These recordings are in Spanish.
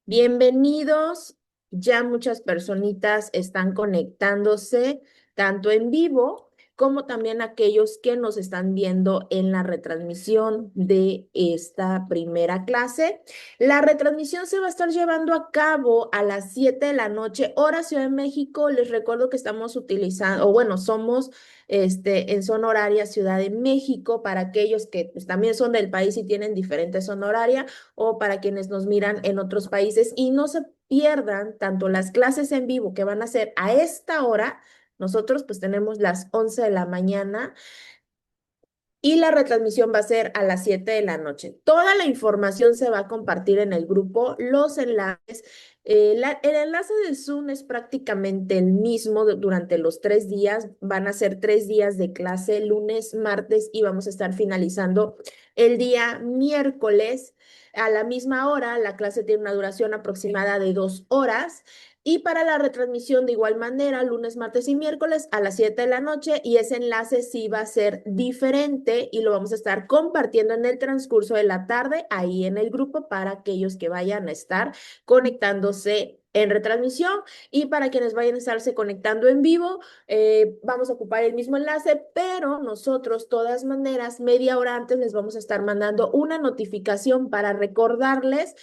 Bienvenidos. Ya muchas personitas están conectándose, tanto en vivo como también aquellos que nos están viendo en la retransmisión de esta primera clase. La retransmisión se va a estar llevando a cabo a las 7 de la noche, hora Ciudad de México. Les recuerdo que estamos utilizando, o bueno, somos en zona horaria Ciudad de México para aquellos que pues, también son del país y tienen diferentes zona horaria o para quienes nos miran en otros países y no se pierdan tanto las clases en vivo que van a ser a esta hora. Nosotros pues tenemos las 11 de la mañana y la retransmisión va a ser a las 7 de la noche. Toda la información se va a compartir en el grupo, los enlaces. El enlace de Zoom es prácticamente el mismo durante los 3 días. Van a ser 3 días de clase, lunes, martes y vamos a estar finalizando el día miércoles a la misma hora. La clase tiene una duración aproximada de 2 horas. Y para la retransmisión de igual manera, lunes, martes y miércoles a las 7 de la noche y ese enlace sí va a ser diferente y lo vamos a estar compartiendo en el transcurso de la tarde ahí en el grupo para aquellos que vayan a estar conectándose en retransmisión y para quienes vayan a estarse conectando en vivo, vamos a ocupar el mismo enlace, pero nosotros, todas maneras, media hora antes les vamos a estar mandando una notificación para recordarles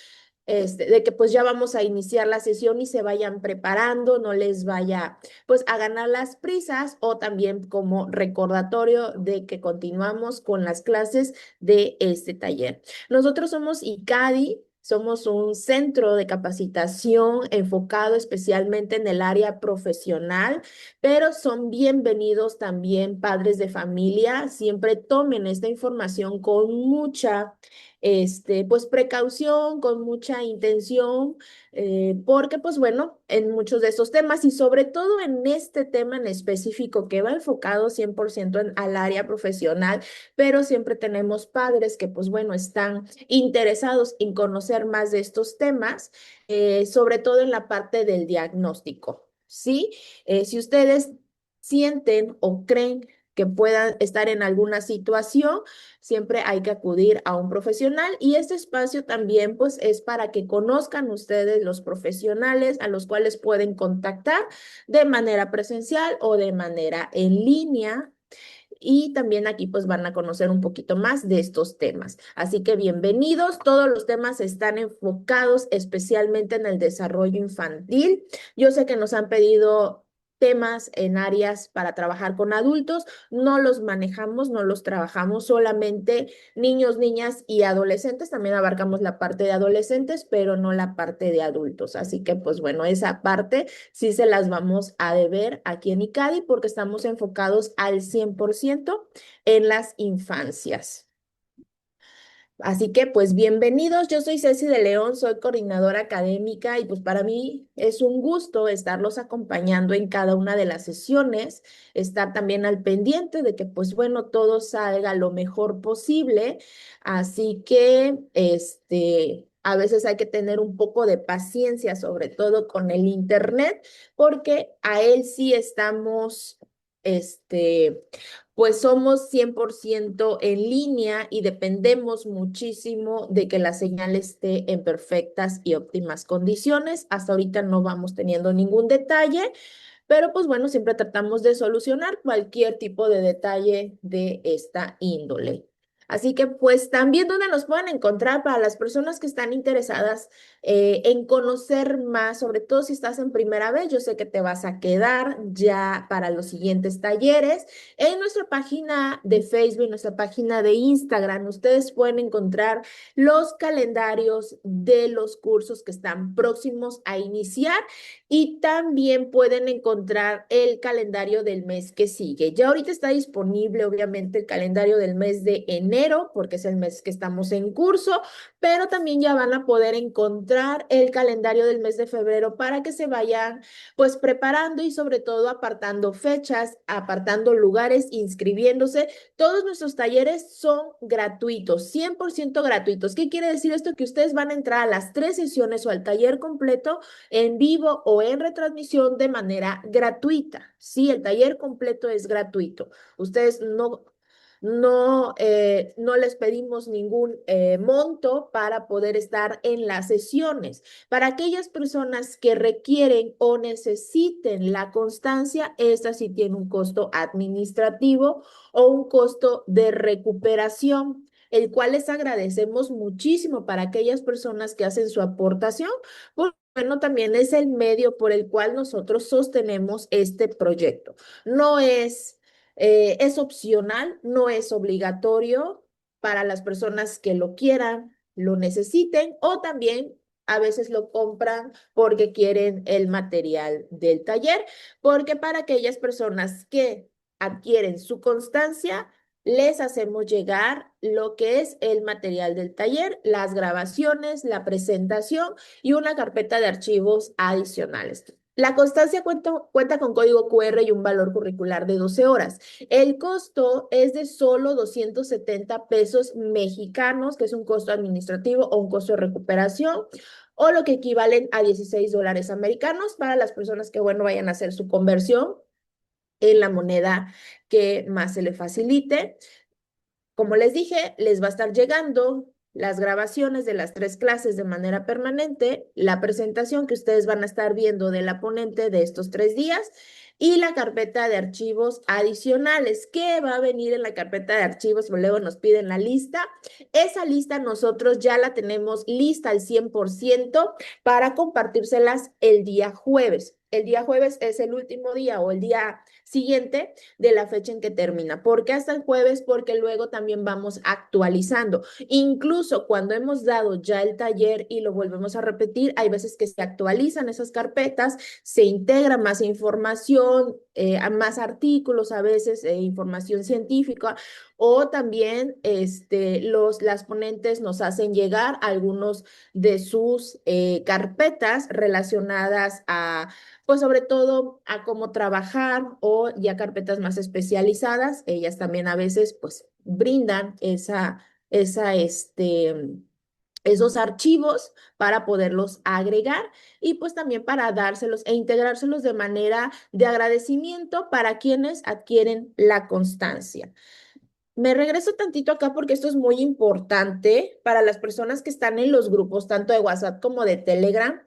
de que pues ya vamos a iniciar la sesión y se vayan preparando, no les vaya pues a ganar las prisas o también como recordatorio de que continuamos con las clases de este taller. Nosotros somos ICADI. Somos un centro de capacitación enfocado especialmente en el área profesional, pero son bienvenidos también padres de familia. Siempre tomen esta información con mucha pues precaución, con mucha intención, porque pues bueno, en muchos de estos temas y sobre todo en este tema en específico que va enfocado 100% al área profesional, pero siempre tenemos padres que pues bueno, están interesados en conocer más de estos temas, sobre todo en la parte del diagnóstico, ¿sí? Si ustedes sienten o creen que puedan estar en alguna situación, siempre hay que acudir a un profesional y este espacio también pues es para que conozcan ustedes los profesionales a los cuales pueden contactar de manera presencial o de manera en línea. Y también aquí pues van a conocer un poquito más de estos temas. Así que bienvenidos, todos los temas están enfocados especialmente en el desarrollo infantil. Yo sé que nos han pedido temas en áreas para trabajar con adultos, no los manejamos, no los trabajamos, solamente niños, niñas y adolescentes, también abarcamos la parte de adolescentes, pero no la parte de adultos. Así que pues bueno, esa parte sí se las vamos a deber aquí en ICADI porque estamos enfocados al 100% en las infancias. Así que pues bienvenidos, yo soy Ceci de León, soy coordinadora académica y pues para mí es un gusto estarlos acompañando en cada una de las sesiones, estar también al pendiente de que pues bueno, todo salga lo mejor posible. Así que a veces hay que tener un poco de paciencia, sobre todo con el internet, porque a él sí estamos, pues somos 100% en línea y dependemos muchísimo de que la señal esté en perfectas y óptimas condiciones. Hasta ahorita no vamos teniendo ningún detalle, pero pues bueno, siempre tratamos de solucionar cualquier tipo de detalle de esta índole. Así que pues también donde nos pueden encontrar para las personas que están interesadas en conocer más, sobre todo si estás en primera vez, yo sé que te vas a quedar ya para los siguientes talleres. En nuestra página de Facebook, nuestra página de Instagram, ustedes pueden encontrar los calendarios de los cursos que están próximos a iniciar y también pueden encontrar el calendario del mes que sigue. Ya ahorita está disponible, obviamente, el calendario del mes de enero, porque es el mes que estamos en curso, pero también ya van a poder encontrar el calendario del mes de febrero para que se vayan pues preparando y sobre todo apartando fechas, apartando lugares, inscribiéndose. Todos nuestros talleres son gratuitos, 100% gratuitos. ¿Qué quiere decir esto? Que ustedes van a entrar a las 3 sesiones o al taller completo en vivo o en retransmisión de manera gratuita. Sí, el taller completo es gratuito. Ustedes no les pedimos ningún monto para poder estar en las sesiones. Para aquellas personas que requieren o necesiten la constancia, esta sí tiene un costo administrativo o un costo de recuperación, el cual les agradecemos muchísimo para aquellas personas que hacen su aportación. Bueno, también es el medio por el cual nosotros sostenemos este proyecto. No es opcional, no es obligatorio para las personas que lo quieran, lo necesiten o también a veces lo compran porque quieren el material del taller, porque para aquellas personas que adquieren su constancia, les hacemos llegar lo que es el material del taller, las grabaciones, la presentación y una carpeta de archivos adicionales. La constancia cuenta con código QR y un valor curricular de 12 horas. El costo es de solo 270 pesos mexicanos, que es un costo administrativo o un costo de recuperación, o lo que equivalen a 16 dólares americanos para las personas que, bueno, vayan a hacer su conversión en la moneda que más se le facilite. Como les dije, les va a estar llegando las grabaciones de las 3 clases de manera permanente, la presentación que ustedes van a estar viendo de la ponente de estos 3 días y la carpeta de archivos adicionales. ¿Qué va a venir en la carpeta de archivos? Pues luego nos piden la lista. Esa lista nosotros ya la tenemos lista al 100% para compartírselas el día jueves. El día jueves es el último día o el día siguiente de la fecha en que termina. ¿Por qué hasta el jueves? Porque luego también vamos actualizando. Incluso cuando hemos dado ya el taller y lo volvemos a repetir, hay veces que se actualizan esas carpetas, se integra más información, más artículos, a veces información científica, o también las ponentes nos hacen llegar algunos de sus carpetas relacionadas a, pues sobre todo a cómo trabajar o ya carpetas más especializadas. Ellas también a veces pues brindan esa, esos archivos para poderlos agregar y pues también para dárselos e integrárselos de manera de agradecimiento para quienes adquieren la constancia. Me regreso tantito acá porque esto es muy importante para las personas que están en los grupos, tanto de WhatsApp como de Telegram.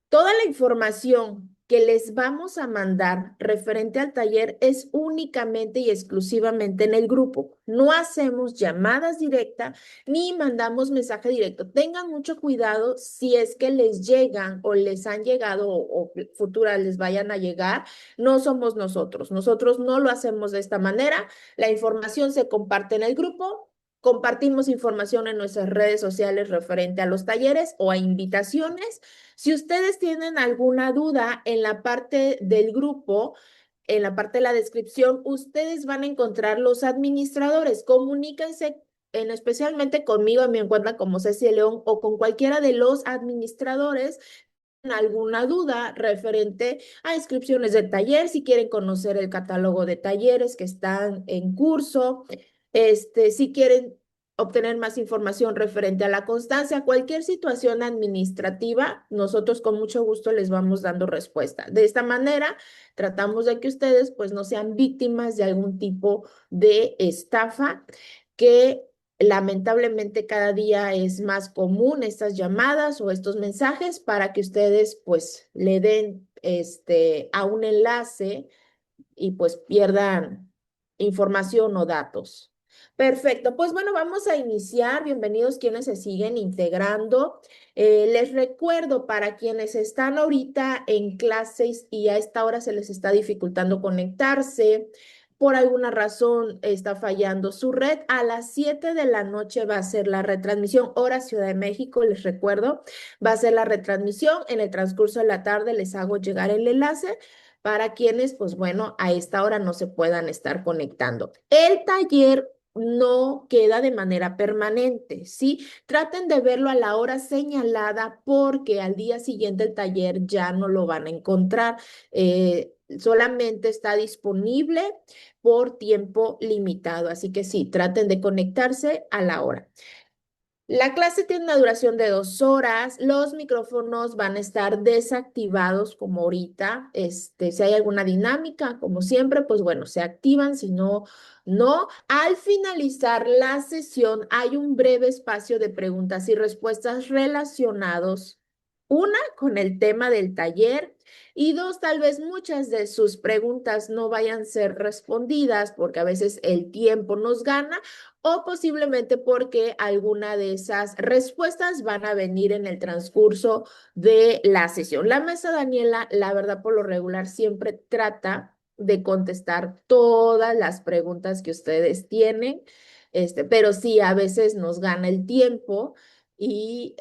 Toda la información que les vamos a mandar referente al taller es únicamente y exclusivamente en el grupo. No hacemos llamadas directas ni mandamos mensaje directo. Tengan mucho cuidado si es que les llegan o les han llegado o futuras les vayan a llegar. No somos nosotros. Nosotros no lo hacemos de esta manera. La información se comparte en el grupo. Compartimos información en nuestras redes sociales referente a los talleres o a invitaciones. Si ustedes tienen alguna duda en la parte del grupo, en la parte de la descripción, ustedes van a encontrar los administradores. Comuníquense especialmente conmigo, me encuentran como Ceci León o con cualquiera de los administradores alguna duda referente a inscripciones de taller, si quieren conocer el catálogo de talleres que están en curso, si quieren obtener más información referente a la constancia, cualquier situación administrativa, nosotros con mucho gusto les vamos dando respuesta. De esta manera, tratamos de que ustedes pues no sean víctimas de algún tipo de estafa que lamentablemente cada día es más común estas llamadas o estos mensajes para que ustedes pues le den a un enlace y pues pierdan información o datos. Perfecto, pues bueno, vamos a iniciar. Bienvenidos quienes se siguen integrando. Les recuerdo para quienes están ahorita en clases y a esta hora se les está dificultando conectarse, por alguna razón está fallando su red, a las 7 de la noche va a ser la retransmisión, hora Ciudad de México, les recuerdo, va a ser la retransmisión. En el transcurso de la tarde les hago llegar el enlace para quienes, pues bueno, a esta hora no se puedan estar conectando. El taller no queda de manera permanente, ¿sí? Traten de verlo a la hora señalada porque al día siguiente el taller ya no lo van a encontrar. Solamente está disponible por tiempo limitado, así que sí, traten de conectarse a la hora. La clase tiene una duración de 2 horas. Los micrófonos van a estar desactivados como ahorita. Si hay alguna dinámica, como siempre, pues bueno, se activan. Si no, no. Al finalizar la sesión, hay un breve espacio de preguntas y respuestas relacionados. Una, con el tema del taller. Y dos, tal vez muchas de sus preguntas no vayan a ser respondidas porque a veces el tiempo nos gana o posiblemente porque alguna de esas respuestas van a venir en el transcurso de la sesión. La mesa Daniela, la verdad, por lo regular, siempre trata de contestar todas las preguntas que ustedes tienen, pero sí, a veces nos gana el tiempo y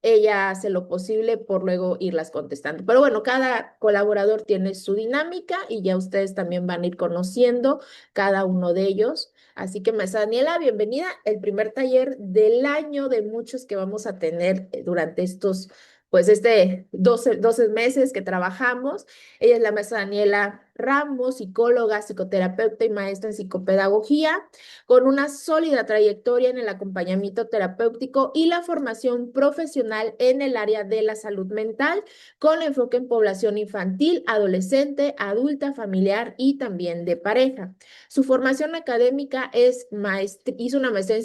ella hace lo posible por luego irlas contestando. Pero bueno, cada colaborador tiene su dinámica y ya ustedes también van a ir conociendo cada uno de ellos. Así que, Maestra Daniela, bienvenida. El primer taller del año de muchos que vamos a tener durante estos, pues 12 meses que trabajamos. Ella es la maestra Daniela Ramos, psicóloga, psicoterapeuta y maestra en psicopedagogía con una sólida trayectoria en el acompañamiento terapéutico y la formación profesional en el área de la salud mental, con enfoque en población infantil, adolescente, adulta, familiar y también de pareja. Su formación académica hizo una maestría en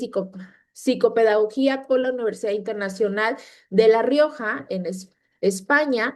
psicopedagogía por la Universidad Internacional de La Rioja, en España,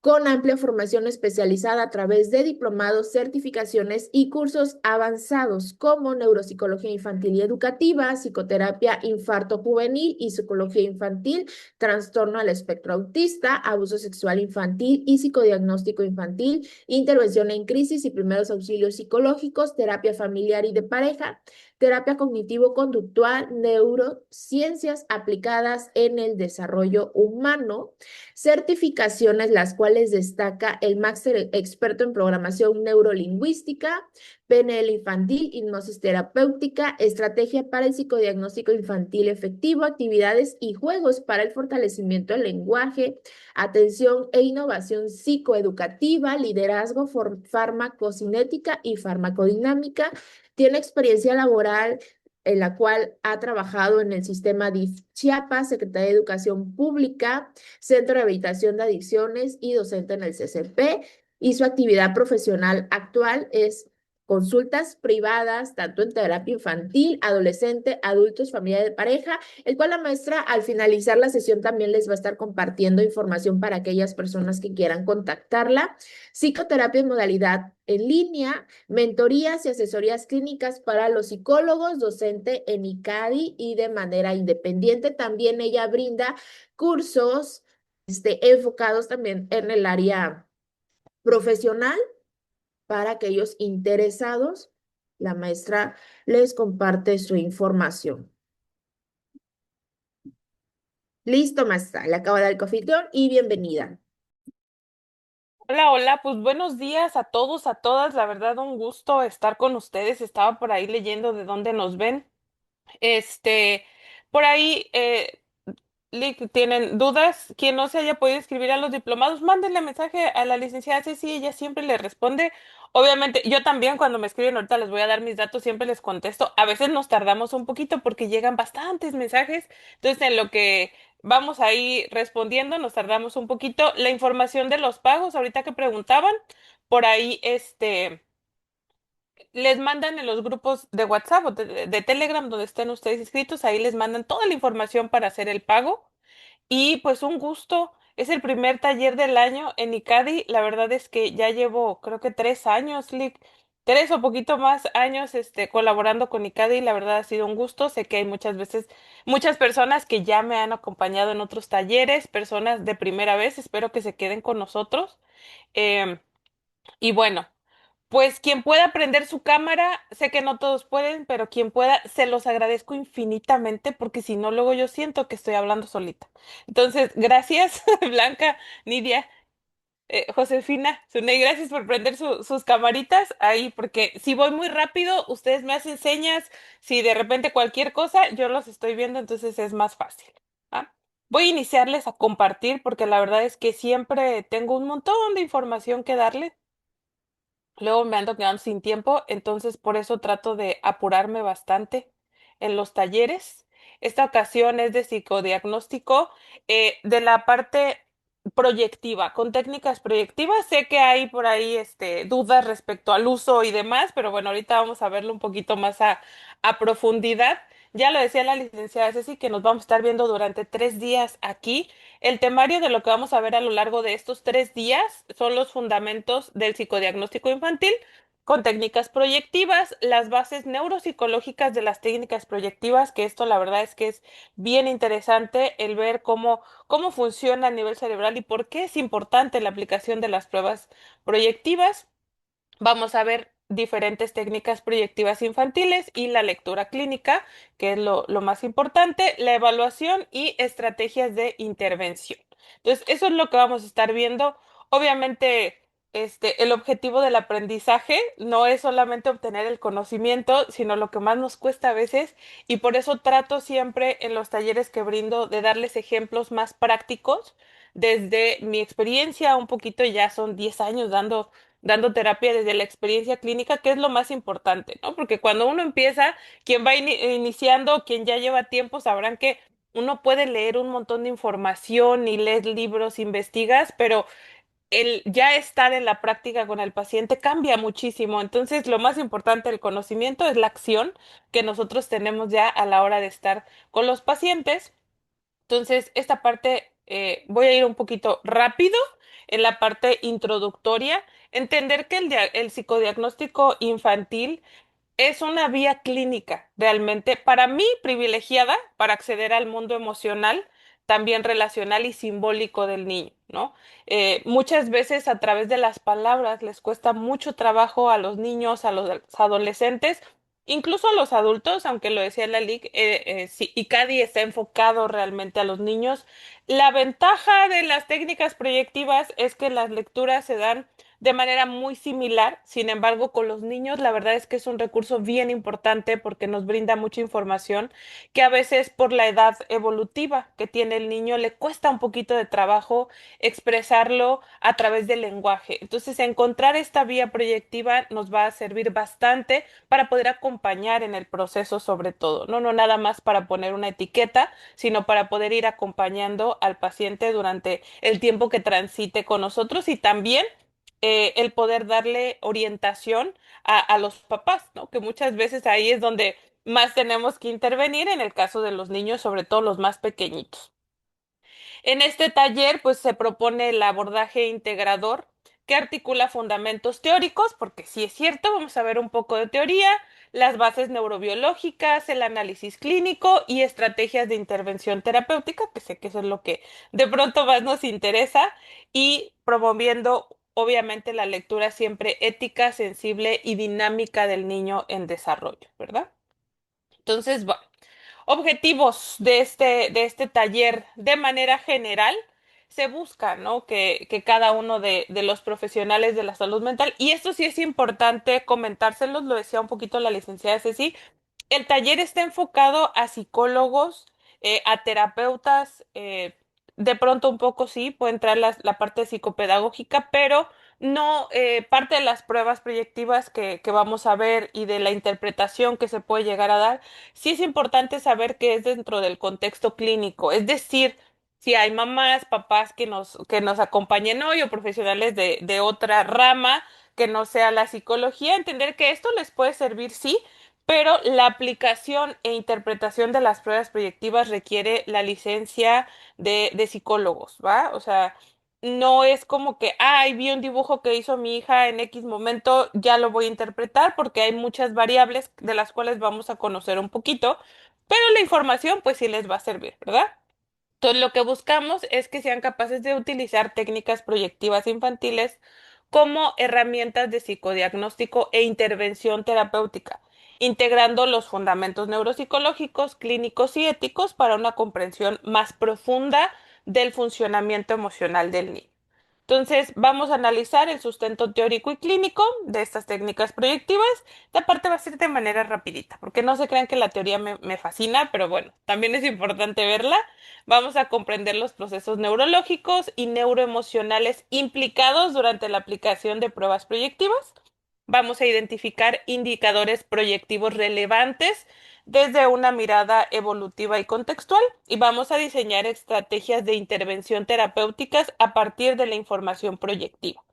con amplia formación especializada a través de diplomados, certificaciones y cursos avanzados como neuropsicología infantil y educativa, psicoterapia infarto juvenil y psicología infantil, trastorno al espectro autista, abuso sexual infantil y psicodiagnóstico infantil, intervención en crisis y primeros auxilios psicológicos, terapia familiar y de pareja, terapia cognitivo-conductual, neurociencias aplicadas en el desarrollo humano, certificaciones, las cuales destaca el máster experto en programación neurolingüística, PNL infantil, hipnosis terapéutica, estrategia para el psicodiagnóstico infantil efectivo, actividades y juegos para el fortalecimiento del lenguaje, atención e innovación psicoeducativa, liderazgo, farmacocinética y farmacodinámica. Tiene experiencia laboral en la cual ha trabajado en el sistema DIF Chiapas, Secretaría de Educación Pública, Centro de Rehabilitación de Adicciones y docente en el CCP. Y su actividad profesional actual es consultas privadas, tanto en terapia infantil, adolescente, adultos, familia de pareja, el cual la maestra al finalizar la sesión también les va a estar compartiendo información para aquellas personas que quieran contactarla. Psicoterapia en modalidad en línea, mentorías y asesorías clínicas para los psicólogos, docente en ICADI y de manera independiente. También ella brinda cursos enfocados también en el área profesional para aquellos interesados. La maestra les comparte su información. Listo, maestra. Le acabo de dar el cofitón y bienvenida. Hola, hola, pues buenos días a todos, a todas. La verdad, un gusto estar con ustedes. Estaba por ahí leyendo de dónde nos ven. Este, por ahí, Lick, ¿tienen dudas? Quien no se haya podido inscribir a los diplomados, mándenle mensaje a la licenciada Ceci, ella siempre le responde. Obviamente, yo también cuando me escriben ahorita les voy a dar mis datos, siempre les contesto. A veces nos tardamos un poquito porque llegan bastantes mensajes, entonces en lo que vamos ahí respondiendo nos tardamos un poquito. La información de los pagos, ahorita que preguntaban, por ahí les mandan en los grupos de WhatsApp o de Telegram donde estén ustedes inscritos, ahí les mandan toda la información para hacer el pago. Y pues un gusto, es el primer taller del año en ICADI. La verdad es que ya llevo creo que 3 años, Lick, 3 o poquito más años colaborando con ICADI. La verdad ha sido un gusto. Sé que hay muchas veces, muchas personas que ya me han acompañado en otros talleres, personas de primera vez. Espero que se queden con nosotros. Em, y bueno. Pues quien pueda prender su cámara, sé que no todos pueden, pero quien pueda, se los agradezco infinitamente porque si no, luego yo siento que estoy hablando solita. Entonces, gracias, Blanca, Nidia, Josefina, Suney, gracias por prender sus camaritas ahí, porque si voy muy rápido, ustedes me hacen señas, si de repente cualquier cosa, yo los estoy viendo, entonces es más fácil. ¿Ah? Voy a iniciarles a compartir porque la verdad es que siempre tengo un montón de información que darles. Luego me ando quedando sin tiempo, entonces por eso trato de apurarme bastante en los talleres. esta ocasión es de psicodiagnóstico, de la parte proyectiva, con técnicas proyectivas. Sé que hay por ahí dudas respecto al uso y demás, pero bueno, ahorita vamos a verlo un poquito más a profundidad. Ya lo decía la licenciada Ceci, que nos vamos a estar viendo durante 3 días aquí. El temario de lo que vamos a ver a lo largo de estos 3 días son los fundamentos del psicodiagnóstico infantil con técnicas proyectivas, las bases neuropsicológicas de las técnicas proyectivas, que esto la verdad es que es bien interesante el ver cómo funciona a nivel cerebral y por qué es importante la aplicación de las pruebas proyectivas. Vamos a ver diferentes técnicas proyectivas infantiles y la lectura clínica, que es lo más importante, la evaluación y estrategias de intervención. Entonces, eso es lo que vamos a estar viendo. Obviamente, el objetivo del aprendizaje no es solamente obtener el conocimiento, sino lo que más nos cuesta a veces, y por eso trato siempre en los talleres que brindo de darles ejemplos más prácticos desde mi experiencia, un poquito ya son 10 años dando terapia desde la experiencia clínica, que es lo más importante, ¿no? Porque cuando uno empieza, quien va iniciando, quien ya lleva tiempo, sabrán que uno puede leer un montón de información y lees libros, investigas, pero el ya estar en la práctica con el paciente cambia muchísimo. Entonces, lo más importante del conocimiento es la acción que nosotros tenemos ya a la hora de estar con los pacientes. Entonces, esta parte voy a ir un poquito rápido en la parte introductoria. Entender que el psicodiagnóstico infantil es una vía clínica realmente para mí privilegiada para acceder al mundo emocional, también relacional y simbólico del niño, ¿no? Muchas veces a través de las palabras les cuesta mucho trabajo a los niños, a los adolescentes, incluso a los adultos, aunque lo decía la LIC, sí, ICADI está enfocado realmente a los niños. La ventaja de las técnicas proyectivas es que las lecturas se dan de manera muy similar. Sin embargo, con los niños, la verdad es que es un recurso bien importante porque nos brinda mucha información que a veces por la edad evolutiva que tiene el niño le cuesta un poquito de trabajo expresarlo a través del lenguaje. Entonces, encontrar esta vía proyectiva nos va a servir bastante para poder acompañar en el proceso sobre todo, ¿no? No nada más para poner una etiqueta, sino para poder ir acompañando al paciente durante el tiempo que transite con nosotros y también el poder darle orientación a los papás, ¿no? Que muchas veces ahí es donde más tenemos que intervenir en el caso de los niños, sobre todo los más pequeñitos. En este taller, pues se propone el abordaje integrador que articula fundamentos teóricos, porque sí es cierto, vamos a ver un poco de teoría, las bases neurobiológicas, el análisis clínico y estrategias de intervención terapéutica, que sé que eso es lo que de pronto más nos interesa, y promoviendo obviamente la lectura siempre ética, sensible y dinámica del niño en desarrollo, ¿verdad? Entonces, bueno. Objetivos de este taller de manera general, se busca, ¿no? Que cada uno de los profesionales de la salud mental, y esto sí es importante comentárselos, lo decía un poquito la licenciada Ceci, el taller está enfocado a psicólogos, a terapeutas, de pronto un poco sí, puede entrar la parte psicopedagógica, pero no parte de las pruebas proyectivas que vamos a ver y de la interpretación que se puede llegar a dar, sí es importante saber que es dentro del contexto clínico, es decir, si hay mamás, papás que nos acompañen hoy o profesionales de otra rama que no sea la psicología, entender que esto les puede servir, sí, pero la aplicación e interpretación de las pruebas proyectivas requiere la licencia de psicólogos, ¿va? O sea, no es como que, ay, vi un dibujo que hizo mi hija en X momento, ya lo voy a interpretar, porque hay muchas variables de las cuales vamos a conocer un poquito, pero la información pues sí les va a servir, ¿verdad? Entonces, lo que buscamos es que sean capaces de utilizar técnicas proyectivas infantiles como herramientas de psicodiagnóstico e intervención terapéutica, integrando los fundamentos neuropsicológicos, clínicos y éticos para una comprensión más profunda del funcionamiento emocional del niño. Entonces, vamos a analizar el sustento teórico y clínico de estas técnicas proyectivas. Esta parte va a ser de manera rapidita, porque no se crean que la teoría me fascina, pero bueno, también es importante verla. Vamos a comprender los procesos neurológicos y neuroemocionales implicados durante la aplicación de pruebas proyectivas. Vamos a identificar indicadores proyectivos relevantes desde una mirada evolutiva y contextual y vamos a diseñar estrategias de intervención terapéuticas a partir de la información proyectiva.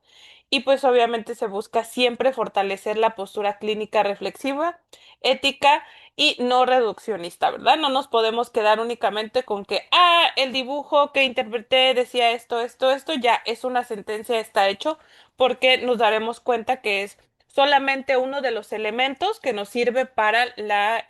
Y pues obviamente se busca siempre fortalecer la postura clínica reflexiva, ética y no reduccionista, ¿verdad? No nos podemos quedar únicamente con que, el dibujo que interpreté decía esto, ya es una sentencia, está hecho, porque nos daremos cuenta que es solamente uno de los elementos que nos sirve para la,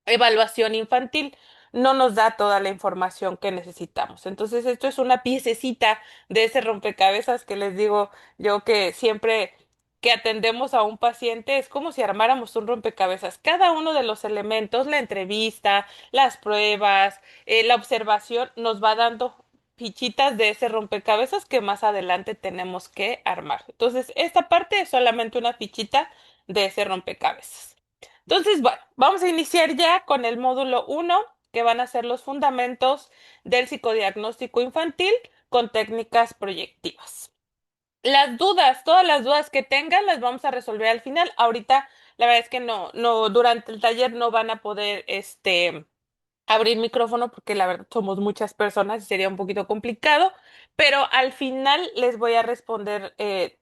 evaluación infantil. No nos da toda la información que necesitamos. Entonces, esto es una piececita de ese rompecabezas que les digo yo que siempre que atendemos a un paciente es como si armáramos un rompecabezas. Cada uno de los elementos, la entrevista, las pruebas, la observación, nos va dando fichitas de ese rompecabezas que más adelante tenemos que armar. Entonces, esta parte es solamente una fichita de ese rompecabezas. Entonces, bueno, vamos a iniciar ya con el módulo uno, que van a ser los fundamentos del psicodiagnóstico infantil con técnicas proyectivas. Las dudas, todas las dudas que tengan, las vamos a resolver al final. Ahorita, la verdad es que durante el taller no van a poder, abrir micrófono porque la verdad somos muchas personas y sería un poquito complicado, pero al final les voy a responder,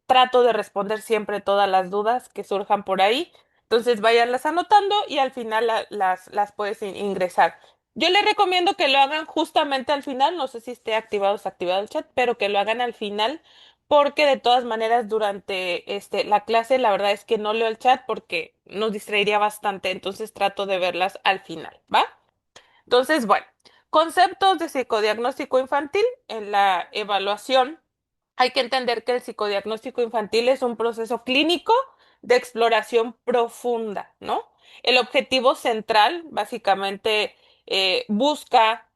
trato de responder siempre todas las dudas que surjan por ahí, entonces váyanlas anotando y al final las puedes ingresar. Yo les recomiendo que lo hagan justamente al final, no sé si esté activado o desactivado el chat, pero que lo hagan al final porque de todas maneras durante la clase la verdad es que no leo el chat porque nos distraería bastante, entonces trato de verlas al final, ¿va? Entonces, bueno, conceptos de psicodiagnóstico infantil en la evaluación. Hay que entender que el psicodiagnóstico infantil es un proceso clínico de exploración profunda, ¿no? El objetivo central, básicamente, busca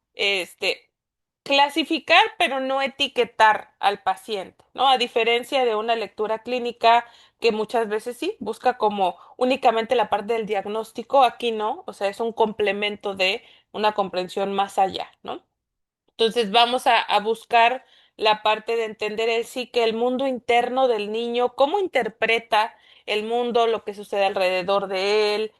clasificar, pero no etiquetar al paciente, ¿no? A diferencia de una lectura clínica que muchas veces sí busca como únicamente la parte del diagnóstico, aquí no, o sea, es un complemento de una comprensión más allá, ¿no? Entonces vamos a buscar la parte de entender el psique, el mundo interno del niño, cómo interpreta el mundo, lo que sucede alrededor de él,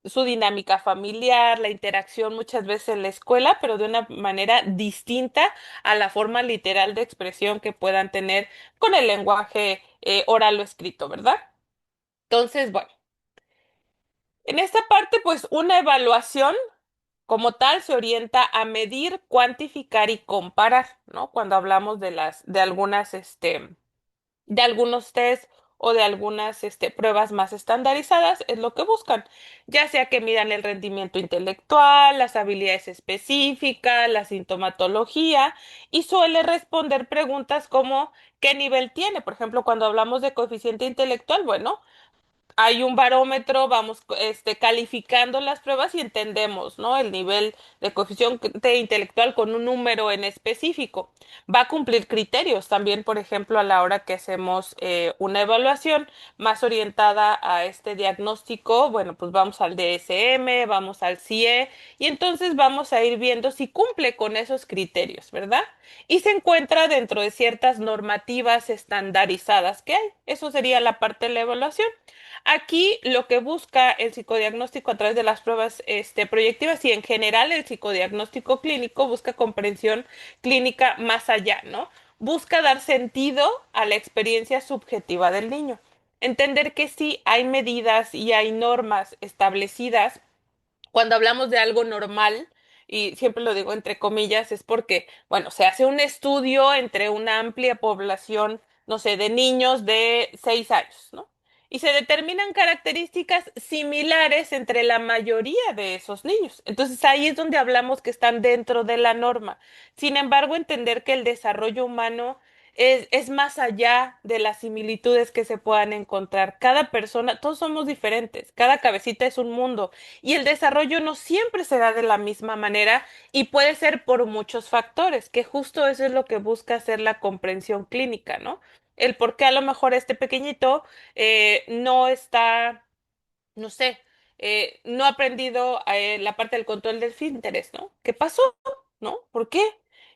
su dinámica familiar, la interacción muchas veces en la escuela, pero de una manera distinta a la forma literal de expresión que puedan tener con el lenguaje oral o escrito, ¿verdad? Entonces, bueno, en esta parte, pues una evaluación como tal, se orienta a medir, cuantificar y comparar, ¿no? Cuando hablamos de algunos test o de algunas, pruebas más estandarizadas, es lo que buscan, ya sea que midan el rendimiento intelectual, las habilidades específicas, la sintomatología, y suele responder preguntas como ¿qué nivel tiene? Por ejemplo, cuando hablamos de coeficiente intelectual, bueno, hay un barómetro, vamos calificando las pruebas y entendemos, ¿no? El nivel de coeficiente intelectual con un número en específico. Va a cumplir criterios también, por ejemplo, a la hora que hacemos una evaluación más orientada a este diagnóstico, bueno, pues vamos al DSM, vamos al CIE y entonces vamos a ir viendo si cumple con esos criterios, ¿verdad? Y se encuentra dentro de ciertas normativas estandarizadas que hay. Eso sería la parte de la evaluación. Aquí lo que busca el psicodiagnóstico a través de las pruebas proyectivas y en general el psicodiagnóstico clínico busca comprensión clínica más allá, ¿no? Busca dar sentido a la experiencia subjetiva del niño. Entender que sí hay medidas y hay normas establecidas cuando hablamos de algo normal, y siempre lo digo entre comillas, es porque, bueno, se hace un estudio entre una amplia población, no sé, de niños de 6 años, ¿no? Y se determinan características similares entre la mayoría de esos niños. Entonces ahí es donde hablamos que están dentro de la norma. Sin embargo, entender que el desarrollo humano es más allá de las similitudes que se puedan encontrar. Cada persona, todos somos diferentes, cada cabecita es un mundo y el desarrollo no siempre se da de la misma manera y puede ser por muchos factores, que justo eso es lo que busca hacer la comprensión clínica, ¿no? El por qué a lo mejor este pequeñito no está, no sé, no ha aprendido la parte del control del esfínteres, ¿no? ¿Qué pasó? ¿No? ¿Por qué?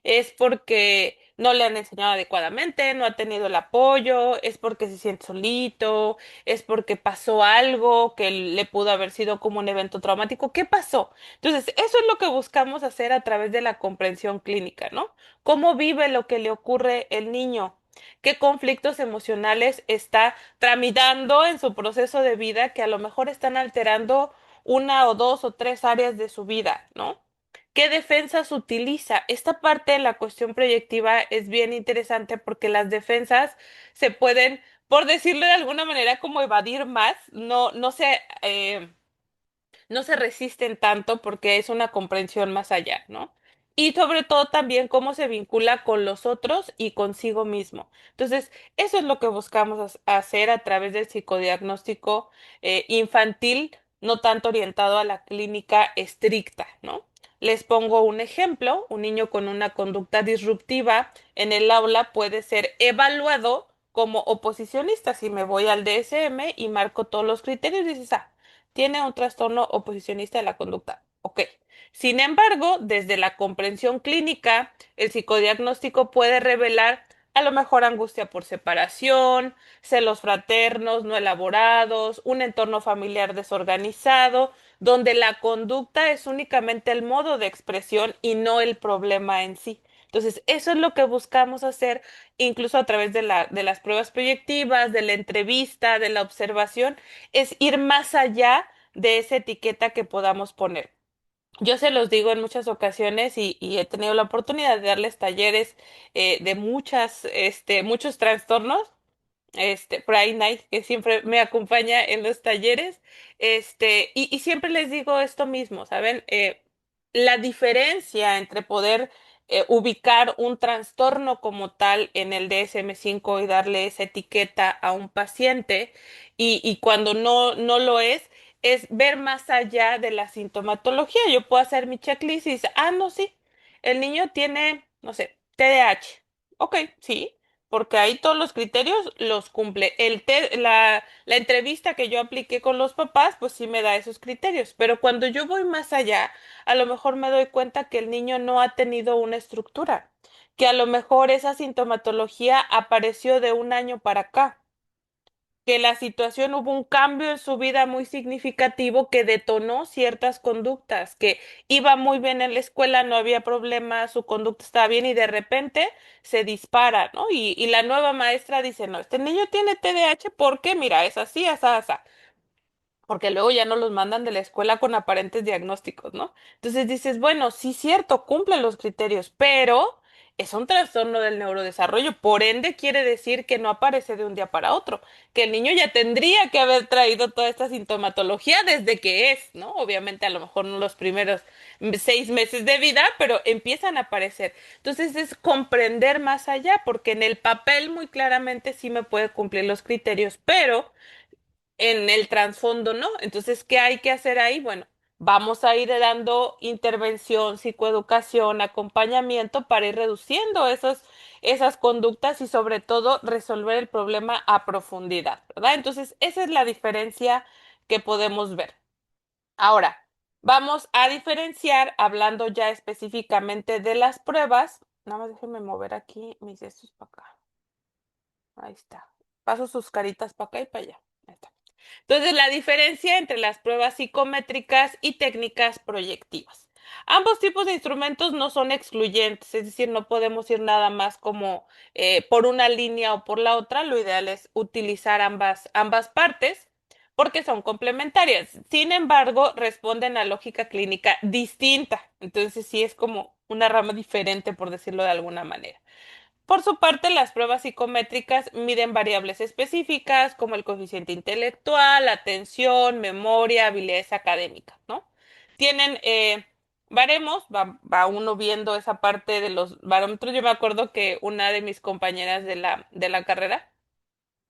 es porque no le han enseñado adecuadamente, no ha tenido el apoyo, es porque se siente solito, es porque pasó algo que le pudo haber sido como un evento traumático. ¿Qué pasó? Entonces, eso es lo que buscamos hacer a través de la comprensión clínica, ¿no? ¿Cómo vive lo que le ocurre el niño? ¿Qué conflictos emocionales está tramitando en su proceso de vida que a lo mejor están alterando una o dos o tres áreas de su vida, ¿no? ¿Qué defensas utiliza? Esta parte de la cuestión proyectiva es bien interesante porque las defensas se pueden, por decirlo de alguna manera, como evadir más, no se resisten tanto porque es una comprensión más allá, ¿no? Y sobre todo también cómo se vincula con los otros y consigo mismo. Entonces, eso es lo que buscamos hacer a través del psicodiagnóstico infantil, no tanto orientado a la clínica estricta, ¿no? Les pongo un ejemplo, un niño con una conducta disruptiva en el aula puede ser evaluado como oposicionista. Si me voy al DSM y marco todos los criterios, dices, tiene un trastorno oposicionista de la conducta. Ok. Sin embargo, desde la comprensión clínica, el psicodiagnóstico puede revelar a lo mejor angustia por separación, celos fraternos no elaborados, un entorno familiar desorganizado, donde la conducta es únicamente el modo de expresión y no el problema en sí. Entonces, eso es lo que buscamos hacer, incluso a través de las pruebas proyectivas, de la entrevista, de la observación, es ir más allá de esa etiqueta que podamos poner. Yo se los digo en muchas ocasiones y he tenido la oportunidad de darles talleres de muchos trastornos Pride Night, que siempre me acompaña en los talleres, y siempre les digo esto mismo, ¿saben? La diferencia entre poder ubicar un trastorno como tal en el DSM-5 y darle esa etiqueta a un paciente y cuando no lo es ver más allá de la sintomatología. Yo puedo hacer mi checklist y dice, no, sí, el niño tiene, no sé, TDAH. Ok, sí, porque ahí todos los criterios los cumple. La entrevista que yo apliqué con los papás, pues sí me da esos criterios, pero cuando yo voy más allá, a lo mejor me doy cuenta que el niño no ha tenido una estructura, que a lo mejor esa sintomatología apareció de un año para acá, que la situación hubo un cambio en su vida muy significativo que detonó ciertas conductas, que iba muy bien en la escuela, no había problema, su conducta estaba bien y de repente se dispara, ¿no? Y la nueva maestra dice, no, este niño tiene TDAH porque, mira, es así, así, porque luego ya no los mandan de la escuela con aparentes diagnósticos, ¿no? Entonces dices, bueno, sí, cierto, cumple los criterios, pero es un trastorno del neurodesarrollo, por ende quiere decir que no aparece de un día para otro, que el niño ya tendría que haber traído toda esta sintomatología desde que es, ¿no? Obviamente a lo mejor no los primeros 6 meses de vida, pero empiezan a aparecer. Entonces es comprender más allá, porque en el papel muy claramente sí me puede cumplir los criterios, pero en el trasfondo, ¿no? Entonces, ¿qué hay que hacer ahí? Bueno, vamos a ir dando intervención, psicoeducación, acompañamiento para ir reduciendo esas conductas y sobre todo resolver el problema a profundidad, ¿verdad? Entonces, esa es la diferencia que podemos ver. Ahora, vamos a diferenciar, hablando ya específicamente de las pruebas. Nada más déjenme mover aquí mis estos para acá. Ahí está. Paso sus caritas para acá y para allá. Ahí está. Entonces, la diferencia entre las pruebas psicométricas y técnicas proyectivas. Ambos tipos de instrumentos no son excluyentes, es decir, no podemos ir nada más como por una línea o por la otra. Lo ideal es utilizar ambas partes porque son complementarias. Sin embargo, responden a lógica clínica distinta. Entonces, sí es como una rama diferente, por decirlo de alguna manera. Por su parte, las pruebas psicométricas miden variables específicas como el coeficiente intelectual, atención, memoria, habilidades académicas, ¿no? Tienen baremos, va uno viendo esa parte de los barómetros. Yo me acuerdo que una de mis compañeras de la carrera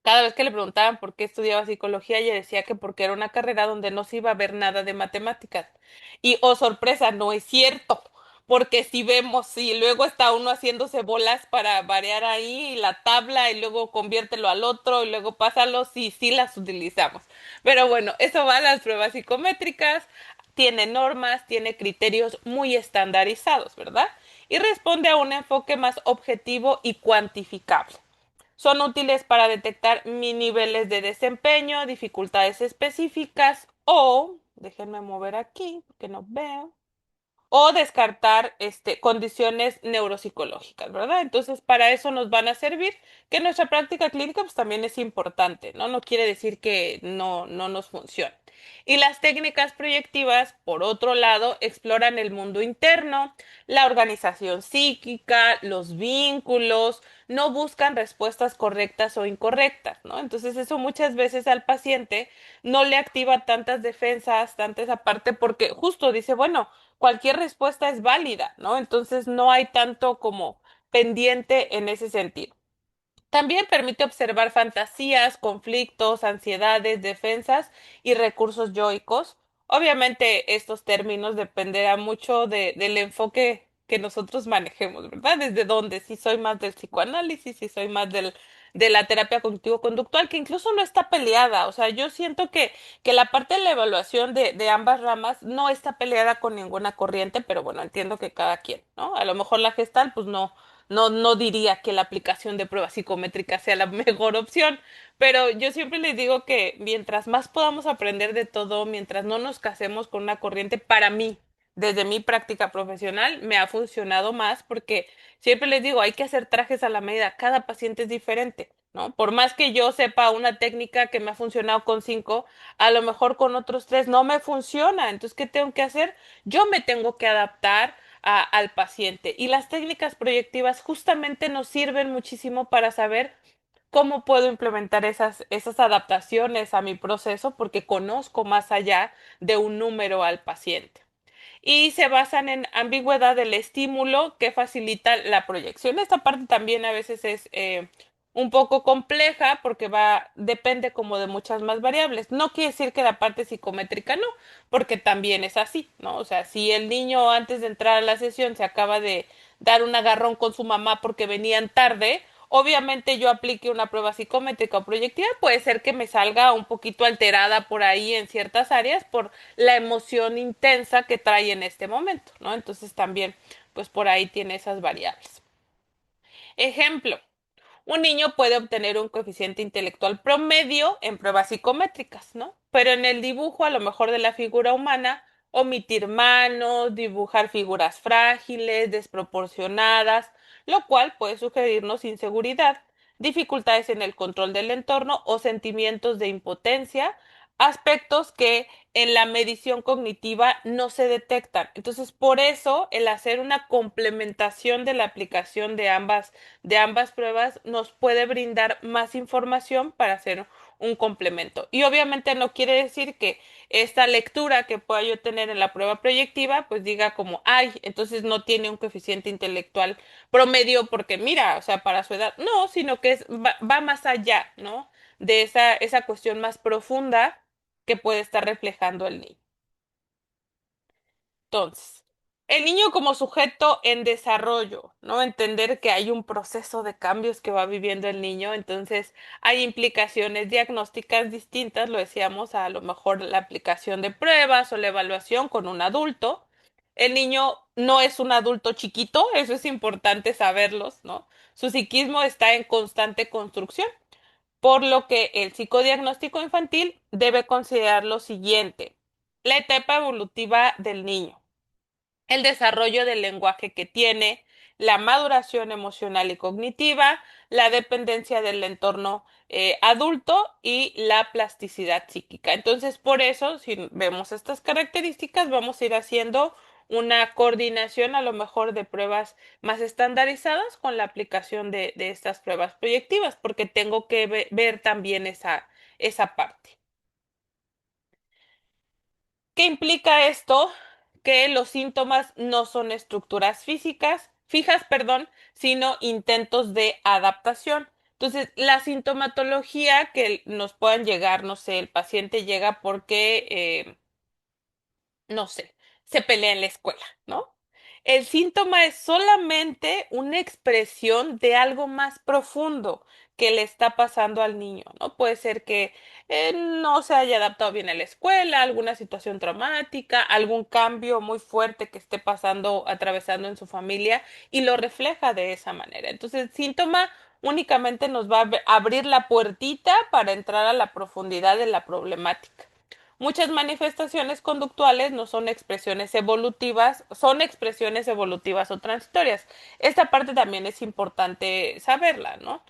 cada vez que le preguntaban por qué estudiaba psicología, ella decía que porque era una carrera donde no se iba a ver nada de matemáticas. Y, oh sorpresa, no es cierto, porque si vemos, si luego está uno haciéndose bolas para variar ahí la tabla y luego conviértelo al otro y luego pásalo, sí, sí las utilizamos. Pero bueno, eso va a las pruebas psicométricas. tiene normas, tiene criterios muy estandarizados, ¿verdad? Y responde a un enfoque más objetivo y cuantificable. Son útiles para detectar mi niveles de desempeño, dificultades específicas o, déjenme mover aquí porque no veo, o descartar condiciones neuropsicológicas, ¿verdad? Entonces, para eso nos van a servir, que nuestra práctica clínica pues también es importante, ¿no? No quiere decir que no nos funcione. Y las técnicas proyectivas, por otro lado, exploran el mundo interno, la organización psíquica, los vínculos, no buscan respuestas correctas o incorrectas, ¿no? Entonces, eso muchas veces al paciente no le activa tantas defensas, tanta esa parte, porque justo dice, bueno, cualquier respuesta es válida, ¿no? Entonces no hay tanto como pendiente en ese sentido. También permite observar fantasías, conflictos, ansiedades, defensas y recursos yoicos. Obviamente estos términos dependerán mucho del enfoque que nosotros manejemos, ¿verdad? Desde dónde, si soy más del psicoanálisis, si soy más de la terapia cognitivo-conductual, que incluso no está peleada. O sea, yo siento que la parte de la evaluación de ambas ramas no está peleada con ninguna corriente, pero bueno, entiendo que cada quien, ¿no? A lo mejor la gestal, pues no diría que la aplicación de pruebas psicométricas sea la mejor opción, pero yo siempre les digo que mientras más podamos aprender de todo, mientras no nos casemos con una corriente, para mí, desde mi práctica profesional, me ha funcionado más porque siempre les digo, hay que hacer trajes a la medida, cada paciente es diferente, ¿no? Por más que yo sepa una técnica que me ha funcionado con 5, a lo mejor con otros 3 no me funciona, entonces, ¿qué tengo que hacer? Yo me tengo que adaptar al paciente. Y las técnicas proyectivas justamente nos sirven muchísimo para saber cómo puedo implementar esas adaptaciones a mi proceso porque conozco más allá de un número al paciente y se basan en ambigüedad del estímulo que facilita la proyección. Esta parte también a veces es un poco compleja porque depende como de muchas más variables. No quiere decir que la parte psicométrica no, porque también es así, ¿no? O sea, si el niño antes de entrar a la sesión se acaba de dar un agarrón con su mamá porque venían tarde, obviamente yo aplique una prueba psicométrica o proyectiva, puede ser que me salga un poquito alterada por ahí en ciertas áreas por la emoción intensa que trae en este momento, ¿no? Entonces también, pues por ahí tiene esas variables. Ejemplo, un niño puede obtener un coeficiente intelectual promedio en pruebas psicométricas, ¿no? Pero en el dibujo, a lo mejor de la figura humana, omitir manos, dibujar figuras frágiles, desproporcionadas, lo cual puede sugerirnos inseguridad, dificultades en el control del entorno o sentimientos de impotencia, aspectos que en la medición cognitiva no se detectan. Entonces, por eso, el hacer una complementación de la aplicación de ambas pruebas nos puede brindar más información para hacer un complemento. Y obviamente no quiere decir que esta lectura que pueda yo tener en la prueba proyectiva, pues diga como, ay, entonces no tiene un coeficiente intelectual promedio porque mira, o sea, para su edad. No, sino que va más allá, ¿no? De esa cuestión más profunda que puede estar reflejando el niño. Entonces, el niño como sujeto en desarrollo, ¿no? Entender que hay un proceso de cambios que va viviendo el niño, entonces hay implicaciones diagnósticas distintas, lo decíamos, a lo mejor la aplicación de pruebas o la evaluación con un adulto. El niño no es un adulto chiquito, eso es importante saberlos, ¿no? Su psiquismo está en constante construcción, por lo que el psicodiagnóstico infantil debe considerar lo siguiente: la etapa evolutiva del niño, el desarrollo del lenguaje que tiene, la maduración emocional y cognitiva, la dependencia del entorno adulto y la plasticidad psíquica. Entonces, por eso, si vemos estas características, vamos a ir haciendo una coordinación a lo mejor de pruebas más estandarizadas con la aplicación de estas pruebas proyectivas, porque tengo que ver también esa parte. ¿Qué implica esto? Que los síntomas no son estructuras fijas, perdón, sino intentos de adaptación. Entonces, la sintomatología que nos puedan llegar, no sé, el paciente llega porque, no sé, se pelea en la escuela, ¿no? El síntoma es solamente una expresión de algo más profundo que le está pasando al niño, ¿no? Puede ser que no se haya adaptado bien a la escuela, alguna situación traumática, algún cambio muy fuerte que esté pasando, atravesando en su familia y lo refleja de esa manera. Entonces, el síntoma únicamente nos va a abrir la puertita para entrar a la profundidad de la problemática. Muchas manifestaciones conductuales no son expresiones evolutivas, son expresiones evolutivas o transitorias. Esta parte también es importante saberla, ¿no?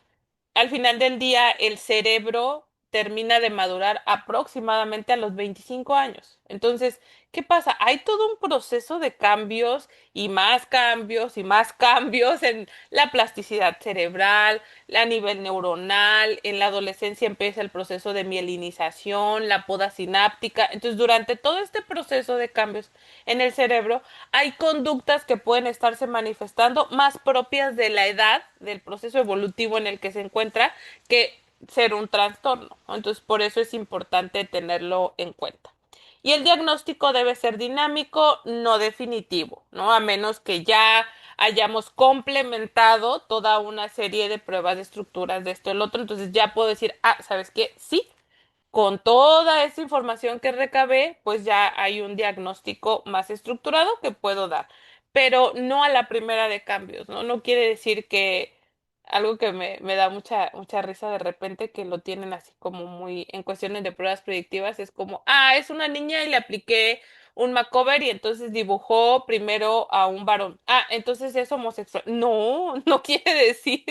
Al final del día, el cerebro termina de madurar aproximadamente a los 25 años. Entonces, ¿qué pasa? Hay todo un proceso de cambios y más cambios y más cambios en la plasticidad cerebral, a nivel neuronal. En la adolescencia empieza el proceso de mielinización, la poda sináptica. Entonces, durante todo este proceso de cambios en el cerebro, hay conductas que pueden estarse manifestando más propias de la edad, del proceso evolutivo en el que se encuentra, que ser un trastorno, ¿no? Entonces, por eso es importante tenerlo en cuenta. Y el diagnóstico debe ser dinámico, no definitivo, ¿no? A menos que ya hayamos complementado toda una serie de pruebas de estructuras de esto y el otro, entonces ya puedo decir, ah, ¿sabes qué? Sí, con toda esa información que recabé, pues ya hay un diagnóstico más estructurado que puedo dar, pero no a la primera de cambios, ¿no? No quiere decir que algo que me da mucha risa de repente que lo tienen así como muy en cuestiones de pruebas predictivas, es como, ah, es una niña y le apliqué un macover y entonces dibujó primero a un varón. Ah, entonces es homosexual. No, no quiere decir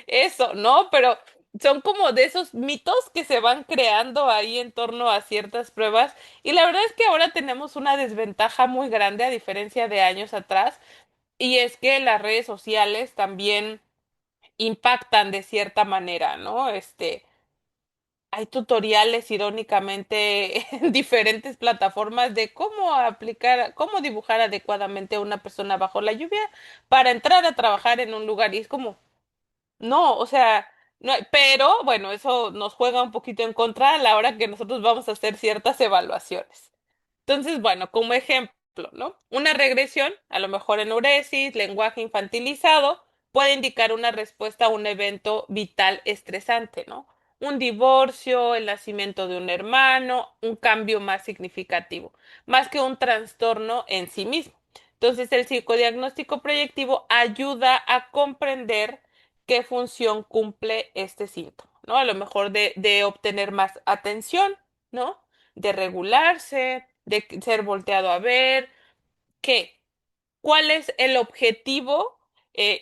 eso, ¿no? Pero son como de esos mitos que se van creando ahí en torno a ciertas pruebas y la verdad es que ahora tenemos una desventaja muy grande a diferencia de años atrás y es que las redes sociales también impactan de cierta manera, ¿no? Hay tutoriales irónicamente en diferentes plataformas de cómo aplicar, cómo dibujar adecuadamente a una persona bajo la lluvia para entrar a trabajar en un lugar y es como no, o sea, no, pero bueno, eso nos juega un poquito en contra a la hora que nosotros vamos a hacer ciertas evaluaciones. Entonces, bueno, como ejemplo, ¿no? Una regresión, a lo mejor enuresis, lenguaje infantilizado, puede indicar una respuesta a un evento vital estresante, ¿no? Un divorcio, el nacimiento de un hermano, un cambio más significativo, más que un trastorno en sí mismo. Entonces, el psicodiagnóstico proyectivo ayuda a comprender qué función cumple este síntoma, ¿no? A lo mejor de obtener más atención, ¿no? De regularse, de ser volteado a ver, ¿qué? ¿Cuál es el objetivo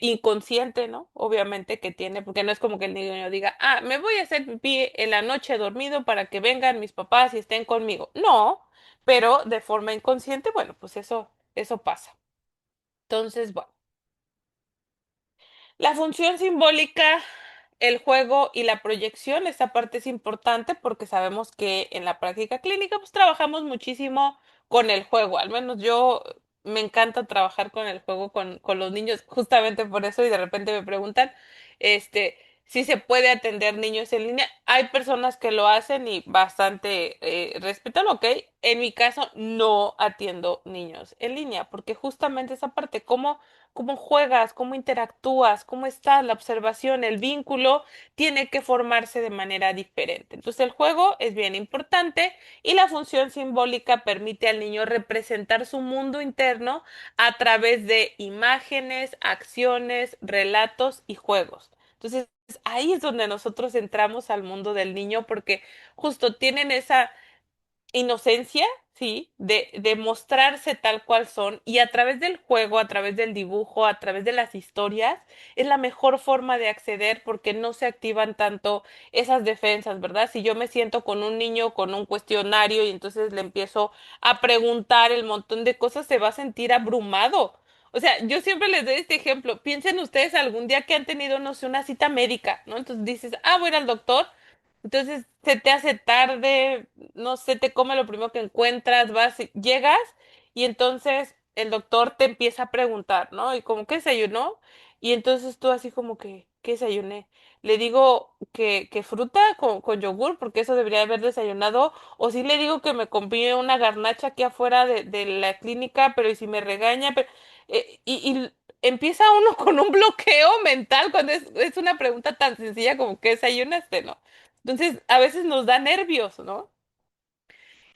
inconsciente, ¿no? Obviamente que tiene, porque no es como que el niño diga, ah, me voy a hacer pipí en la noche dormido para que vengan mis papás y estén conmigo. No, pero de forma inconsciente, bueno, pues eso pasa. Entonces, bueno. La función simbólica, el juego y la proyección, esta parte es importante porque sabemos que en la práctica clínica pues trabajamos muchísimo con el juego, al menos yo me encanta trabajar con el juego con los niños, justamente por eso y de repente me preguntan, este, si se puede atender niños en línea. Hay personas que lo hacen y bastante respetable, ok. En mi caso no atiendo niños en línea porque justamente esa parte, cómo juegas, cómo interactúas, cómo está la observación, el vínculo, tiene que formarse de manera diferente. Entonces el juego es bien importante y la función simbólica permite al niño representar su mundo interno a través de imágenes, acciones, relatos y juegos. Entonces ahí es donde nosotros entramos al mundo del niño porque justo tienen esa inocencia, sí, de mostrarse tal cual son y a través del juego, a través del dibujo, a través de las historias, es la mejor forma de acceder porque no se activan tanto esas defensas, ¿verdad? Si yo me siento con un niño con un cuestionario y entonces le empiezo a preguntar el montón de cosas, se va a sentir abrumado. O sea, yo siempre les doy este ejemplo. Piensen ustedes algún día que han tenido, no sé, una cita médica, ¿no? Entonces dices, ah, voy a ir al doctor. Entonces se te hace tarde, no sé, te come lo primero que encuentras, vas, llegas y entonces el doctor te empieza a preguntar, ¿no? Y como, ¿qué desayunó? Y entonces tú así como que, ¿qué desayuné? Le digo que fruta con yogur, porque eso debería haber desayunado, o sí le digo que me comí una garnacha aquí afuera de la clínica, pero ¿y si me regaña? Y empieza uno con un bloqueo mental cuando es una pregunta tan sencilla como ¿qué desayunaste, no? Entonces, a veces nos da nervios, ¿no?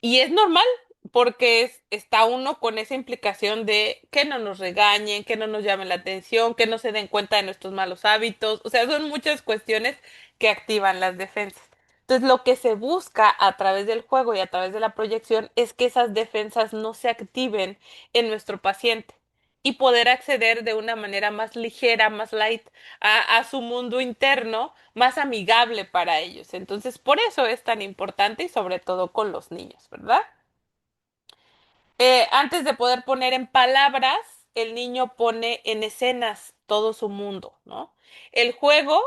Y es normal, porque está uno con esa implicación de que no nos regañen, que no nos llamen la atención, que no se den cuenta de nuestros malos hábitos. O sea, son muchas cuestiones que activan las defensas. Entonces, lo que se busca a través del juego y a través de la proyección es que esas defensas no se activen en nuestro paciente y poder acceder de una manera más ligera, más light a su mundo interno, más amigable para ellos. Entonces, por eso es tan importante y sobre todo con los niños, ¿verdad? Antes de poder poner en palabras, el niño pone en escenas todo su mundo, ¿no? El juego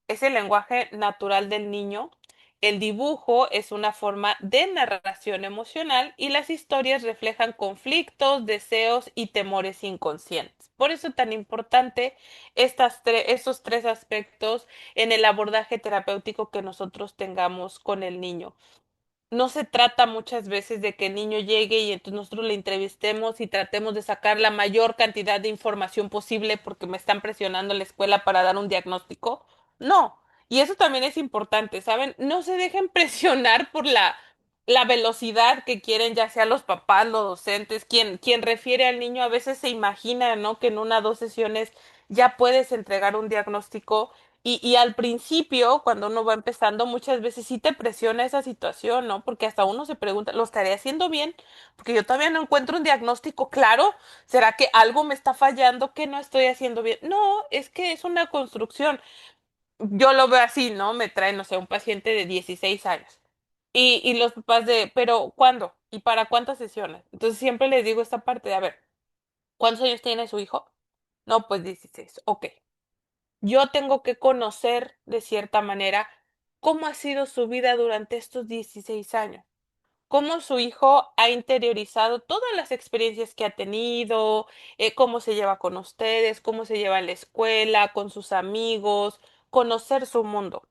es el lenguaje natural del niño, el dibujo es una forma de narración emocional y las historias reflejan conflictos, deseos y temores inconscientes. Por eso es tan importante estos tres aspectos en el abordaje terapéutico que nosotros tengamos con el niño. No se trata muchas veces de que el niño llegue y entonces nosotros le entrevistemos y tratemos de sacar la mayor cantidad de información posible porque me están presionando en la escuela para dar un diagnóstico. No, y eso también es importante, ¿saben? No se dejen presionar por la velocidad que quieren, ya sea los papás, los docentes, quien refiere al niño a veces se imagina, ¿no? Que en una o dos sesiones ya puedes entregar un diagnóstico y al principio, cuando uno va empezando, muchas veces sí te presiona esa situación, ¿no? Porque hasta uno se pregunta, ¿lo estaré haciendo bien? Porque yo todavía no encuentro un diagnóstico claro. ¿Será que algo me está fallando que no estoy haciendo bien? No, es que es una construcción. Yo lo veo así, ¿no? Me traen, no sé, un paciente de 16 años. Y los papás pero ¿cuándo? ¿Y para cuántas sesiones? Entonces siempre les digo esta parte de, a ver, ¿cuántos años tiene su hijo? No, pues 16. Ok. Yo tengo que conocer de cierta manera cómo ha sido su vida durante estos 16 años, cómo su hijo ha interiorizado todas las experiencias que ha tenido, cómo se lleva con ustedes, cómo se lleva en la escuela, con sus amigos, conocer su mundo.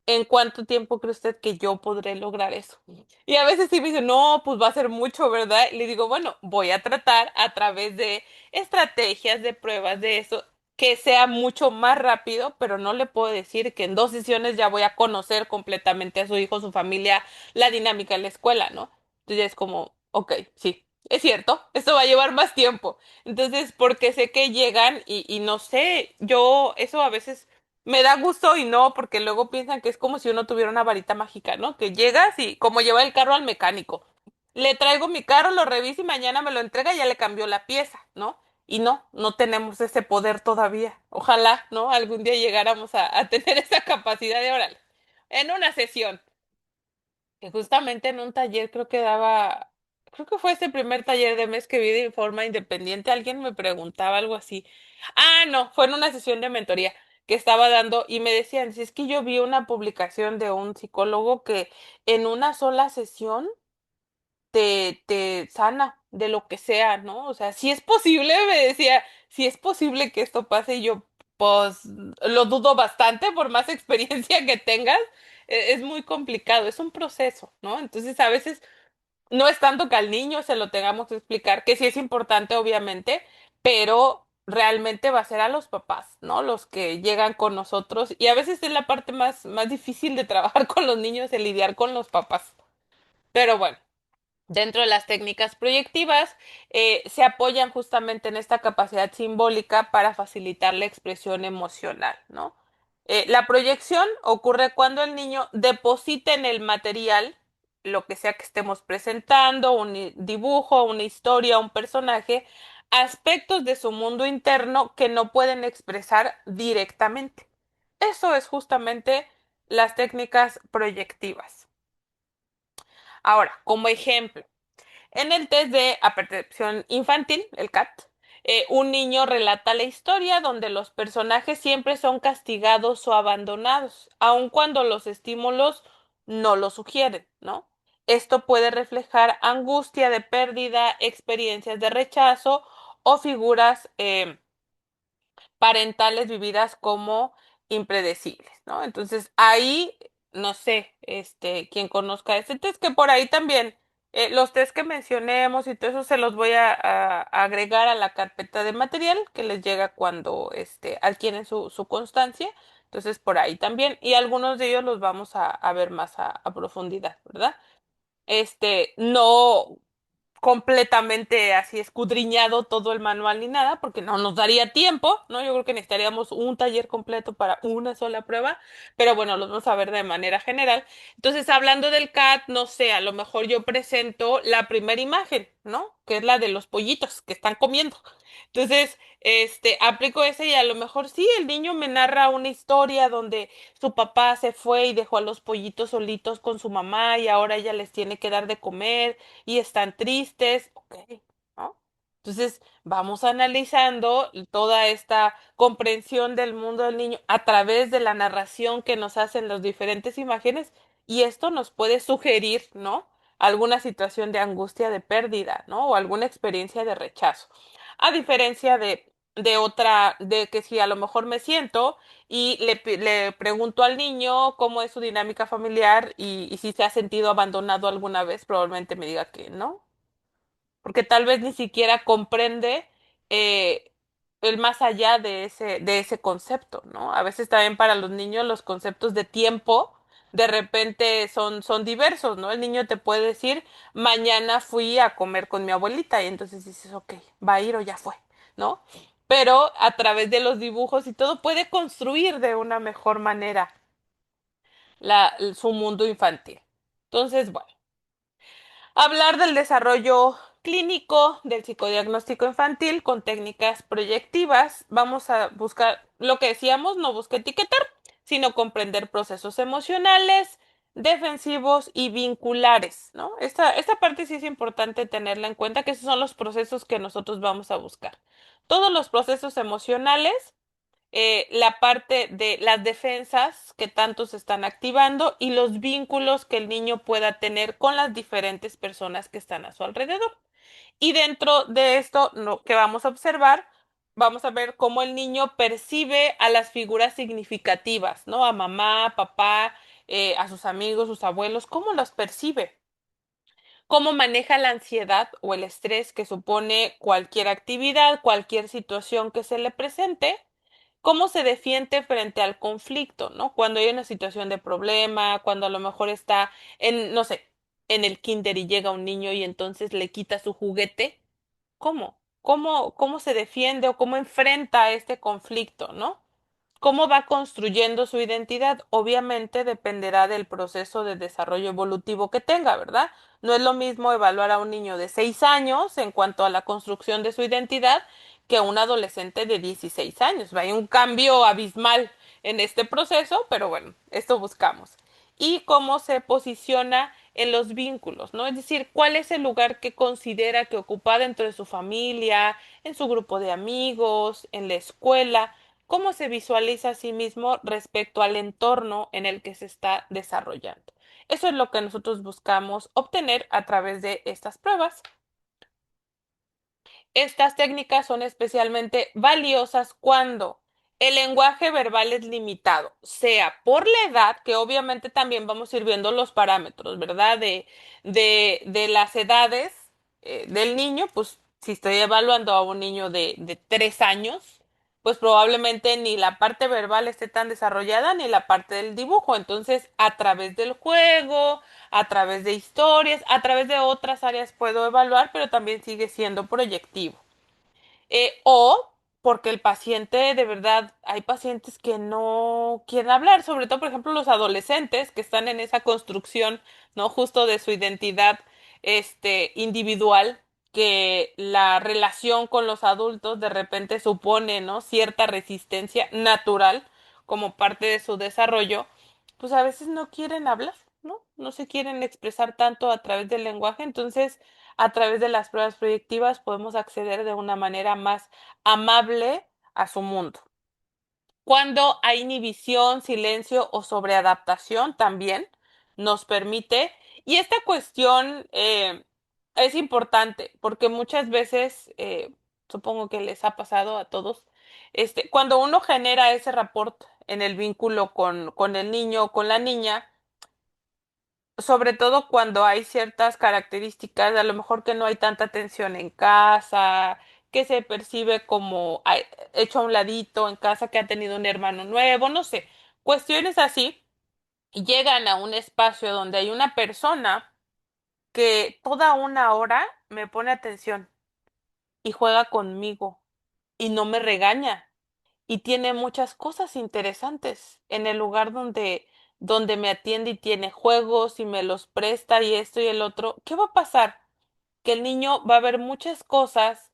¿En cuánto tiempo cree usted que yo podré lograr eso? Y a veces sí me dice, no, pues va a ser mucho, ¿verdad? Y le digo, bueno, voy a tratar a través de estrategias, de pruebas, de eso, que sea mucho más rápido, pero no le puedo decir que en dos sesiones ya voy a conocer completamente a su hijo, su familia, la dinámica en la escuela, ¿no? Entonces ya es como, ok, sí, es cierto, esto va a llevar más tiempo. Entonces, porque sé que llegan y no sé, yo eso a veces me da gusto y no, porque luego piensan que es como si uno tuviera una varita mágica, ¿no? Que llegas y como lleva el carro al mecánico, le traigo mi carro, lo revisa y mañana me lo entrega y ya le cambió la pieza, ¿no? Y no, no tenemos ese poder todavía. Ojalá, ¿no? Algún día llegáramos a tener esa capacidad de órale. En una sesión, que justamente en un taller creo que daba, creo que fue ese primer taller de mes que vi de forma independiente, alguien me preguntaba algo así. Ah, no, fue en una sesión de mentoría que estaba dando y me decían, si es que yo vi una publicación de un psicólogo que en una sola sesión te sana de lo que sea, ¿no? O sea, si es posible, me decía, si es posible que esto pase y yo, pues lo dudo bastante por más experiencia que tengas, es muy complicado, es un proceso, ¿no? Entonces a veces no es tanto que al niño se lo tengamos que explicar, que sí es importante, obviamente, pero realmente va a ser a los papás, ¿no? Los que llegan con nosotros y a veces es la parte más difícil de trabajar con los niños, el lidiar con los papás. Pero bueno. Dentro de las técnicas proyectivas, se apoyan justamente en esta capacidad simbólica para facilitar la expresión emocional, ¿no? La proyección ocurre cuando el niño deposita en el material, lo que sea que estemos presentando, un dibujo, una historia, un personaje, aspectos de su mundo interno que no pueden expresar directamente. Eso es justamente las técnicas proyectivas. Ahora, como ejemplo, en el test de apercepción infantil, el CAT, un niño relata la historia donde los personajes siempre son castigados o abandonados, aun cuando los estímulos no lo sugieren, ¿no? Esto puede reflejar angustia de pérdida, experiencias de rechazo o figuras parentales vividas como impredecibles, ¿no? Entonces ahí, no sé, quien conozca este test, que por ahí también. Los test que mencionemos y todo eso se los voy a agregar a la carpeta de material que les llega cuando adquieren su constancia. Entonces, por ahí también. Y algunos de ellos los vamos a ver más a profundidad, ¿verdad? No completamente así escudriñado todo el manual ni nada, porque no nos daría tiempo, ¿no? Yo creo que necesitaríamos un taller completo para una sola prueba, pero bueno, los vamos a ver de manera general. Entonces, hablando del CAT, no sé, a lo mejor yo presento la primera imagen, ¿no? Que es la de los pollitos que están comiendo. Entonces, aplico ese y a lo mejor sí, el niño me narra una historia donde su papá se fue y dejó a los pollitos solitos con su mamá y ahora ella les tiene que dar de comer y están tristes, ok, ¿no? Entonces, vamos analizando toda esta comprensión del mundo del niño a través de la narración que nos hacen las diferentes imágenes y esto nos puede sugerir, ¿no? Alguna situación de angustia, de pérdida, ¿no? O alguna experiencia de rechazo. A diferencia de que si a lo mejor me siento y le pregunto al niño cómo es su dinámica familiar y si se ha sentido abandonado alguna vez, probablemente me diga que no, porque tal vez ni siquiera comprende eh, el más allá de ese concepto, ¿no? A veces también para los niños los conceptos de tiempo de repente son diversos, ¿no? El niño te puede decir, mañana fui a comer con mi abuelita y entonces dices, ok, va a ir o ya fue, ¿no? Pero a través de los dibujos y todo puede construir de una mejor manera su mundo infantil. Entonces, bueno. Hablar del desarrollo clínico del psicodiagnóstico infantil con técnicas proyectivas. Vamos a buscar lo que decíamos, no busca etiquetar, sino comprender procesos emocionales, defensivos y vinculares, ¿no? Esta parte sí es importante tenerla en cuenta, que esos son los procesos que nosotros vamos a buscar. Todos los procesos emocionales, la parte de las defensas que tanto se están activando y los vínculos que el niño pueda tener con las diferentes personas que están a su alrededor. Y dentro de esto, que vamos a observar, vamos a ver cómo el niño percibe a las figuras significativas, ¿no? A mamá, papá, a sus amigos, sus abuelos, cómo los percibe, cómo maneja la ansiedad o el estrés que supone cualquier actividad, cualquier situación que se le presente, cómo se defiende frente al conflicto, ¿no? Cuando hay una situación de problema, cuando a lo mejor está no sé, en el kinder y llega un niño y entonces le quita su juguete, ¿cómo? ¿Cómo se defiende o cómo enfrenta este conflicto, ¿no? ¿Cómo va construyendo su identidad? Obviamente dependerá del proceso de desarrollo evolutivo que tenga, ¿verdad? No es lo mismo evaluar a un niño de 6 años en cuanto a la construcción de su identidad que a un adolescente de 16 años. Hay un cambio abismal en este proceso, pero bueno, esto buscamos. Y cómo se posiciona en los vínculos, ¿no? Es decir, cuál es el lugar que considera que ocupa dentro de su familia, en su grupo de amigos, en la escuela, cómo se visualiza a sí mismo respecto al entorno en el que se está desarrollando. Eso es lo que nosotros buscamos obtener a través de estas pruebas. Estas técnicas son especialmente valiosas cuando el lenguaje verbal es limitado, sea por la edad, que obviamente también vamos a ir viendo los parámetros, ¿verdad? De las edades del niño, pues si estoy evaluando a un niño de 3 años, pues probablemente ni la parte verbal esté tan desarrollada ni la parte del dibujo. Entonces, a través del juego, a través de historias, a través de otras áreas puedo evaluar, pero también sigue siendo proyectivo. O porque el paciente, de verdad, hay pacientes que no quieren hablar, sobre todo, por ejemplo, los adolescentes que están en esa construcción, ¿no? Justo de su identidad, individual, que la relación con los adultos de repente supone, ¿no? Cierta resistencia natural como parte de su desarrollo, pues a veces no quieren hablar, ¿no? No se quieren expresar tanto a través del lenguaje, entonces a través de las pruebas proyectivas podemos acceder de una manera más amable a su mundo. Cuando hay inhibición, silencio o sobreadaptación también nos permite, y esta cuestión es importante porque muchas veces, supongo que les ha pasado a todos, cuando uno genera ese rapport en el vínculo con el niño o con la niña, sobre todo cuando hay ciertas características, a lo mejor que no hay tanta atención en casa, que se percibe como hecho a un ladito en casa, que ha tenido un hermano nuevo, no sé, cuestiones así, y llegan a un espacio donde hay una persona que toda una hora me pone atención y juega conmigo y no me regaña y tiene muchas cosas interesantes en el lugar donde me atiende y tiene juegos y me los presta y esto y el otro. ¿Qué va a pasar? Que el niño va a ver muchas cosas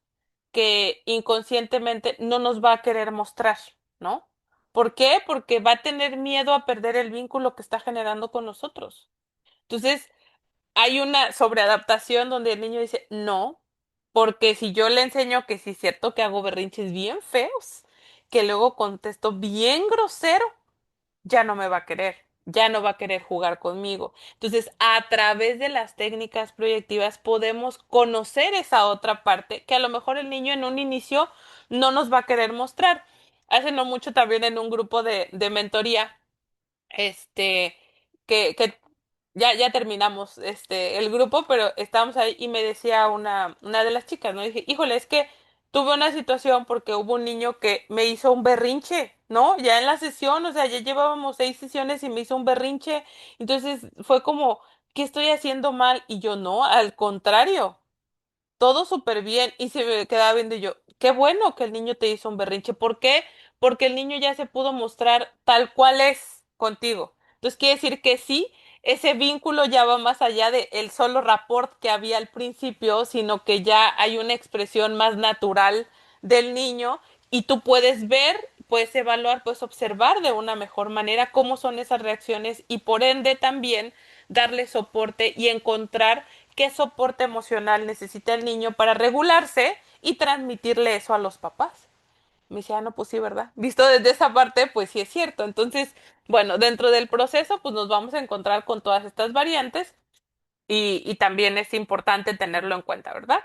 que inconscientemente no nos va a querer mostrar, ¿no? ¿Por qué? Porque va a tener miedo a perder el vínculo que está generando con nosotros. Entonces, hay una sobreadaptación donde el niño dice, no, porque si yo le enseño que sí es cierto que hago berrinches bien feos, que luego contesto bien grosero, ya no me va a querer, ya no va a querer jugar conmigo. Entonces, a través de las técnicas proyectivas podemos conocer esa otra parte que a lo mejor el niño en un inicio no nos va a querer mostrar. Hace no mucho también en un grupo de mentoría este, que ya terminamos el grupo, pero estábamos ahí y me decía una de las chicas, ¿no? Dije, híjole, es que tuve una situación porque hubo un niño que me hizo un berrinche, ¿no? Ya en la sesión, o sea, ya llevábamos 6 sesiones y me hizo un berrinche. Entonces fue como, ¿qué estoy haciendo mal? Y yo no, al contrario todo súper bien y se me quedaba viendo y yo, qué bueno que el niño te hizo un berrinche. ¿Por qué? Porque el niño ya se pudo mostrar tal cual es contigo. Entonces quiere decir que sí, ese vínculo ya va más allá de el solo rapport que había al principio, sino que ya hay una expresión más natural del niño y tú puedes ver, puedes evaluar, puedes observar de una mejor manera cómo son esas reacciones y por ende también darle soporte y encontrar qué soporte emocional necesita el niño para regularse y transmitirle eso a los papás. Me decía, ah, no, pues sí, ¿verdad? Visto desde esa parte, pues sí es cierto. Entonces, bueno, dentro del proceso, pues nos vamos a encontrar con todas estas variantes y también es importante tenerlo en cuenta, ¿verdad?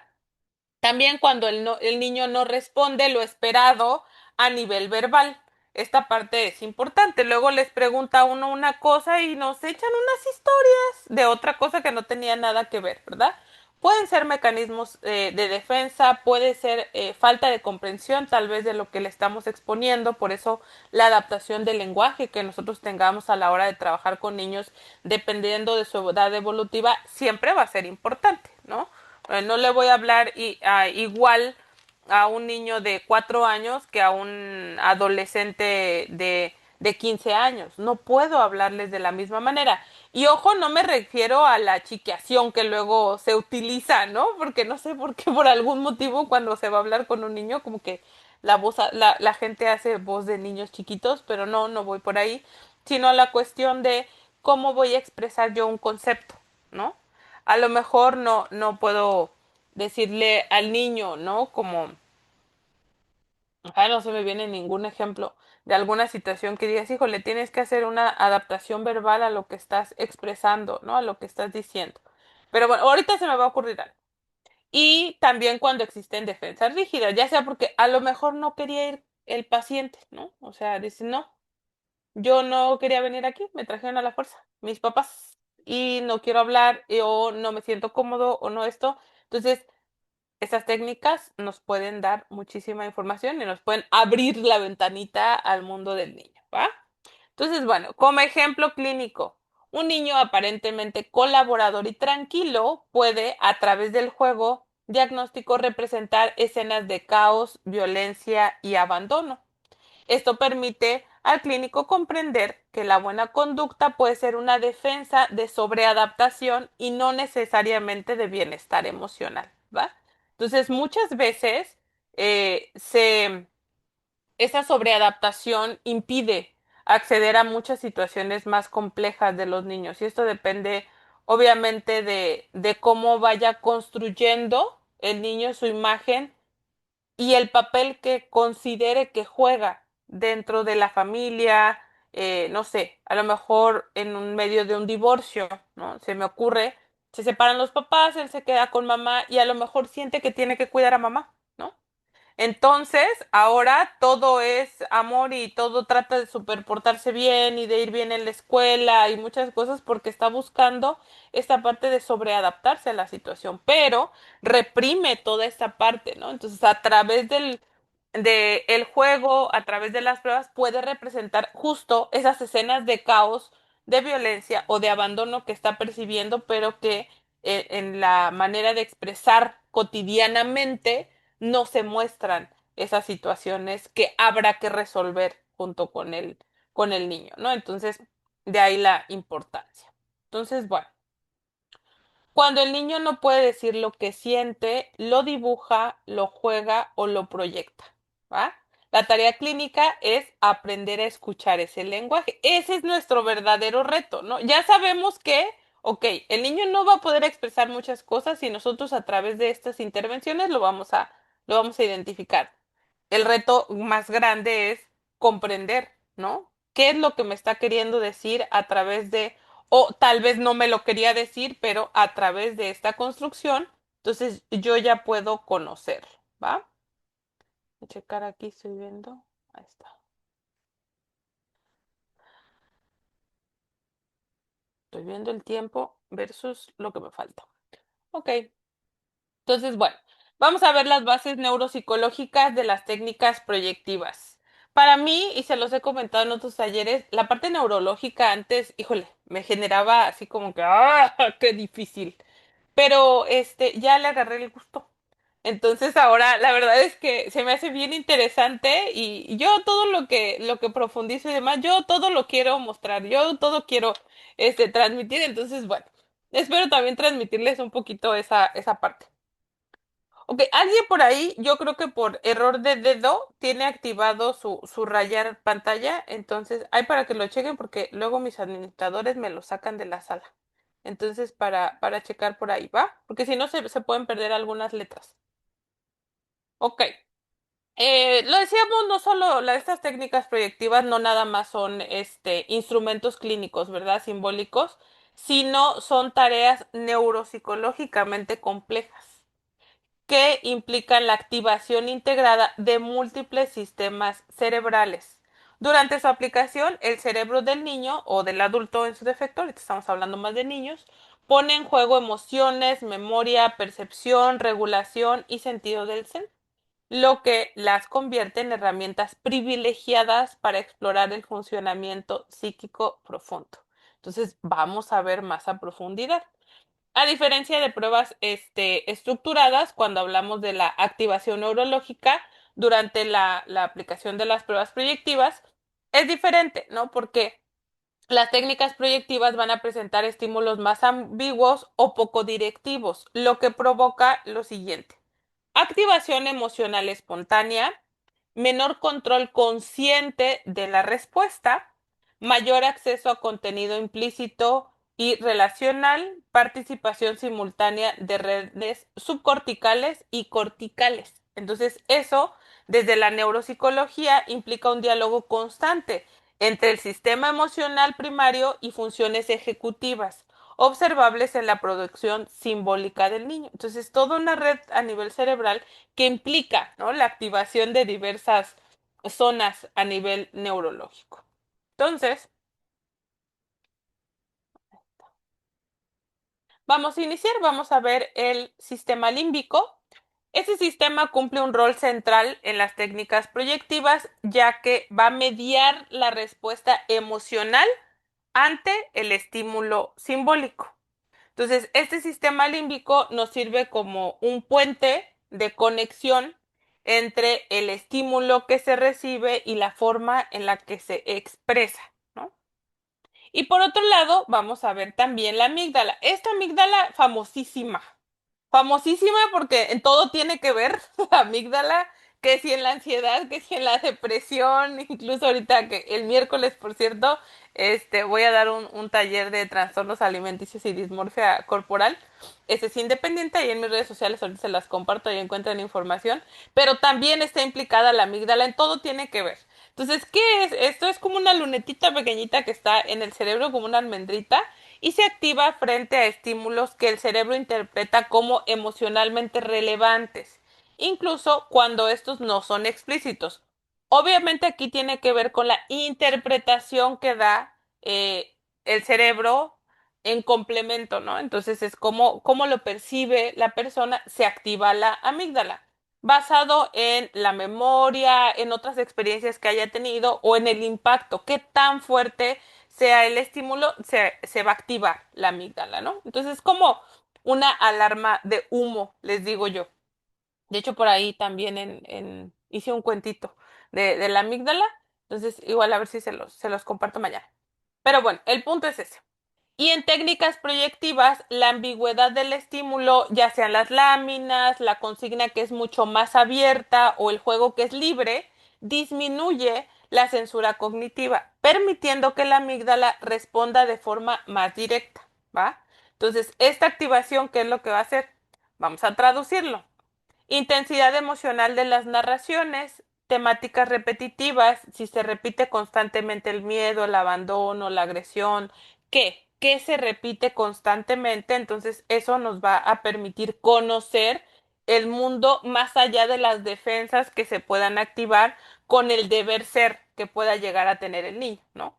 También cuando el niño no responde lo esperado a nivel verbal. Esta parte es importante. Luego les pregunta a uno una cosa y nos echan unas historias de otra cosa que no tenía nada que ver, ¿verdad? Pueden ser mecanismos de defensa, puede ser falta de comprensión tal vez de lo que le estamos exponiendo, por eso la adaptación del lenguaje que nosotros tengamos a la hora de trabajar con niños, dependiendo de su edad evolutiva, siempre va a ser importante, ¿no? No le voy a hablar igual a un niño de 4 años que a un adolescente de 15 años. No puedo hablarles de la misma manera. Y ojo, no me refiero a la chiqueación que luego se utiliza, ¿no? Porque no sé por qué, por algún motivo, cuando se va a hablar con un niño, como que la gente hace voz de niños chiquitos, pero no, no voy por ahí, sino la cuestión de cómo voy a expresar yo un concepto, ¿no? A lo mejor no puedo decirle al niño, ¿no? Como, no se me viene ningún ejemplo de alguna situación que digas, híjole, tienes que hacer una adaptación verbal a lo que estás expresando, ¿no? A lo que estás diciendo. Pero bueno, ahorita se me va a ocurrir algo. Y también cuando existen defensas rígidas, ya sea porque a lo mejor no quería ir el paciente, ¿no? O sea, dice, no, yo no quería venir aquí, me trajeron a la fuerza, mis papás, y no quiero hablar, o no me siento cómodo, o no esto. Entonces, estas técnicas nos pueden dar muchísima información y nos pueden abrir la ventanita al mundo del niño, ¿va? Entonces, bueno, como ejemplo clínico, un niño aparentemente colaborador y tranquilo puede, a través del juego diagnóstico, representar escenas de caos, violencia y abandono. Esto permite al clínico comprender que la buena conducta puede ser una defensa de sobreadaptación y no necesariamente de bienestar emocional, ¿va? Entonces, muchas veces eh, se, esa sobreadaptación impide acceder a muchas situaciones más complejas de los niños y esto depende obviamente de cómo vaya construyendo el niño su imagen y el papel que considere que juega dentro de la familia, no sé, a lo mejor en un medio de un divorcio, ¿no? Se me ocurre, se separan los papás, él se queda con mamá y a lo mejor siente que tiene que cuidar a mamá, ¿no? Entonces, ahora todo es amor y todo trata de superportarse bien y de ir bien en la escuela y muchas cosas porque está buscando esta parte de sobreadaptarse a la situación, pero reprime toda esta parte, ¿no? Entonces, a través de el juego, a través de las pruebas, puede representar justo esas escenas de caos, de violencia o de abandono que está percibiendo, pero que en la manera de expresar cotidianamente no se muestran esas situaciones que habrá que resolver junto con el niño, ¿no? Entonces, de ahí la importancia. Entonces, bueno, cuando el niño no puede decir lo que siente, lo dibuja, lo juega o lo proyecta, ¿va? La tarea clínica es aprender a escuchar ese lenguaje. Ese es nuestro verdadero reto, ¿no? Ya sabemos que, ok, el niño no va a poder expresar muchas cosas y nosotros a través de estas intervenciones lo vamos a identificar. El reto más grande es comprender, ¿no? ¿Qué es lo que me está queriendo decir a través de, o tal vez no me lo quería decir, pero a través de esta construcción, entonces yo ya puedo conocer, ¿va? Voy a checar aquí, estoy viendo. Ahí está. Estoy viendo el tiempo versus lo que me falta. Ok. Entonces, bueno, vamos a ver las bases neuropsicológicas de las técnicas proyectivas. Para mí, y se los he comentado en otros talleres, la parte neurológica antes, híjole, me generaba así como que, ¡ah, qué difícil! Pero ya le agarré el gusto. Entonces ahora la verdad es que se me hace bien interesante y yo todo lo que profundizo y demás, yo todo lo quiero mostrar, yo todo quiero transmitir, entonces bueno, espero también transmitirles un poquito esa parte. Ok, alguien por ahí, yo creo que por error de dedo, tiene activado su rayar pantalla. Entonces, hay para que lo chequen porque luego mis administradores me lo sacan de la sala. Entonces, para checar por ahí, ¿va? Porque si no, se pueden perder algunas letras. Ok. Lo decíamos, no solo estas técnicas proyectivas no nada más son instrumentos clínicos, ¿verdad? Simbólicos, sino son tareas neuropsicológicamente complejas que implican la activación integrada de múltiples sistemas cerebrales. Durante su aplicación, el cerebro del niño o del adulto en su defecto, ahorita estamos hablando más de niños, pone en juego emociones, memoria, percepción, regulación y sentido del ser, lo que las convierte en herramientas privilegiadas para explorar el funcionamiento psíquico profundo. Entonces, vamos a ver más a profundidad. A diferencia de pruebas estructuradas, cuando hablamos de la activación neurológica durante la aplicación de las pruebas proyectivas, es diferente, ¿no? Porque las técnicas proyectivas van a presentar estímulos más ambiguos o poco directivos, lo que provoca lo siguiente: activación emocional espontánea, menor control consciente de la respuesta, mayor acceso a contenido implícito y relacional, participación simultánea de redes subcorticales y corticales. Entonces, eso desde la neuropsicología implica un diálogo constante entre el sistema emocional primario y funciones ejecutivas observables en la producción simbólica del niño. Entonces, toda una red a nivel cerebral que implica, ¿no?, la activación de diversas zonas a nivel neurológico. Entonces, vamos a iniciar, vamos a ver el sistema límbico. Este sistema cumple un rol central en las técnicas proyectivas, ya que va a mediar la respuesta emocional ante el estímulo simbólico. Entonces, este sistema límbico nos sirve como un puente de conexión entre el estímulo que se recibe y la forma en la que se expresa, ¿no? Y por otro lado, vamos a ver también la amígdala. Esta amígdala famosísima, famosísima porque en todo tiene que ver la amígdala, que si en la ansiedad, que si en la depresión, incluso ahorita que el miércoles, por cierto, voy a dar un taller de trastornos alimenticios y dismorfia corporal. Este es independiente y en mis redes sociales ahorita se las comparto y encuentran información, pero también está implicada la amígdala, en todo tiene que ver. Entonces, ¿qué es? Esto es como una lunetita pequeñita que está en el cerebro, como una almendrita, y se activa frente a estímulos que el cerebro interpreta como emocionalmente relevantes. incluso cuando estos no son explícitos. Obviamente aquí tiene que ver con la interpretación que da el cerebro en complemento, ¿no? Entonces es como lo percibe la persona, se activa la amígdala, basado en la memoria, en otras experiencias que haya tenido o en el impacto, qué tan fuerte sea el estímulo, se va a activar la amígdala, ¿no? Entonces es como una alarma de humo, les digo yo. De hecho, por ahí también hice un cuentito de la amígdala, entonces igual a ver si se los comparto mañana. Pero bueno, el punto es ese. Y en técnicas proyectivas, la ambigüedad del estímulo, ya sean las láminas, la consigna que es mucho más abierta o el juego que es libre, disminuye la censura cognitiva, permitiendo que la amígdala responda de forma más directa, ¿va? Entonces, esta activación, ¿qué es lo que va a hacer? Vamos a traducirlo. Intensidad emocional de las narraciones, temáticas repetitivas, si se repite constantemente el miedo, el abandono, la agresión, ¿qué? ¿Qué se repite constantemente? Entonces eso nos va a permitir conocer el mundo más allá de las defensas que se puedan activar con el deber ser que pueda llegar a tener el niño, ¿no?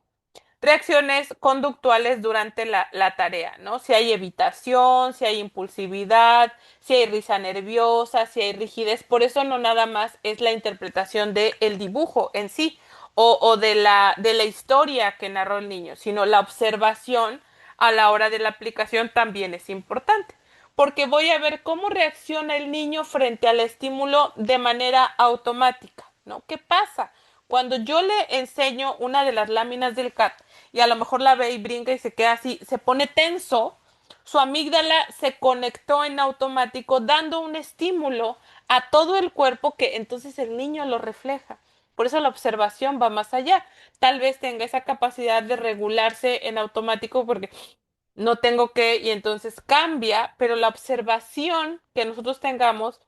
Reacciones conductuales durante la tarea, ¿no? Si hay evitación, si hay impulsividad, si hay risa nerviosa, si hay rigidez. Por eso no nada más es la interpretación del dibujo en sí o de la historia que narró el niño, sino la observación a la hora de la aplicación también es importante. Porque voy a ver cómo reacciona el niño frente al estímulo de manera automática, ¿no? ¿Qué pasa? Cuando yo le enseño una de las láminas del CAT y a lo mejor la ve y brinca y se queda así, se pone tenso, su amígdala se conectó en automático dando un estímulo a todo el cuerpo que entonces el niño lo refleja. Por eso la observación va más allá. Tal vez tenga esa capacidad de regularse en automático porque no tengo que y entonces cambia, pero la observación que nosotros tengamos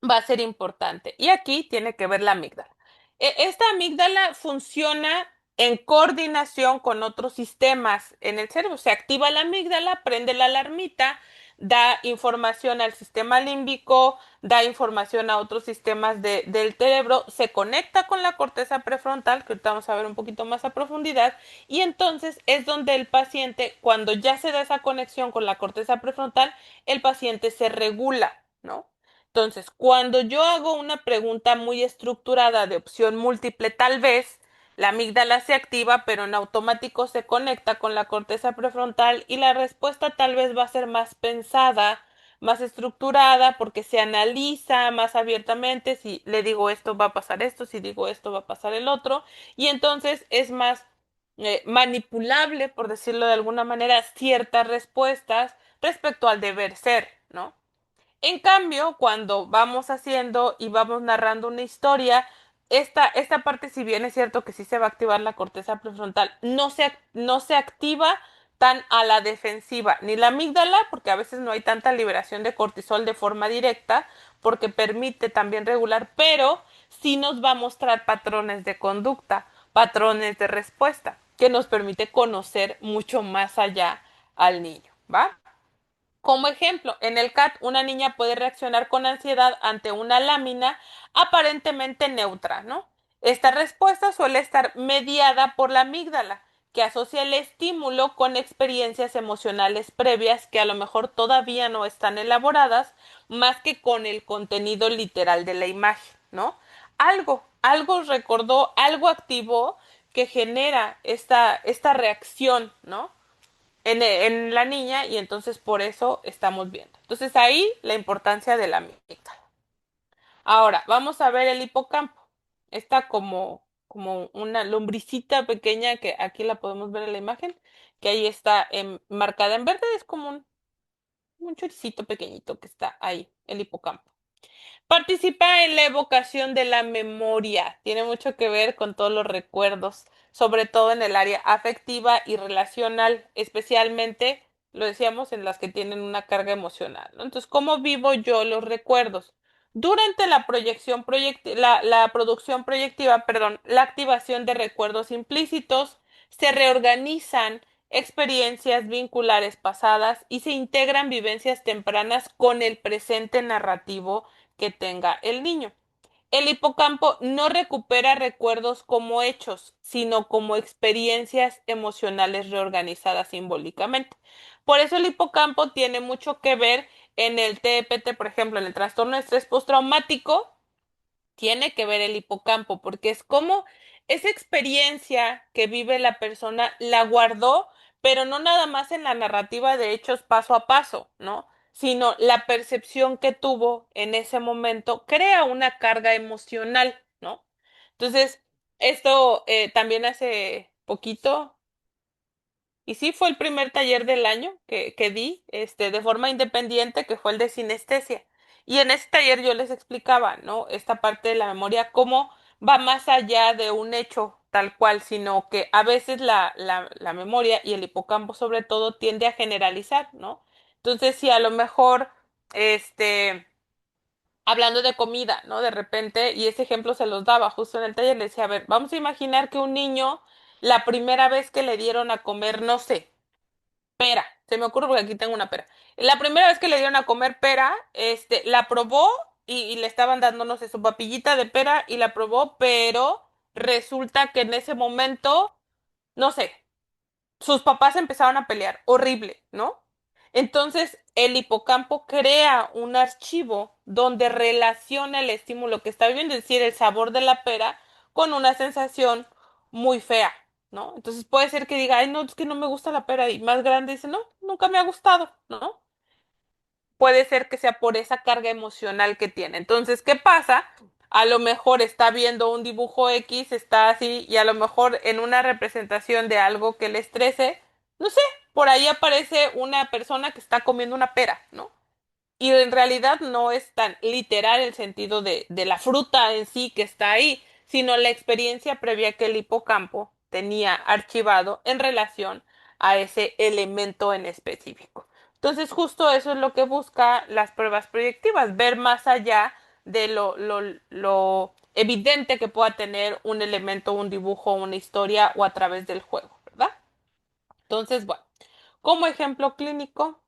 va a ser importante. Y aquí tiene que ver la amígdala. Esta amígdala funciona en coordinación con otros sistemas en el cerebro. Se activa la amígdala, prende la alarmita, da información al sistema límbico, da información a otros sistemas del cerebro, se conecta con la corteza prefrontal, que ahorita vamos a ver un poquito más a profundidad, y entonces es donde el paciente, cuando ya se da esa conexión con la corteza prefrontal, el paciente se regula, ¿no? Entonces, cuando yo hago una pregunta muy estructurada de opción múltiple, tal vez la amígdala se activa, pero en automático se conecta con la corteza prefrontal y la respuesta tal vez va a ser más pensada, más estructurada, porque se analiza más abiertamente. Si le digo esto va a pasar esto, si digo esto va a pasar el otro, y entonces es más manipulable, por decirlo de alguna manera, ciertas respuestas respecto al deber ser, ¿no? En cambio, cuando vamos haciendo y vamos narrando una historia, esta parte, si bien es cierto que sí se va a activar la corteza prefrontal, no se activa tan a la defensiva, ni la amígdala, porque a veces no hay tanta liberación de cortisol de forma directa, porque permite también regular, pero sí nos va a mostrar patrones de conducta, patrones de respuesta, que nos permite conocer mucho más allá al niño, ¿va? Como ejemplo, en el CAT, una niña puede reaccionar con ansiedad ante una lámina aparentemente neutra, ¿no? Esta respuesta suele estar mediada por la amígdala, que asocia el estímulo con experiencias emocionales previas que a lo mejor todavía no están elaboradas, más que con el contenido literal de la imagen, ¿no? Algo recordó, algo activó que genera esta reacción, ¿no? En la niña y entonces por eso estamos viendo. Entonces ahí la importancia de la amígdala. Ahora, vamos a ver el hipocampo. Está como una lombricita pequeña que aquí la podemos ver en la imagen, que ahí está marcada en verde, es como un choricito pequeñito que está ahí, el hipocampo. Participa en la evocación de la memoria. Tiene mucho que ver con todos los recuerdos, sobre todo en el área afectiva y relacional, especialmente, lo decíamos, en las que tienen una carga emocional, ¿no? Entonces, ¿cómo vivo yo los recuerdos? Durante la producción proyectiva, perdón, la activación de recuerdos implícitos, se reorganizan experiencias vinculares pasadas y se integran vivencias tempranas con el presente narrativo que tenga el niño. El hipocampo no recupera recuerdos como hechos, sino como experiencias emocionales reorganizadas simbólicamente. Por eso el hipocampo tiene mucho que ver en el TEPT, por ejemplo, en el trastorno de estrés postraumático, tiene que ver el hipocampo, porque es como esa experiencia que vive la persona la guardó, pero no nada más en la narrativa de hechos paso a paso, ¿no? Sino la percepción que tuvo en ese momento crea una carga emocional, ¿no? Entonces, esto también hace poquito y sí, fue el primer taller del año que di, de forma independiente, que fue el de sinestesia. Y en ese taller yo les explicaba, ¿no? Esta parte de la memoria, cómo va más allá de un hecho tal cual, sino que a veces la memoria y el hipocampo sobre todo tiende a generalizar, ¿no? Entonces, si a lo mejor, este, hablando de comida, ¿no? De repente, y ese ejemplo se los daba justo en el taller, le decía, a ver, vamos a imaginar que un niño, la primera vez que le dieron a comer, no sé, pera, se me ocurre porque aquí tengo una pera. La primera vez que le dieron a comer pera, la probó y le estaban dando, no sé, su papillita de pera y la probó, pero resulta que en ese momento, no sé, sus papás empezaron a pelear, horrible, ¿no? Entonces, el hipocampo crea un archivo donde relaciona el estímulo que está viviendo, es decir, el sabor de la pera, con una sensación muy fea, ¿no? Entonces puede ser que diga, ay, no, es que no me gusta la pera, y más grande dice, no, nunca me ha gustado, ¿no? Puede ser que sea por esa carga emocional que tiene. Entonces, ¿qué pasa? A lo mejor está viendo un dibujo X, está así, y a lo mejor en una representación de algo que le estrese, no sé, por ahí aparece una persona que está comiendo una pera, ¿no? Y en realidad no es tan literal el sentido de la fruta en sí que está ahí, sino la experiencia previa que el hipocampo tenía archivado en relación a ese elemento en específico. Entonces, justo eso es lo que busca las pruebas proyectivas, ver más allá de lo evidente que pueda tener un elemento, un dibujo, una historia o a través del juego, ¿verdad? Entonces, bueno, como ejemplo clínico,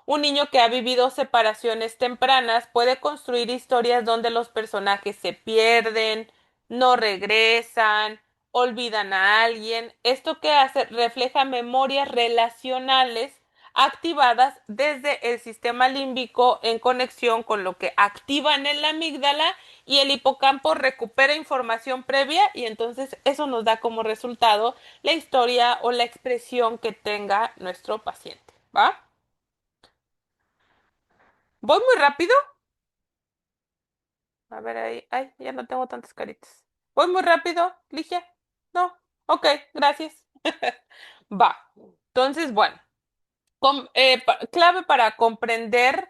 un niño que ha vivido separaciones tempranas puede construir historias donde los personajes se pierden, no regresan, olvidan a alguien. Esto que hace refleja memorias relacionales activadas desde el sistema límbico en conexión con lo que activan en la amígdala y el hipocampo recupera información previa y entonces eso nos da como resultado la historia o la expresión que tenga nuestro paciente, ¿va? ¿Voy muy rápido? A ver ahí. Ay, ya no tengo tantas caritas. ¿Voy muy rápido, Ligia? No. Ok, gracias. Va. Entonces, bueno, clave para comprender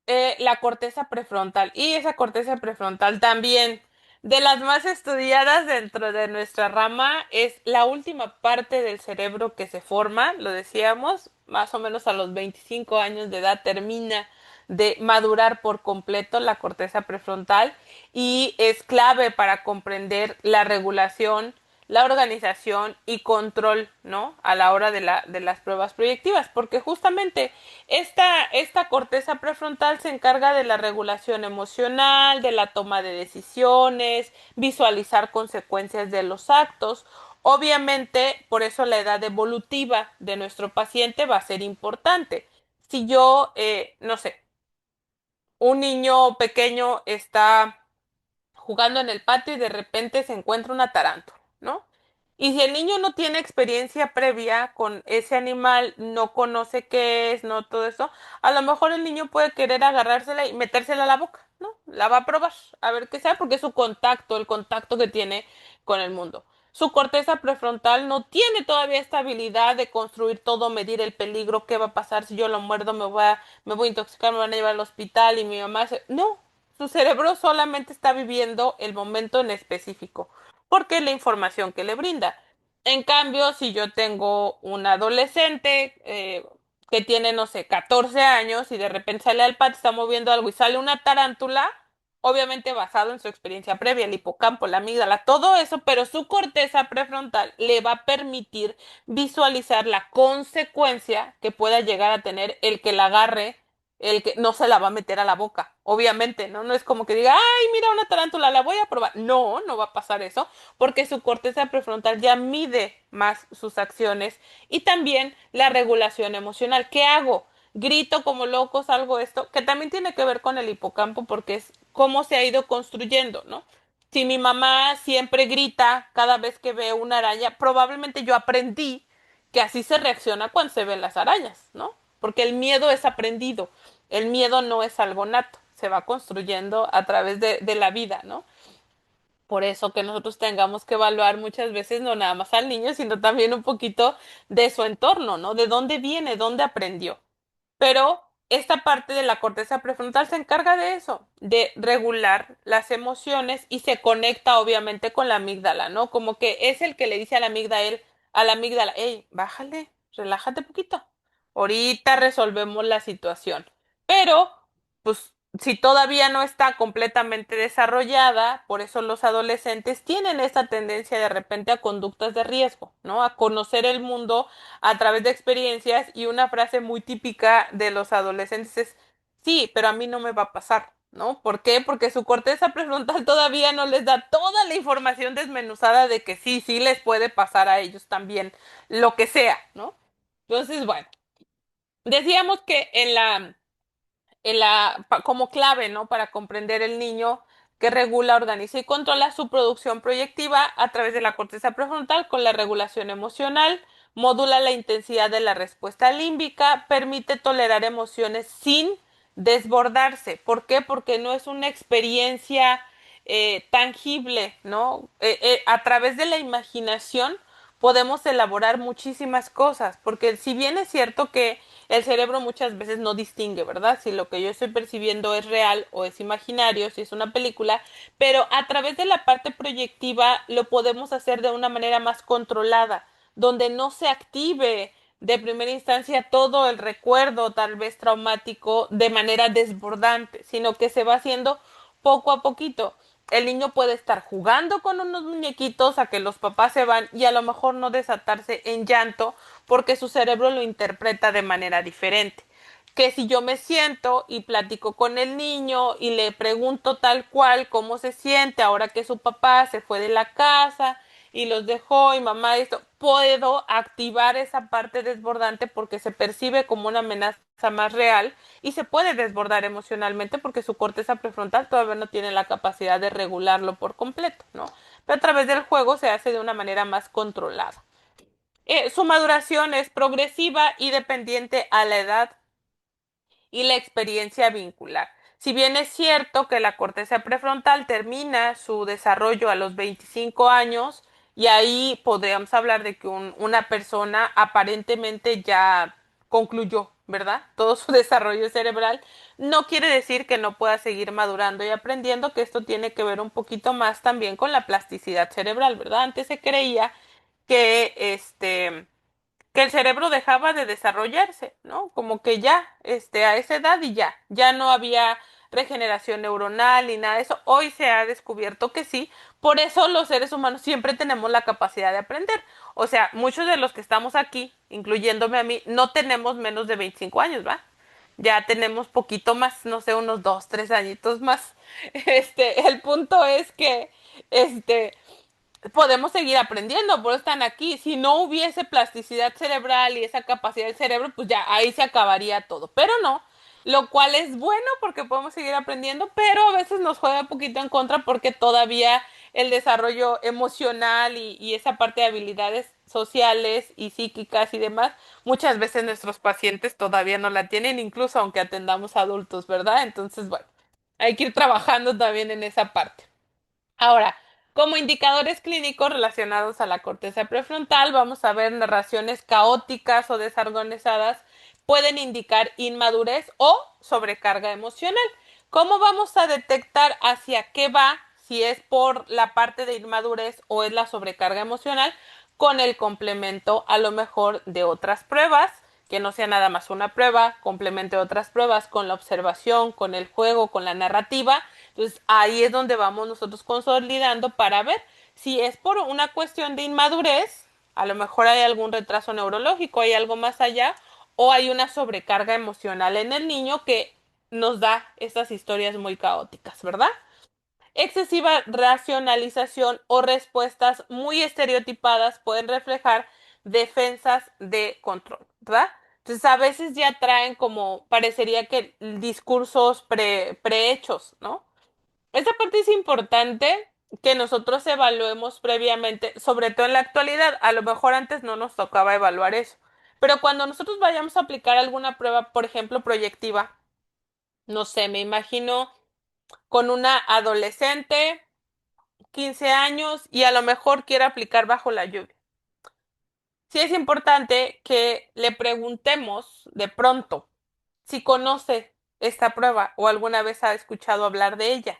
la corteza prefrontal. Y esa corteza prefrontal también, de las más estudiadas dentro de nuestra rama, es la última parte del cerebro que se forma, lo decíamos, más o menos a los 25 años de edad termina de madurar por completo la corteza prefrontal y es clave para comprender la regulación, la organización y control, ¿no? A la hora de las pruebas proyectivas, porque justamente esta corteza prefrontal se encarga de la regulación emocional, de la toma de decisiones, visualizar consecuencias de los actos. Obviamente, por eso la edad evolutiva de nuestro paciente va a ser importante. Si yo, no sé, un niño pequeño está jugando en el patio y de repente se encuentra una tarántula, ¿no? Y si el niño no tiene experiencia previa con ese animal, no conoce qué es, no todo eso, a lo mejor el niño puede querer agarrársela y metérsela a la boca, ¿no? La va a probar, a ver qué sea, porque es su contacto, el contacto que tiene con el mundo. Su corteza prefrontal no tiene todavía esta habilidad de construir todo, medir el peligro, qué va a pasar si yo lo muerdo, me voy a intoxicar, me van a llevar al hospital y mi mamá se... No, su cerebro solamente está viviendo el momento en específico, porque es la información que le brinda. En cambio, si yo tengo un adolescente que tiene, no sé, 14 años y de repente sale al patio, está moviendo algo y sale una tarántula, obviamente basado en su experiencia previa, el hipocampo, la amígdala, todo eso, pero su corteza prefrontal le va a permitir visualizar la consecuencia que pueda llegar a tener el que la agarre el que no se la va a meter a la boca, obviamente, ¿no? No es como que diga, ay, mira una tarántula, la voy a probar. No, no va a pasar eso, porque su corteza prefrontal ya mide más sus acciones y también la regulación emocional. ¿Qué hago? Grito como loco, salgo esto, que también tiene que ver con el hipocampo porque es cómo se ha ido construyendo, ¿no? Si mi mamá siempre grita cada vez que ve una araña, probablemente yo aprendí que así se reacciona cuando se ven las arañas, ¿no? Porque el miedo es aprendido, el miedo no es algo nato, se va construyendo a través de la vida, ¿no? Por eso que nosotros tengamos que evaluar muchas veces no nada más al niño, sino también un poquito de su entorno, ¿no? De dónde viene, dónde aprendió. Pero esta parte de la corteza prefrontal se encarga de eso, de regular las emociones y se conecta obviamente con la amígdala, ¿no? Como que es el que le dice a la amígdala, hey, bájale, relájate poquito. Ahorita resolvemos la situación. Pero, pues, si todavía no está completamente desarrollada, por eso los adolescentes tienen esta tendencia de repente a conductas de riesgo, ¿no? A conocer el mundo a través de experiencias y una frase muy típica de los adolescentes es, sí, pero a mí no me va a pasar, ¿no? ¿Por qué? Porque su corteza prefrontal todavía no les da toda la información desmenuzada de que sí, sí les puede pasar a ellos también, lo que sea, ¿no? Entonces, bueno, decíamos que como clave, ¿no? Para comprender el niño que regula, organiza y controla su producción proyectiva a través de la corteza prefrontal con la regulación emocional, modula la intensidad de la respuesta límbica, permite tolerar emociones sin desbordarse. ¿Por qué? Porque no es una experiencia tangible, ¿no? A través de la imaginación podemos elaborar muchísimas cosas, porque si bien es cierto que el cerebro muchas veces no distingue, ¿verdad? Si lo que yo estoy percibiendo es real o es imaginario, si es una película, pero a través de la parte proyectiva lo podemos hacer de una manera más controlada, donde no se active de primera instancia todo el recuerdo tal vez traumático de manera desbordante, sino que se va haciendo poco a poquito. El niño puede estar jugando con unos muñequitos a que los papás se van y a lo mejor no desatarse en llanto porque su cerebro lo interpreta de manera diferente. Que si yo me siento y platico con el niño y le pregunto tal cual cómo se siente ahora que su papá se fue de la casa y los dejó y mamá esto, puedo activar esa parte desbordante porque se percibe como una amenaza más real y se puede desbordar emocionalmente porque su corteza prefrontal todavía no tiene la capacidad de regularlo por completo, ¿no? Pero a través del juego se hace de una manera más controlada. Su maduración es progresiva y dependiente a la edad y la experiencia vincular. Si bien es cierto que la corteza prefrontal termina su desarrollo a los 25 años, y ahí podríamos hablar de que una persona aparentemente ya concluyó, ¿verdad? Todo su desarrollo cerebral, no quiere decir que no pueda seguir madurando y aprendiendo, que esto tiene que ver un poquito más también con la plasticidad cerebral, ¿verdad? Antes se creía que que el cerebro dejaba de desarrollarse, ¿no? Como que ya, a esa edad y ya, ya no había regeneración neuronal ni nada de eso. Hoy se ha descubierto que sí, por eso los seres humanos siempre tenemos la capacidad de aprender. O sea, muchos de los que estamos aquí, incluyéndome a mí, no tenemos menos de 25 años, ¿va? Ya tenemos poquito más, no sé, unos 2, 3 añitos más. El punto es que, este, podemos seguir aprendiendo, por eso están aquí. Si no hubiese plasticidad cerebral y esa capacidad del cerebro, pues ya ahí se acabaría todo. Pero no, lo cual es bueno porque podemos seguir aprendiendo, pero a veces nos juega un poquito en contra porque todavía el desarrollo emocional y esa parte de habilidades sociales y psíquicas y demás, muchas veces nuestros pacientes todavía no la tienen, incluso aunque atendamos a adultos, ¿verdad? Entonces, bueno, hay que ir trabajando también en esa parte. Ahora, como indicadores clínicos relacionados a la corteza prefrontal, vamos a ver narraciones caóticas o desorganizadas pueden indicar inmadurez o sobrecarga emocional. ¿Cómo vamos a detectar hacia qué va, si es por la parte de inmadurez o es la sobrecarga emocional? Con el complemento a lo mejor de otras pruebas, que no sea nada más una prueba, complemente otras pruebas con la observación, con el juego, con la narrativa. Entonces ahí es donde vamos nosotros consolidando para ver si es por una cuestión de inmadurez, a lo mejor hay algún retraso neurológico, hay algo más allá, o hay una sobrecarga emocional en el niño que nos da estas historias muy caóticas, ¿verdad? Excesiva racionalización o respuestas muy estereotipadas pueden reflejar defensas de control, ¿verdad? Entonces a veces ya traen como parecería que discursos prehechos, ¿no? Esta parte es importante que nosotros evaluemos previamente, sobre todo en la actualidad. A lo mejor antes no nos tocaba evaluar eso. Pero cuando nosotros vayamos a aplicar alguna prueba, por ejemplo, proyectiva, no sé, me imagino con una adolescente, 15 años, y a lo mejor quiere aplicar bajo la lluvia. Sí es importante que le preguntemos de pronto si conoce esta prueba o alguna vez ha escuchado hablar de ella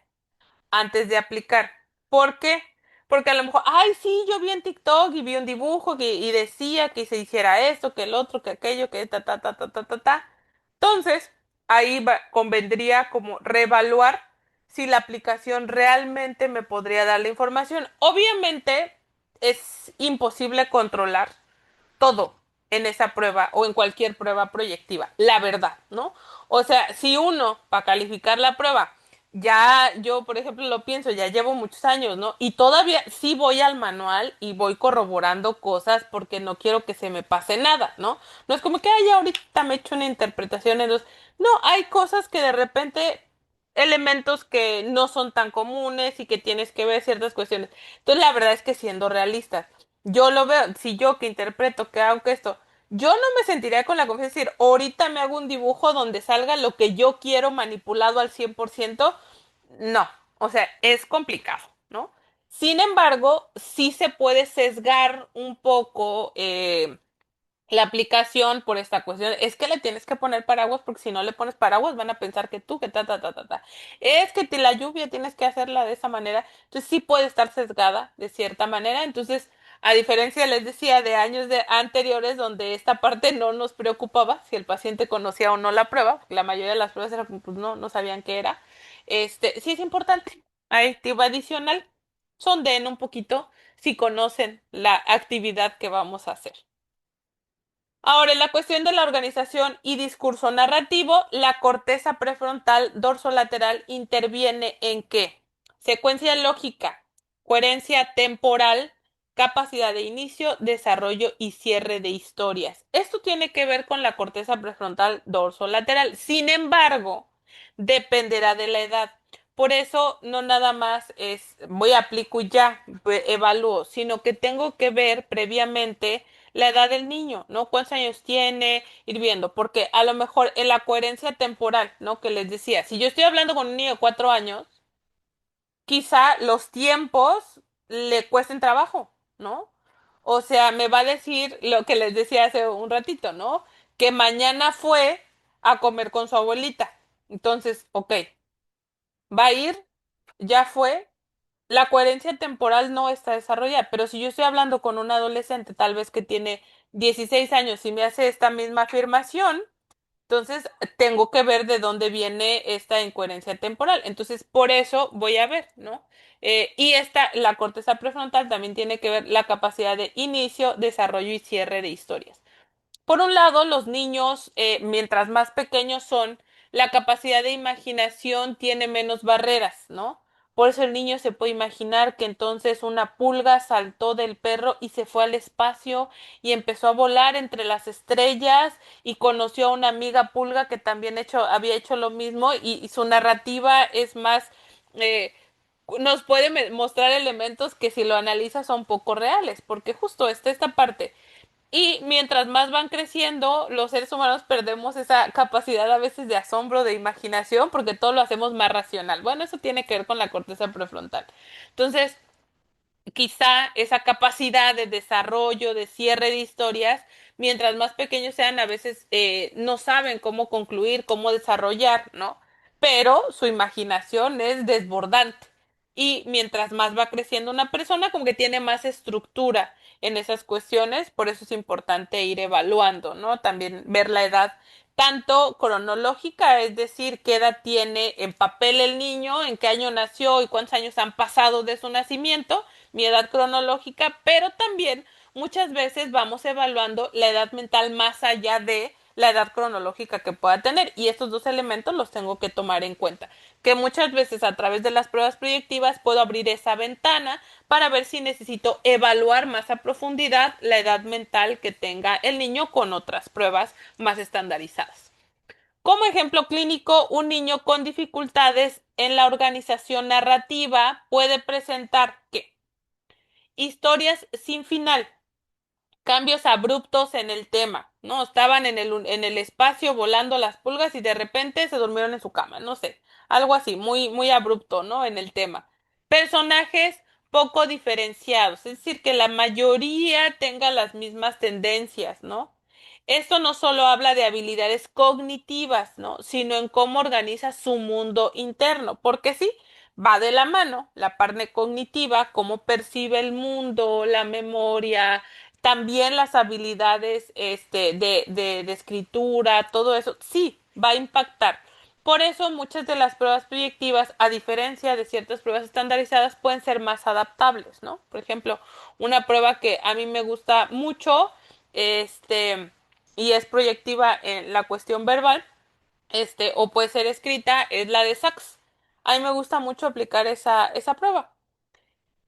antes de aplicar. ¿Por qué? Porque a lo mejor, ay, sí, yo vi en TikTok y vi un dibujo y decía que se hiciera esto, que el otro, que aquello, que ta, ta, ta, ta, ta, ta, ta. Entonces, convendría como reevaluar si la aplicación realmente me podría dar la información. Obviamente, es imposible controlar todo en esa prueba o en cualquier prueba proyectiva, la verdad, ¿no? O sea, si uno, para calificar la prueba, ya yo, por ejemplo, lo pienso, ya llevo muchos años, ¿no? Y todavía sí voy al manual y voy corroborando cosas porque no quiero que se me pase nada, ¿no? No es como que, ay, ya ahorita me he hecho una interpretación en los... No, hay cosas que de repente, elementos que no son tan comunes y que tienes que ver ciertas cuestiones. Entonces, la verdad es que siendo realistas, yo lo veo, si yo que interpreto, que hago que esto, yo no me sentiría con la confianza de decir, ahorita me hago un dibujo donde salga lo que yo quiero manipulado al 100%. No, o sea, es complicado, ¿no? Sin embargo, sí se puede sesgar un poco la aplicación por esta cuestión. Es que le tienes que poner paraguas porque si no le pones paraguas van a pensar que tú, que ta, ta, ta, ta, ta. Es que la lluvia tienes que hacerla de esa manera. Entonces sí puede estar sesgada de cierta manera. Entonces, a diferencia, les decía, de años anteriores donde esta parte no nos preocupaba si el paciente conocía o no la prueba, porque la mayoría de las pruebas eran, pues no sabían qué era. Sí es importante. Activo adicional, sondeen un poquito si conocen la actividad que vamos a hacer. Ahora, en la cuestión de la organización y discurso narrativo, la corteza prefrontal dorsolateral interviene en qué? Secuencia lógica, coherencia temporal, capacidad de inicio, desarrollo y cierre de historias. Esto tiene que ver con la corteza prefrontal dorsolateral. Sin embargo, dependerá de la edad. Por eso no nada más es voy a aplico y ya, evalúo, sino que tengo que ver previamente la edad del niño, ¿no? ¿Cuántos años tiene? Ir viendo, porque a lo mejor en la coherencia temporal, ¿no? Que les decía, si yo estoy hablando con un niño de 4 años, quizá los tiempos le cuesten trabajo, ¿no? O sea, me va a decir lo que les decía hace un ratito, ¿no? Que mañana fue a comer con su abuelita. Entonces, ok, va a ir, ya fue, la coherencia temporal no está desarrollada, pero si yo estoy hablando con un adolescente, tal vez que tiene 16 años y me hace esta misma afirmación, entonces tengo que ver de dónde viene esta incoherencia temporal. Entonces, por eso voy a ver, ¿no? La corteza prefrontal también tiene que ver la capacidad de inicio, desarrollo y cierre de historias. Por un lado, los niños, mientras más pequeños son, la capacidad de imaginación tiene menos barreras, ¿no? Por eso el niño se puede imaginar que entonces una pulga saltó del perro y se fue al espacio y empezó a volar entre las estrellas y conoció a una amiga pulga que también había hecho lo mismo y su narrativa es más, eh, nos puede mostrar elementos que si lo analizas son poco reales, porque justo está esta parte. Y mientras más van creciendo, los seres humanos perdemos esa capacidad a veces de asombro, de imaginación, porque todo lo hacemos más racional. Bueno, eso tiene que ver con la corteza prefrontal. Entonces, quizá esa capacidad de desarrollo, de cierre de historias, mientras más pequeños sean, a veces no saben cómo concluir, cómo desarrollar, ¿no? Pero su imaginación es desbordante. Y mientras más va creciendo una persona, como que tiene más estructura en esas cuestiones, por eso es importante ir evaluando, ¿no? También ver la edad tanto cronológica, es decir, qué edad tiene en papel el niño, en qué año nació y cuántos años han pasado de su nacimiento, mi edad cronológica, pero también muchas veces vamos evaluando la edad mental más allá de la edad cronológica que pueda tener. Y estos dos elementos los tengo que tomar en cuenta. Que muchas veces a través de las pruebas proyectivas puedo abrir esa ventana para ver si necesito evaluar más a profundidad la edad mental que tenga el niño con otras pruebas más estandarizadas. Como ejemplo clínico, un niño con dificultades en la organización narrativa puede presentar ¿qué? Historias sin final, cambios abruptos en el tema, ¿no? Estaban en el espacio volando las pulgas y de repente se durmieron en su cama, no sé, algo así, muy abrupto, ¿no? En el tema. Personajes poco diferenciados, es decir, que la mayoría tenga las mismas tendencias, ¿no? Esto no solo habla de habilidades cognitivas, ¿no? Sino en cómo organiza su mundo interno, porque sí, va de la mano la parte cognitiva, cómo percibe el mundo, la memoria, también las habilidades de escritura, todo eso, sí, va a impactar. Por eso muchas de las pruebas proyectivas, a diferencia de ciertas pruebas estandarizadas, pueden ser más adaptables, ¿no? Por ejemplo, una prueba que a mí me gusta mucho, este, y es proyectiva en la cuestión verbal, o puede ser escrita, es la de Sachs. A mí me gusta mucho aplicar esa prueba,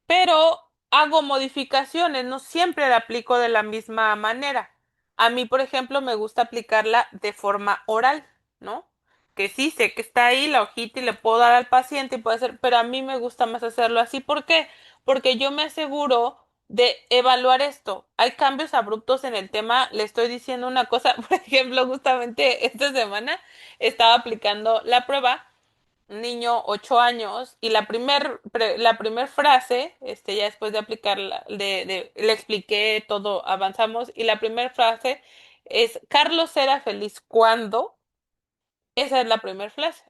pero hago modificaciones, no siempre la aplico de la misma manera. A mí, por ejemplo, me gusta aplicarla de forma oral, ¿no? Que sí, sé que está ahí la hojita y le puedo dar al paciente y puede hacer, pero a mí me gusta más hacerlo así. ¿Por qué? Porque yo me aseguro de evaluar esto. Hay cambios abruptos en el tema, le estoy diciendo una cosa, por ejemplo, justamente esta semana estaba aplicando la prueba niño 8 años y la primer frase, ya después de aplicarla, le expliqué todo, avanzamos y la primera frase es Carlos era feliz cuando, esa es la primera frase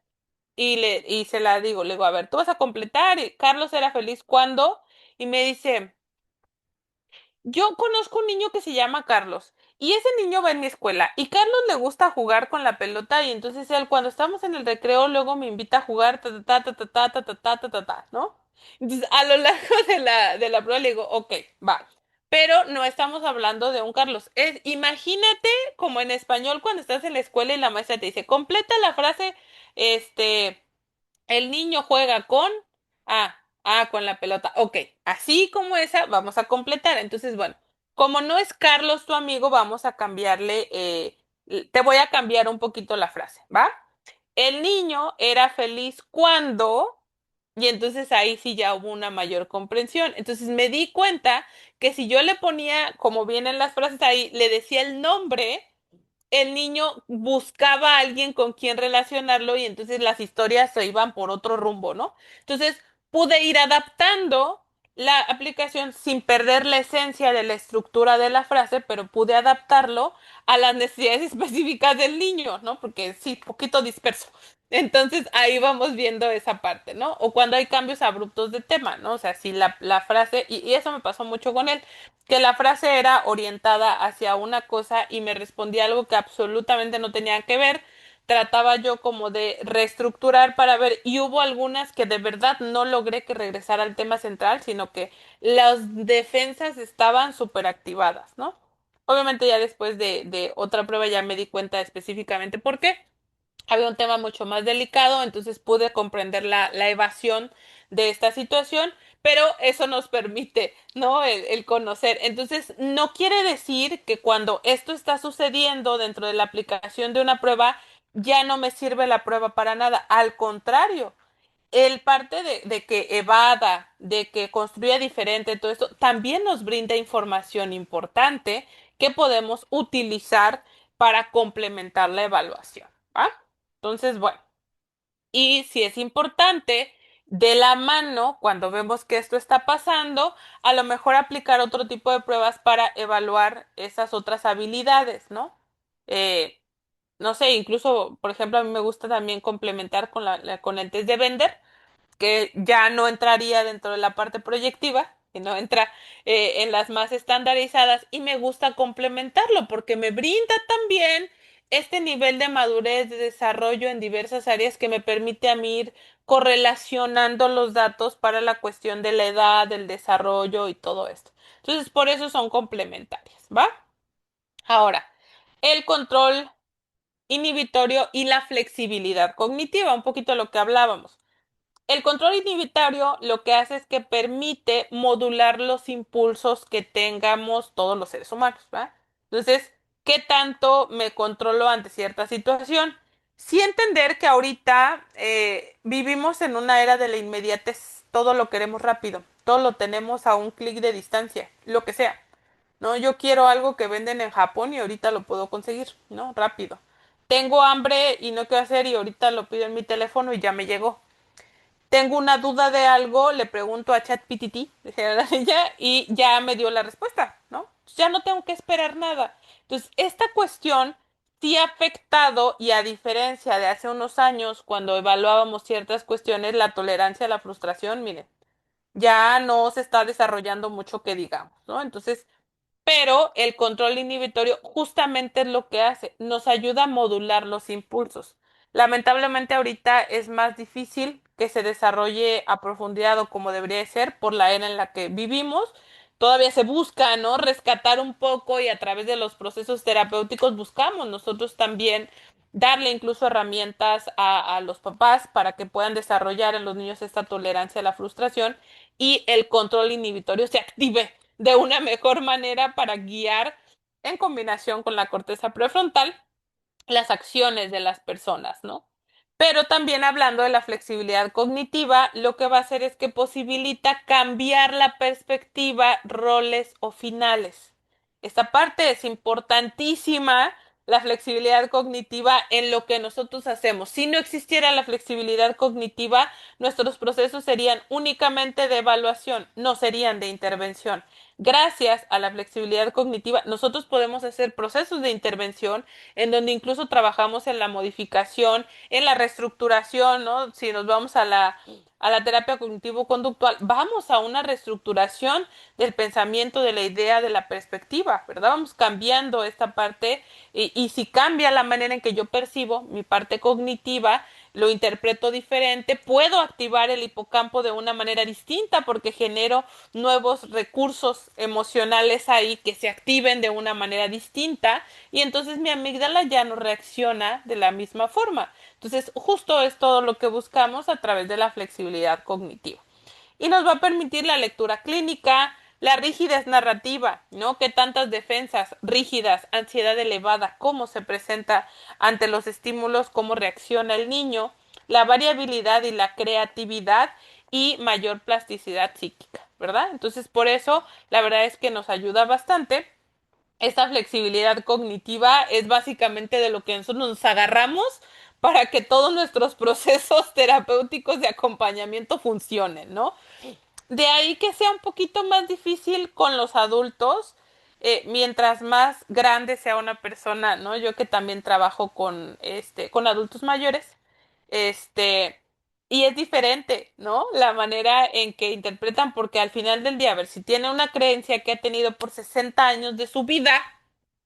y se la digo, le digo, a ver, tú vas a completar y Carlos era feliz cuando y me dice yo conozco un niño que se llama Carlos y ese niño va en mi escuela y Carlos le gusta jugar con la pelota y entonces él cuando estamos en el recreo luego me invita a jugar ta ta ta ta ta ta ta ta ta ta ta, ¿no? Entonces a lo largo de la prueba le digo, ok, va. Pero no estamos hablando de un Carlos. Imagínate como en español cuando estás en la escuela y la maestra te dice, completa la frase, este, el niño juega con con la pelota. Ok, así como esa, vamos a completar. Entonces, bueno, como no es Carlos tu amigo, vamos a cambiarle, te voy a cambiar un poquito la frase, ¿va? El niño era feliz cuando, y entonces ahí sí ya hubo una mayor comprensión. Entonces me di cuenta que si yo le ponía, como vienen las frases ahí, le decía el nombre el niño buscaba a alguien con quien relacionarlo y entonces las historias se iban por otro rumbo, ¿no? Entonces pude ir adaptando la aplicación sin perder la esencia de la estructura de la frase, pero pude adaptarlo a las necesidades específicas del niño, ¿no? Porque sí, poquito disperso. Entonces ahí vamos viendo esa parte, ¿no? O cuando hay cambios abruptos de tema, ¿no? O sea, si la frase, y eso me pasó mucho con él, que la frase era orientada hacia una cosa y me respondía algo que absolutamente no tenía que ver. Trataba yo como de reestructurar para ver, y hubo algunas que de verdad no logré que regresara al tema central, sino que las defensas estaban súper activadas, ¿no? Obviamente ya después de otra prueba ya me di cuenta específicamente por qué había un tema mucho más delicado, entonces pude comprender la evasión de esta situación, pero eso nos permite, ¿no? El conocer. Entonces, no quiere decir que cuando esto está sucediendo dentro de la aplicación de una prueba, ya no me sirve la prueba para nada. Al contrario, el parte de que evada, de que construya diferente, todo esto, también nos brinda información importante que podemos utilizar para complementar la evaluación, ¿va? Entonces, bueno, y si es importante, de la mano, cuando vemos que esto está pasando, a lo mejor aplicar otro tipo de pruebas para evaluar esas otras habilidades, ¿no? Eh, no sé, incluso, por ejemplo, a mí me gusta también complementar con el test de Bender que ya no entraría dentro de la parte proyectiva, sino entra en las más estandarizadas y me gusta complementarlo porque me brinda también este nivel de madurez, de desarrollo en diversas áreas que me permite a mí ir correlacionando los datos para la cuestión de la edad, del desarrollo y todo esto. Entonces, por eso son complementarias, ¿va? Ahora, el control. inhibitorio y la flexibilidad cognitiva, un poquito de lo que hablábamos. El control inhibitorio lo que hace es que permite modular los impulsos que tengamos todos los seres humanos, ¿va? Entonces, ¿qué tanto me controlo ante cierta situación? Sí entender que ahorita vivimos en una era de la inmediatez, todo lo queremos rápido, todo lo tenemos a un clic de distancia, lo que sea, ¿no? Yo quiero algo que venden en Japón y ahorita lo puedo conseguir, ¿no? Rápido. Tengo hambre y no quiero hacer y ahorita lo pido en mi teléfono y ya me llegó. Tengo una duda de algo, le pregunto a ChatGPT, decía ella, y ya me dio la respuesta, ¿no? Ya no tengo que esperar nada. Entonces, esta cuestión sí ha afectado, y a diferencia de hace unos años, cuando evaluábamos ciertas cuestiones, la tolerancia a la frustración, miren, ya no se está desarrollando mucho que digamos, ¿no? Entonces, pero el control inhibitorio justamente es lo que hace, nos ayuda a modular los impulsos. Lamentablemente ahorita es más difícil que se desarrolle a profundidad o como debería de ser por la era en la que vivimos. Todavía se busca, ¿no? Rescatar un poco y a través de los procesos terapéuticos buscamos nosotros también darle incluso herramientas a los papás para que puedan desarrollar en los niños esta tolerancia a la frustración y el control inhibitorio se active de una mejor manera para guiar en combinación con la corteza prefrontal las acciones de las personas, ¿no? Pero también hablando de la flexibilidad cognitiva, lo que va a hacer es que posibilita cambiar la perspectiva, roles o finales. Esta parte es importantísima, la flexibilidad cognitiva en lo que nosotros hacemos. Si no existiera la flexibilidad cognitiva, nuestros procesos serían únicamente de evaluación, no serían de intervención. Gracias a la flexibilidad cognitiva, nosotros podemos hacer procesos de intervención en donde incluso trabajamos en la modificación, en la reestructuración, ¿no? Si nos vamos a la terapia cognitivo-conductual, vamos a una reestructuración del pensamiento, de la idea, de la perspectiva, ¿verdad? Vamos cambiando esta parte y si cambia la manera en que yo percibo mi parte cognitiva, lo interpreto diferente, puedo activar el hipocampo de una manera distinta porque genero nuevos recursos emocionales ahí que se activen de una manera distinta y entonces mi amígdala ya no reacciona de la misma forma. Entonces, justo es todo lo que buscamos a través de la flexibilidad cognitiva. Y nos va a permitir la lectura clínica, la rigidez narrativa, ¿no? Que tantas defensas rígidas, ansiedad elevada, cómo se presenta ante los estímulos, cómo reacciona el niño, la variabilidad y la creatividad y mayor plasticidad psíquica, ¿verdad? Entonces, por eso, la verdad es que nos ayuda bastante. Esta flexibilidad cognitiva es básicamente de lo que nosotros nos agarramos para que todos nuestros procesos terapéuticos de acompañamiento funcionen, ¿no? De ahí que sea un poquito más difícil con los adultos, mientras más grande sea una persona, ¿no? Yo que también trabajo con adultos mayores, este, y es diferente, ¿no? La manera en que interpretan, porque al final del día, a ver, si tiene una creencia que ha tenido por 60 años de su vida,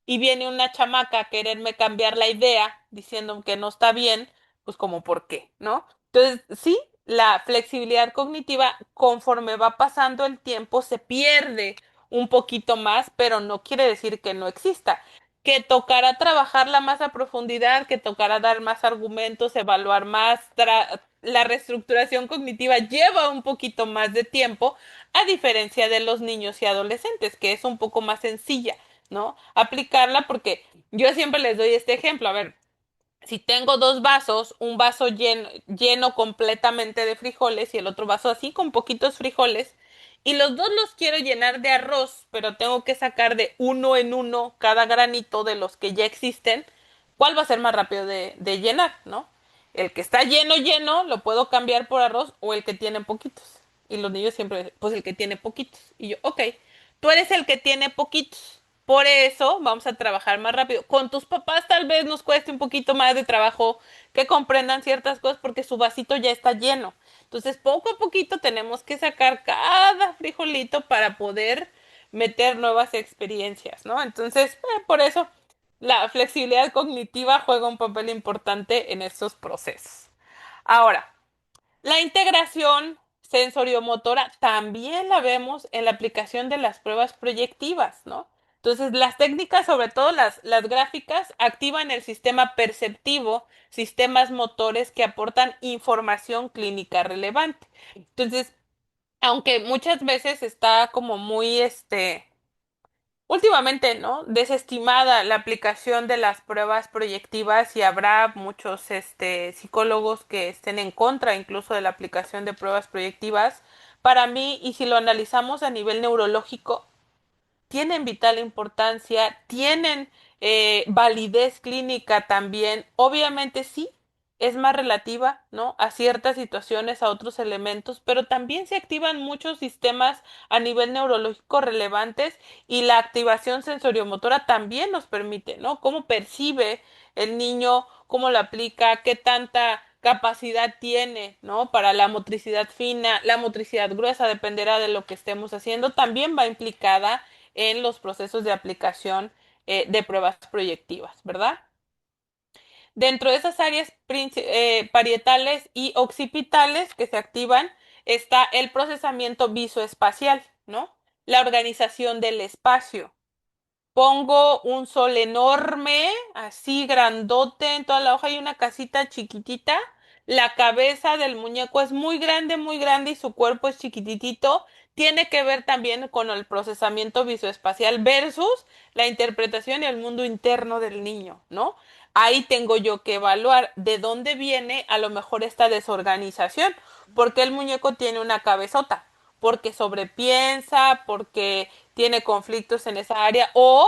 y viene una chamaca a quererme cambiar la idea diciendo que no está bien, pues como por qué, ¿no? Entonces, sí, la flexibilidad cognitiva conforme va pasando el tiempo se pierde un poquito más, pero no quiere decir que no exista. Que tocará trabajarla más a profundidad, que tocará dar más argumentos, evaluar más. La reestructuración cognitiva lleva un poquito más de tiempo, a diferencia de los niños y adolescentes, que es un poco más sencilla, ¿no? Aplicarla porque yo siempre les doy este ejemplo. A ver, si tengo dos vasos, un vaso lleno completamente de frijoles y el otro vaso así con poquitos frijoles, y los dos los quiero llenar de arroz, pero tengo que sacar de uno en uno cada granito de los que ya existen, ¿cuál va a ser más rápido de llenar, no? El que está lleno, lleno, lo puedo cambiar por arroz o el que tiene poquitos. Y los niños siempre dicen, pues el que tiene poquitos. Y yo, ok, tú eres el que tiene poquitos. Por eso vamos a trabajar más rápido. Con tus papás tal vez nos cueste un poquito más de trabajo que comprendan ciertas cosas porque su vasito ya está lleno. Entonces, poco a poquito tenemos que sacar cada frijolito para poder meter nuevas experiencias, ¿no? Entonces, por eso la flexibilidad cognitiva juega un papel importante en estos procesos. Ahora, la integración sensoriomotora también la vemos en la aplicación de las pruebas proyectivas, ¿no? Entonces, las técnicas, sobre todo las gráficas, activan el sistema perceptivo, sistemas motores que aportan información clínica relevante. Entonces, aunque muchas veces está como muy, últimamente, ¿no? Desestimada la aplicación de las pruebas proyectivas y habrá muchos, psicólogos que estén en contra incluso de la aplicación de pruebas proyectivas. Para mí, y si lo analizamos a nivel neurológico, tienen vital importancia, tienen validez clínica también. Obviamente sí, es más relativa, ¿no? A ciertas situaciones, a otros elementos, pero también se activan muchos sistemas a nivel neurológico relevantes y la activación sensoriomotora también nos permite, ¿no? Cómo percibe el niño, cómo lo aplica, qué tanta capacidad tiene, ¿no? Para la motricidad fina, la motricidad gruesa, dependerá de lo que estemos haciendo, también va implicada en los procesos de aplicación de pruebas proyectivas, ¿verdad? Dentro de esas áreas parietales y occipitales que se activan está el procesamiento visoespacial, ¿no? La organización del espacio. Pongo un sol enorme, así grandote, en toda la hoja hay una casita chiquitita. La cabeza del muñeco es muy grande y su cuerpo es chiquititito. Tiene que ver también con el procesamiento visoespacial versus la interpretación y el mundo interno del niño, ¿no? Ahí tengo yo que evaluar de dónde viene a lo mejor esta desorganización, porque el muñeco tiene una cabezota, porque sobrepiensa, porque tiene conflictos en esa área o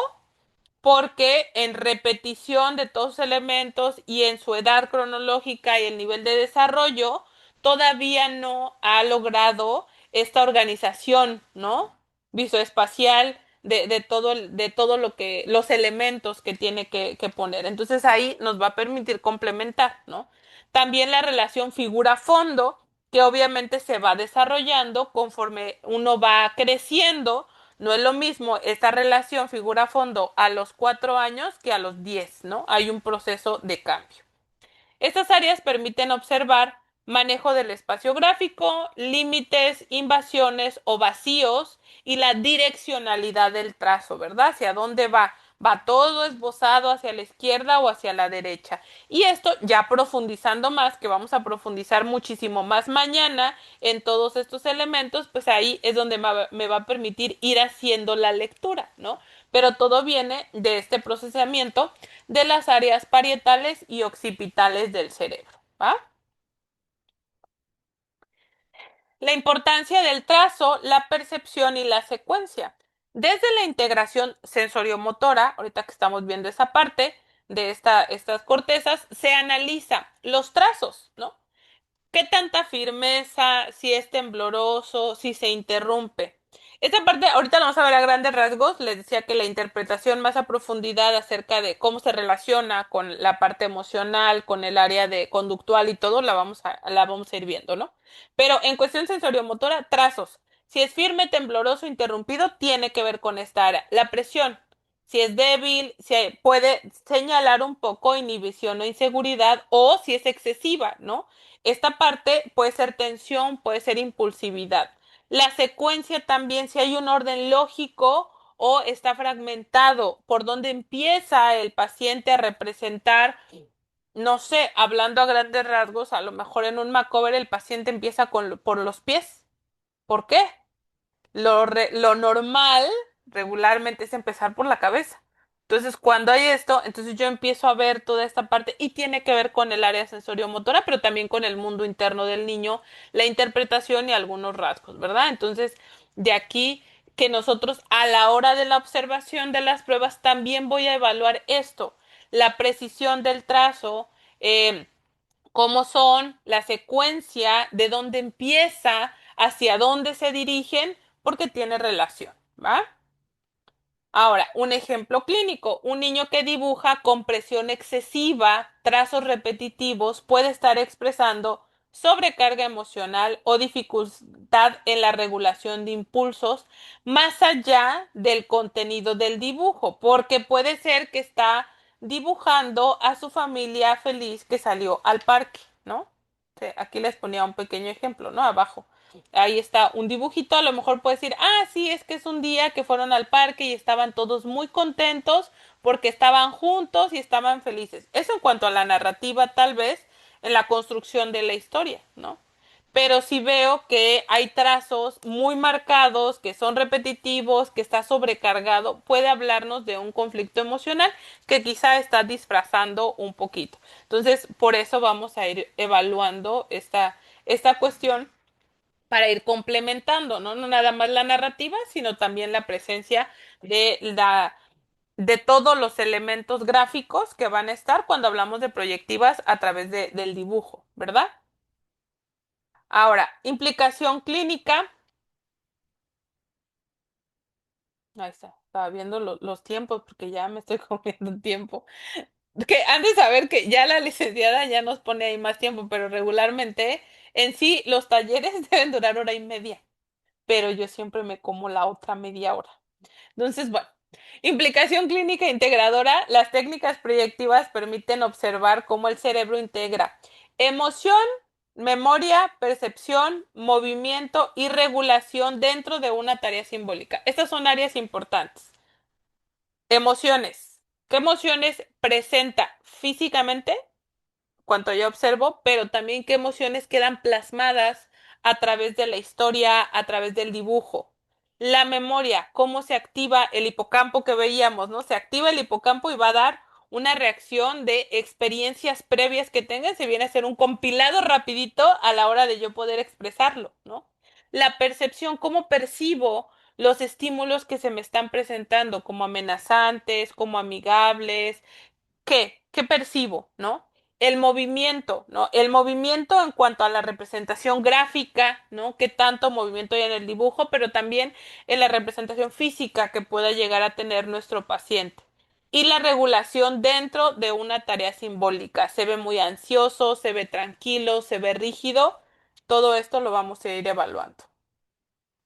porque en repetición de todos los elementos y en su edad cronológica y el nivel de desarrollo, todavía no ha logrado esta organización, ¿no? Visoespacial de todo lo que, los elementos que tiene que poner. Entonces ahí nos va a permitir complementar, ¿no? También la relación figura-fondo, que obviamente se va desarrollando conforme uno va creciendo. No es lo mismo esta relación figura-fondo a los 4 años que a los 10, ¿no? Hay un proceso de cambio. Estas áreas permiten observar manejo del espacio gráfico, límites, invasiones o vacíos y la direccionalidad del trazo, ¿verdad? ¿Hacia dónde va? ¿Va todo esbozado hacia la izquierda o hacia la derecha? Y esto ya profundizando más, que vamos a profundizar muchísimo más mañana en todos estos elementos, pues ahí es donde me va a permitir ir haciendo la lectura, ¿no? Pero todo viene de este procesamiento de las áreas parietales y occipitales del cerebro, ¿va? La importancia del trazo, la percepción y la secuencia. Desde la integración sensoriomotora, ahorita que estamos viendo esa parte de estas cortezas, se analiza los trazos, ¿no? ¿Qué tanta firmeza? Si es tembloroso, si se interrumpe. Esta parte ahorita la vamos a ver a grandes rasgos. Les decía que la interpretación más a profundidad acerca de cómo se relaciona con la parte emocional, con el área de conductual y todo, la vamos a ir viendo, ¿no? Pero en cuestión sensoriomotora, trazos. Si es firme, tembloroso, interrumpido, tiene que ver con esta área. La presión, si es débil, si puede señalar un poco inhibición o inseguridad, o si es excesiva, ¿no? Esta parte puede ser tensión, puede ser impulsividad. La secuencia también, si hay un orden lógico o está fragmentado, por donde empieza el paciente a representar, no sé, hablando a grandes rasgos, a lo mejor en un macover el paciente empieza por los pies. ¿Por qué? Lo normal regularmente es empezar por la cabeza. Entonces, cuando hay esto, entonces yo empiezo a ver toda esta parte y tiene que ver con el área sensoriomotora, pero también con el mundo interno del niño, la interpretación y algunos rasgos, ¿verdad? Entonces, de aquí que nosotros a la hora de la observación de las pruebas también voy a evaluar esto, la precisión del trazo, eh, cómo son, la secuencia, de dónde empieza, hacia dónde se dirigen, porque tiene relación, ¿va? Ahora, un ejemplo clínico, un niño que dibuja con presión excesiva, trazos repetitivos, puede estar expresando sobrecarga emocional o dificultad en la regulación de impulsos más allá del contenido del dibujo, porque puede ser que está dibujando a su familia feliz que salió al parque, ¿no? Sí, aquí les ponía un pequeño ejemplo, ¿no? Abajo. ahí está un dibujito, a lo mejor puedes decir, ah, sí, es que es un día que fueron al parque y estaban todos muy contentos porque estaban juntos y estaban felices. Eso en cuanto a la narrativa, tal vez, en la construcción de la historia, ¿no? Pero si veo que hay trazos muy marcados, que son repetitivos, que está sobrecargado, puede hablarnos de un conflicto emocional que quizá está disfrazando un poquito. Entonces, por eso vamos a ir evaluando esta cuestión para ir complementando, ¿no? No nada más la narrativa, sino también la presencia de de todos los elementos gráficos que van a estar cuando hablamos de proyectivas a través del dibujo, ¿verdad? Ahora, implicación clínica. Ahí está. Estaba viendo los tiempos porque ya me estoy comiendo tiempo. Que han de saber que ya la licenciada ya nos pone ahí más tiempo, pero regularmente en sí los talleres deben durar hora y media, pero yo siempre me como la otra media hora. Entonces, bueno, implicación clínica integradora. Las técnicas proyectivas permiten observar cómo el cerebro integra emoción, memoria, percepción, movimiento y regulación dentro de una tarea simbólica. Estas son áreas importantes. Emociones. ¿Qué emociones presenta físicamente? Cuanto yo observo, pero también qué emociones quedan plasmadas a través de la historia, a través del dibujo. La memoria, cómo se activa el hipocampo que veíamos, ¿no? Se activa el hipocampo y va a dar una reacción de experiencias previas que tengan, se viene a hacer un compilado rapidito a la hora de yo poder expresarlo, ¿no? La percepción, cómo percibo los estímulos que se me están presentando, como amenazantes, como amigables, ¿qué percibo, no? El movimiento, ¿no? El movimiento en cuanto a la representación gráfica, ¿no? ¿Qué tanto movimiento hay en el dibujo, pero también en la representación física que pueda llegar a tener nuestro paciente? Y la regulación dentro de una tarea simbólica. Se ve muy ansioso, se ve tranquilo, se ve rígido. Todo esto lo vamos a ir evaluando.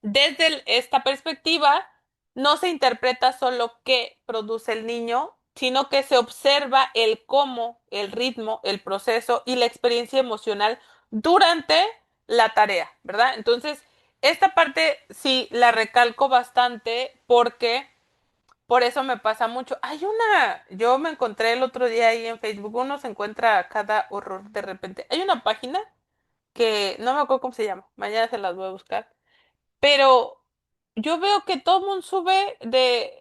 Desde esta perspectiva, no se interpreta solo qué produce el niño, sino que se observa el cómo, el ritmo, el proceso y la experiencia emocional durante la tarea, ¿verdad? Entonces, esta parte sí la recalco bastante porque por eso me pasa mucho. Yo me encontré el otro día ahí en Facebook, uno se encuentra cada horror de repente. Hay una página que no me acuerdo cómo se llama, mañana se las voy a buscar, pero yo veo que todo el mundo sube de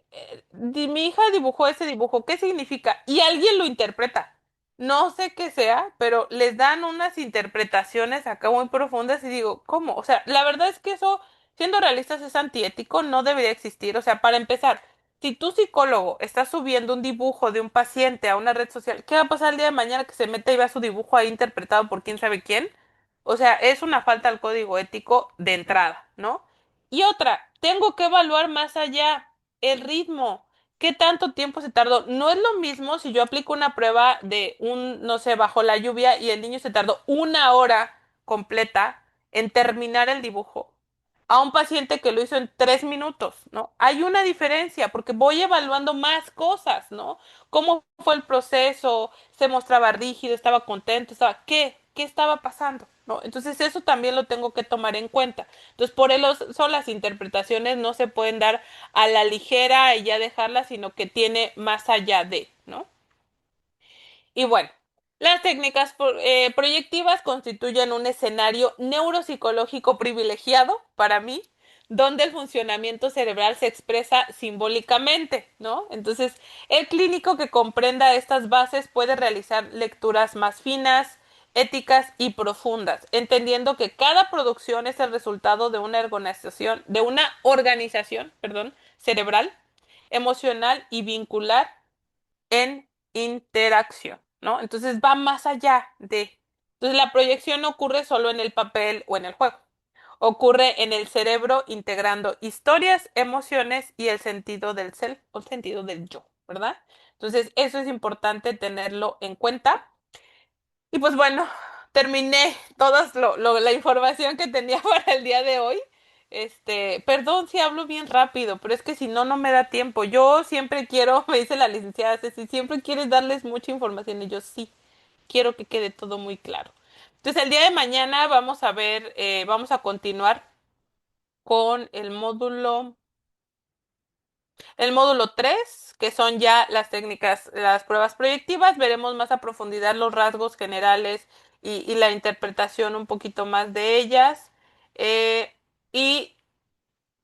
mi hija dibujó ese dibujo, ¿qué significa? Y alguien lo interpreta. No sé qué sea, pero les dan unas interpretaciones acá muy profundas y digo, ¿cómo? O sea, la verdad es que eso, siendo realistas, es antiético, no debería existir. O sea, para empezar, si tu psicólogo está subiendo un dibujo de un paciente a una red social, ¿qué va a pasar el día de mañana que se meta y vea su dibujo ahí interpretado por quién sabe quién? O sea, es una falta al código ético de entrada, ¿no? Y otra, tengo que evaluar más allá el ritmo. ¿Qué tanto tiempo se tardó? No es lo mismo si yo aplico una prueba de no sé, bajo la lluvia y el niño se tardó una hora completa en terminar el dibujo a un paciente que lo hizo en 3 minutos, ¿no? Hay una diferencia porque voy evaluando más cosas, ¿no? ¿Cómo fue el proceso? ¿Se mostraba rígido? ¿Estaba contento? ¿Qué estaba pasando? ¿No? Entonces eso también lo tengo que tomar en cuenta. Entonces, por eso las interpretaciones no se pueden dar a la ligera y ya dejarlas, sino que tiene más allá de, ¿no? Y bueno, las técnicas proyectivas constituyen un escenario neuropsicológico privilegiado para mí, donde el funcionamiento cerebral se expresa simbólicamente, ¿no? Entonces, el clínico que comprenda estas bases puede realizar lecturas más finas, éticas y profundas, entendiendo que cada producción es el resultado de una organización, perdón, cerebral, emocional y vincular en interacción, ¿no? Entonces va más allá de. Entonces la proyección no ocurre solo en el papel o en el juego. Ocurre en el cerebro integrando historias, emociones y el sentido del self o el sentido del yo, ¿verdad? Entonces eso es importante tenerlo en cuenta. Y pues bueno, terminé toda la información que tenía para el día de hoy. Perdón si hablo bien rápido, pero es que si no, no me da tiempo. Yo siempre quiero, me dice la licenciada Ceci, siempre quieres darles mucha información y yo sí, quiero que quede todo muy claro. Entonces, el día de mañana vamos a ver, vamos a continuar con el módulo 3, que son ya las técnicas, las pruebas proyectivas. Veremos más a profundidad los rasgos generales y la interpretación un poquito más de ellas. Eh, y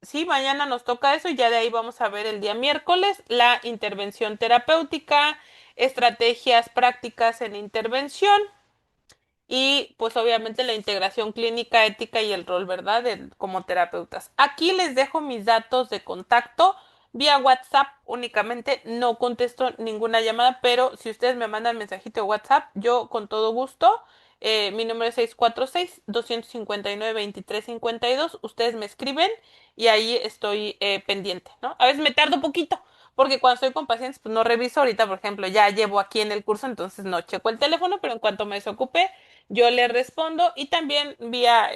sí, mañana nos toca eso y ya de ahí vamos a ver el día miércoles la intervención terapéutica, estrategias prácticas en intervención y pues obviamente la integración clínica, ética y el rol, ¿verdad? Como terapeutas. Aquí les dejo mis datos de contacto vía WhatsApp únicamente. No contesto ninguna llamada, pero si ustedes me mandan mensajito de WhatsApp, yo con todo gusto. Mi número es 646-259-2352. Ustedes me escriben y ahí estoy pendiente, ¿no? A veces me tardo un poquito, porque cuando estoy con pacientes, pues no reviso. Ahorita, por ejemplo, ya llevo aquí en el curso, entonces no checo el teléfono, pero en cuanto me desocupe, yo le respondo y también vía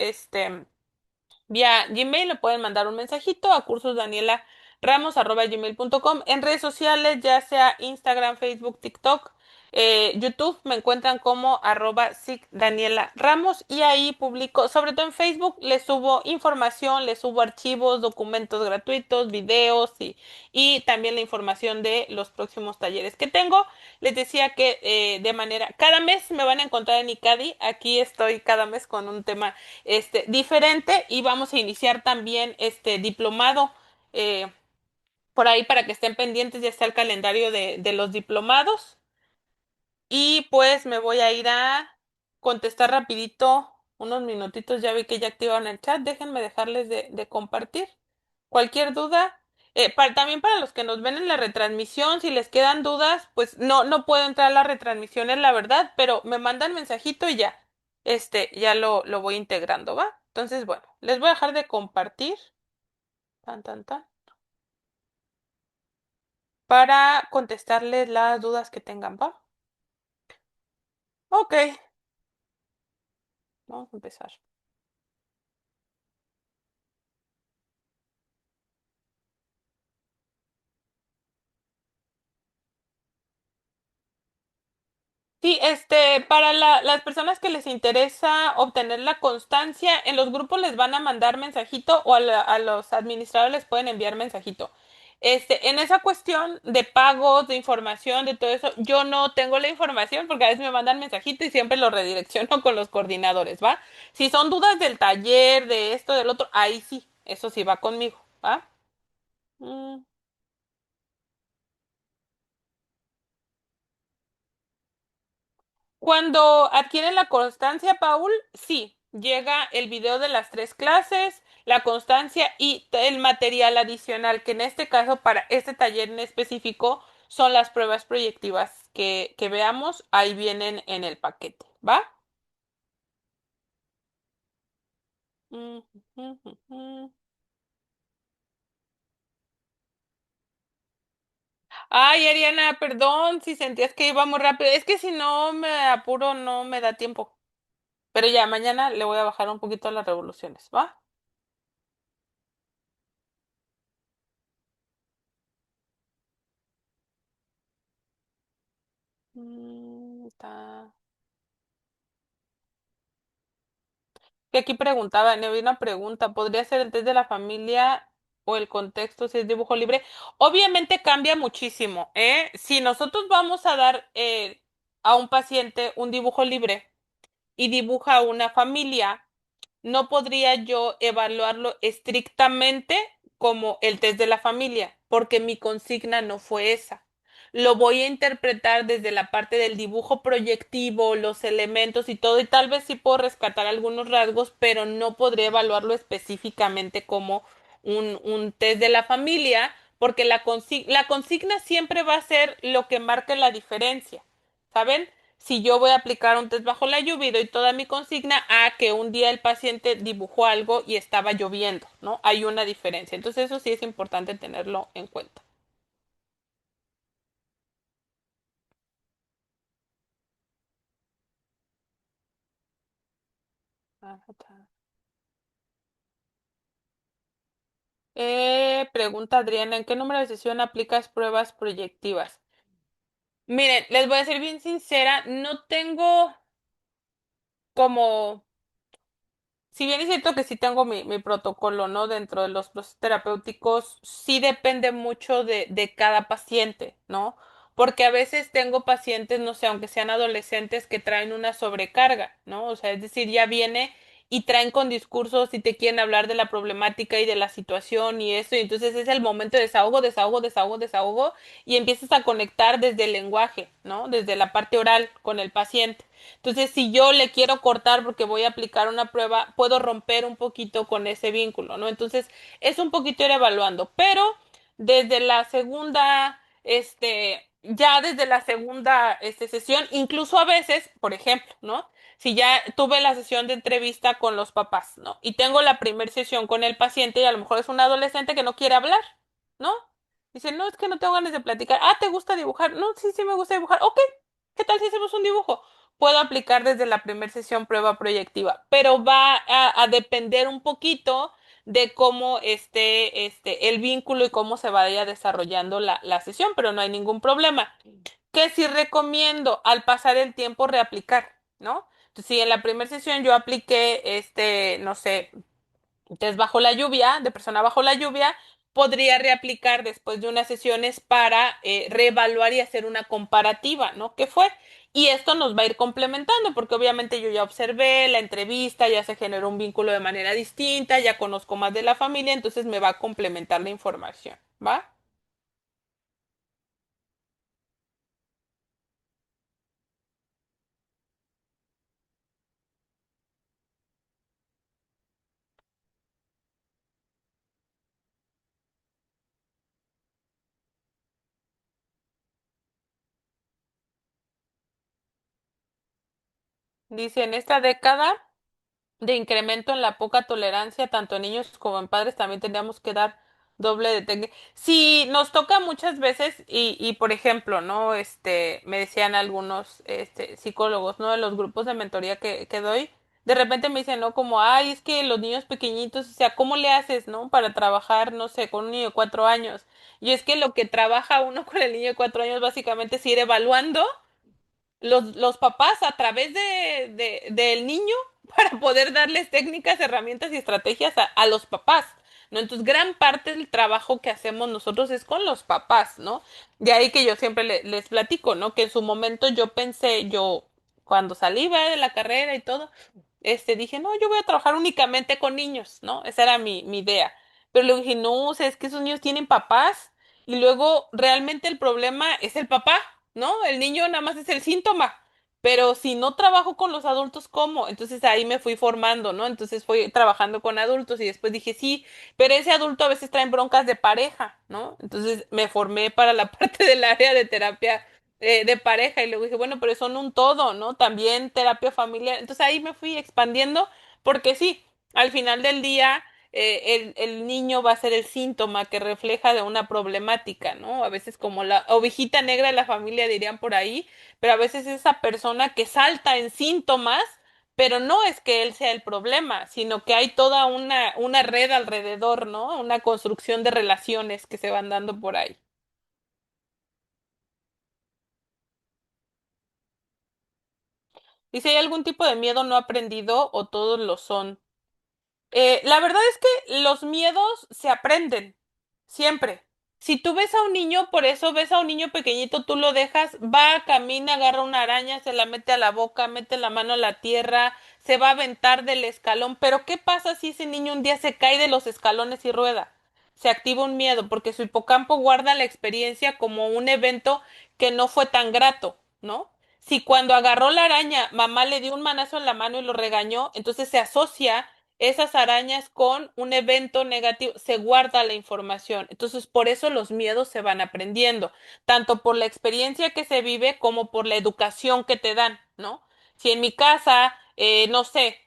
Gmail le pueden mandar un mensajito a cursosdaniela.ramos@gmail.com. En redes sociales, ya sea Instagram, Facebook, TikTok, YouTube, me encuentran como @SIC Daniela Ramos y ahí publico, sobre todo en Facebook, les subo información, les subo archivos, documentos gratuitos, videos y también la información de los próximos talleres que tengo. Les decía que cada mes me van a encontrar en ICADI. Aquí estoy cada mes con un tema diferente y vamos a iniciar también este diplomado eh, por ahí para que estén pendientes, ya está el calendario de los diplomados y pues me voy a ir a contestar rapidito unos minutitos, ya vi que ya activaron el chat, déjenme dejarles de compartir. Cualquier duda, también para los que nos ven en la retransmisión, si les quedan dudas, pues no puedo entrar a la retransmisión, es la verdad, pero me mandan mensajito y ya, ya lo voy integrando, ¿va? Entonces, bueno, les voy a dejar de compartir, tan, tan, tan, para contestarles las dudas que tengan, ¿va? Ok, vamos a empezar. Sí, para las personas que les interesa obtener la constancia, en los grupos les van a mandar mensajito o a los administradores les pueden enviar mensajito. En esa cuestión de pagos, de información, de todo eso, yo no tengo la información porque a veces me mandan mensajito y siempre lo redirecciono con los coordinadores, ¿va? Si son dudas del taller, de esto, del otro, ahí sí, eso sí va conmigo, ¿va? Mm. Cuando adquieren la constancia, Paul, sí, llega el video de las 3 clases, la constancia y el material adicional, que en este caso, para este taller en específico, son las pruebas proyectivas que veamos, ahí vienen en el paquete, ¿va? Mm, mm, mm, mm. Ay, Ariana, perdón si sentías que iba muy rápido. Es que si no me apuro, no me da tiempo. Pero ya, mañana le voy a bajar un poquito a las revoluciones, ¿va? Está. Que aquí preguntaba, me había una pregunta, ¿podría ser el test de la familia o el contexto si es dibujo libre? Obviamente cambia muchísimo, ¿eh? Si nosotros vamos a dar a un paciente un dibujo libre y dibuja una familia, no podría yo evaluarlo estrictamente como el test de la familia, porque mi consigna no fue esa. Lo voy a interpretar desde la parte del dibujo proyectivo, los elementos y todo, y tal vez sí puedo rescatar algunos rasgos, pero no podría evaluarlo específicamente como un test de la familia, porque la consigna siempre va a ser lo que marque la diferencia, ¿saben? Si yo voy a aplicar un test bajo la lluvia y doy toda mi consigna a que un día el paciente dibujó algo y estaba lloviendo, ¿no? Hay una diferencia. Entonces eso sí es importante tenerlo en cuenta. Pregunta Adriana, ¿en qué número de sesión aplicas pruebas proyectivas? Miren, les voy a ser bien sincera, no tengo como si bien es cierto que sí tengo mi protocolo, ¿no? Dentro de los procesos terapéuticos, sí depende mucho de cada paciente, ¿no? Porque a veces tengo pacientes, no sé, aunque sean adolescentes, que traen una sobrecarga, ¿no? O sea, es decir, ya viene y traen con discursos y te quieren hablar de la problemática y de la situación y eso, y entonces es el momento de desahogo, desahogo, desahogo, desahogo, y empiezas a conectar desde el lenguaje, ¿no? Desde la parte oral con el paciente. Entonces, si yo le quiero cortar porque voy a aplicar una prueba, puedo romper un poquito con ese vínculo, ¿no? Entonces, es un poquito ir evaluando, pero desde la segunda, ya desde la segunda, sesión, incluso a veces, por ejemplo, ¿no? Si ya tuve la sesión de entrevista con los papás, ¿no? Y tengo la primera sesión con el paciente y a lo mejor es un adolescente que no quiere hablar, ¿no? Dice, no, es que no tengo ganas de platicar. Ah, ¿te gusta dibujar? No, sí, sí me gusta dibujar. Ok, ¿qué tal si hacemos un dibujo? Puedo aplicar desde la primera sesión prueba proyectiva, pero va a depender un poquito de cómo esté el vínculo y cómo se vaya desarrollando la sesión, pero no hay ningún problema. Que sí recomiendo al pasar el tiempo reaplicar, ¿no? Entonces, si en la primera sesión yo apliqué no sé, entonces, bajo la lluvia, de persona bajo la lluvia, podría reaplicar después de unas sesiones para reevaluar y hacer una comparativa, ¿no? ¿Qué fue? Y esto nos va a ir complementando, porque obviamente yo ya observé la entrevista, ya se generó un vínculo de manera distinta, ya conozco más de la familia, entonces me va a complementar la información, ¿va? Dice, en esta década de incremento en la poca tolerancia, tanto en niños como en padres, también tendríamos que dar doble de técnica. Sí, nos toca muchas veces y por ejemplo, ¿no? Me decían algunos, psicólogos, ¿no? De los grupos de mentoría que doy, de repente me dicen, ¿no? Como, ay, es que los niños pequeñitos, o sea, ¿cómo le haces, ¿no? Para trabajar, no sé, con un niño de 4 años. Y es que lo que trabaja uno con el niño de 4 años básicamente es ir evaluando los papás a través del niño para poder darles técnicas, herramientas y estrategias a los papás, ¿no? Entonces, gran parte del trabajo que hacemos nosotros es con los papás, ¿no? De ahí que yo siempre les platico, ¿no? Que en su momento yo pensé, yo cuando salí ¿verdad? De la carrera y todo, dije, no, yo voy a trabajar únicamente con niños, ¿no? Esa era mi idea. Pero luego dije, no, o sea, es que esos niños tienen papás y luego realmente el problema es el papá, ¿no? El niño nada más es el síntoma. Pero si no trabajo con los adultos, ¿cómo? Entonces ahí me fui formando, ¿no? Entonces fui trabajando con adultos y después dije, sí, pero ese adulto a veces trae broncas de pareja, ¿no? Entonces me formé para la parte del área de terapia de pareja y luego dije, bueno, pero son un todo, ¿no? También terapia familiar. Entonces ahí me fui expandiendo porque sí, al final del día el niño va a ser el síntoma que refleja de una problemática, ¿no? A veces como la ovejita negra de la familia dirían por ahí, pero a veces esa persona que salta en síntomas, pero no es que él sea el problema, sino que hay toda una red alrededor, ¿no? Una construcción de relaciones que se van dando por ahí. ¿Y si hay algún tipo de miedo no aprendido o todos lo son? La verdad es que los miedos se aprenden, siempre. Si tú ves a un niño, por eso ves a un niño pequeñito, tú lo dejas, va, camina, agarra una araña, se la mete a la boca, mete la mano a la tierra, se va a aventar del escalón. Pero ¿qué pasa si ese niño un día se cae de los escalones y rueda? Se activa un miedo, porque su hipocampo guarda la experiencia como un evento que no fue tan grato, ¿no? Si cuando agarró la araña, mamá le dio un manazo en la mano y lo regañó, entonces se asocia esas arañas con un evento negativo, se guarda la información. Entonces, por eso los miedos se van aprendiendo, tanto por la experiencia que se vive como por la educación que te dan, ¿no? Si en mi casa, no sé,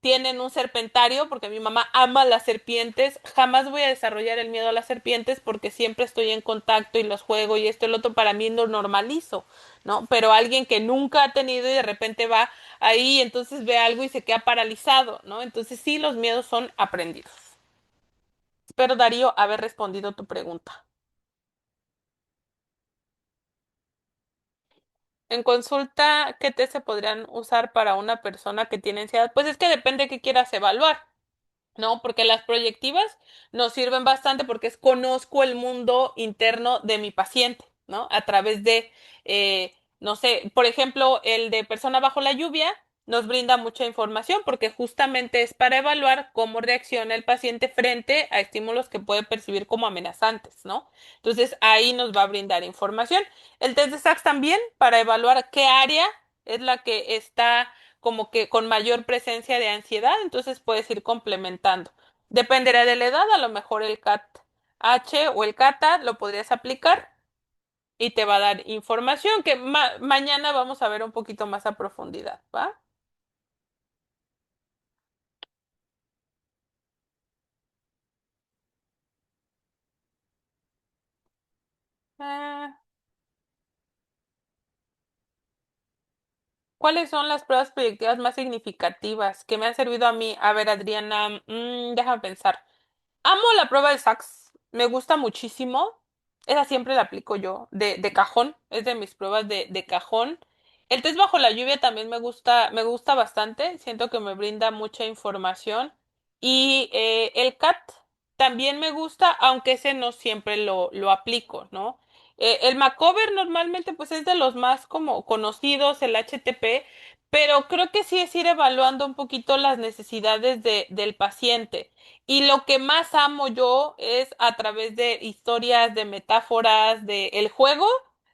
tienen un serpentario, porque mi mamá ama las serpientes, jamás voy a desarrollar el miedo a las serpientes porque siempre estoy en contacto y los juego y esto y lo otro, para mí lo normalizo, ¿no? Pero alguien que nunca ha tenido y de repente va ahí, entonces ve algo y se queda paralizado, ¿no? Entonces sí, los miedos son aprendidos. Espero, Darío, haber respondido tu pregunta. En consulta, ¿qué test se podrían usar para una persona que tiene ansiedad? Pues es que depende de qué quieras evaluar. ¿No? Porque las proyectivas nos sirven bastante porque es conozco el mundo interno de mi paciente, ¿no? A través de, no sé, por ejemplo, el de persona bajo la lluvia nos brinda mucha información porque justamente es para evaluar cómo reacciona el paciente frente a estímulos que puede percibir como amenazantes, ¿no? Entonces ahí nos va a brindar información. El test de SACS también para evaluar qué área es la que está como que con mayor presencia de ansiedad, entonces puedes ir complementando. Dependerá de la edad, a lo mejor el CAT-H o el CATA lo podrías aplicar y te va a dar información que mañana vamos a ver un poquito más a profundidad, ¿va? Ah, ¿cuáles son las pruebas proyectivas más significativas que me han servido a mí? A ver, Adriana, déjame pensar. Amo la prueba de sax, me gusta muchísimo. Esa siempre la aplico yo, de cajón, es de mis pruebas de cajón. El test bajo la lluvia también me gusta bastante, siento que me brinda mucha información. Y el CAT también me gusta, aunque ese no siempre lo aplico, ¿no? El Macover normalmente pues es de los más como conocidos, el HTP, pero creo que sí es ir evaluando un poquito las necesidades del paciente. Y lo que más amo yo es a través de historias, de metáforas, de el juego,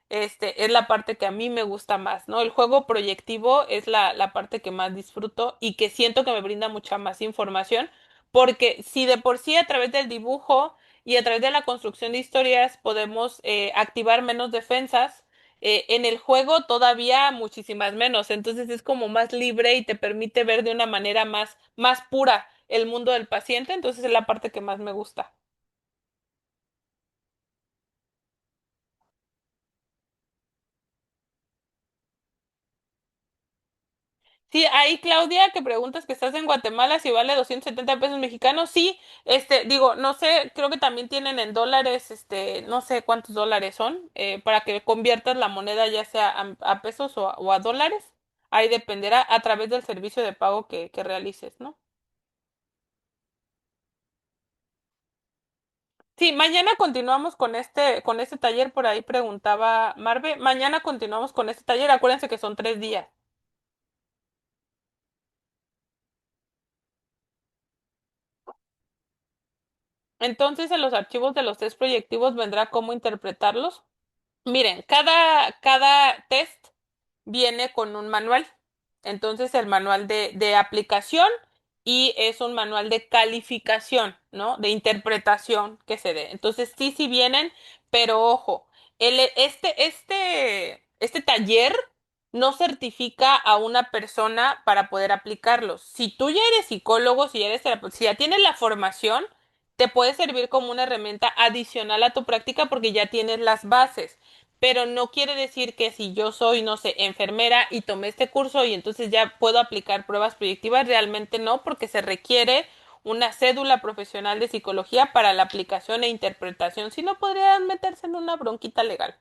es la parte que a mí me gusta más, ¿no? El juego proyectivo es la parte que más disfruto y que siento que me brinda mucha más información, porque si de por sí a través del dibujo y a través de la construcción de historias podemos activar menos defensas, en el juego todavía muchísimas menos, entonces es como más libre y te permite ver de una manera más pura el mundo del paciente, entonces es la parte que más me gusta. Sí, ahí Claudia, que preguntas que estás en Guatemala si vale 270 pesos mexicanos, sí, digo, no sé, creo que también tienen en dólares, no sé cuántos dólares son, para que conviertas la moneda ya sea a pesos o a dólares, ahí dependerá a través del servicio de pago que realices, ¿no? Sí, mañana continuamos con este taller, por ahí preguntaba Marve, mañana continuamos con este taller, acuérdense que son 3 días. Entonces, en los archivos de los test proyectivos vendrá cómo interpretarlos. Miren, cada test viene con un manual. Entonces, el manual de aplicación y es un manual de calificación, ¿no? De interpretación que se dé. Entonces, sí vienen, pero ojo, este taller no certifica a una persona para poder aplicarlos. Si tú ya eres psicólogo, si ya tienes la formación, te puede servir como una herramienta adicional a tu práctica porque ya tienes las bases, pero no quiere decir que si yo soy, no sé, enfermera y tomé este curso y entonces ya puedo aplicar pruebas proyectivas, realmente no, porque se requiere una cédula profesional de psicología para la aplicación e interpretación, si no podrían meterse en una bronquita legal.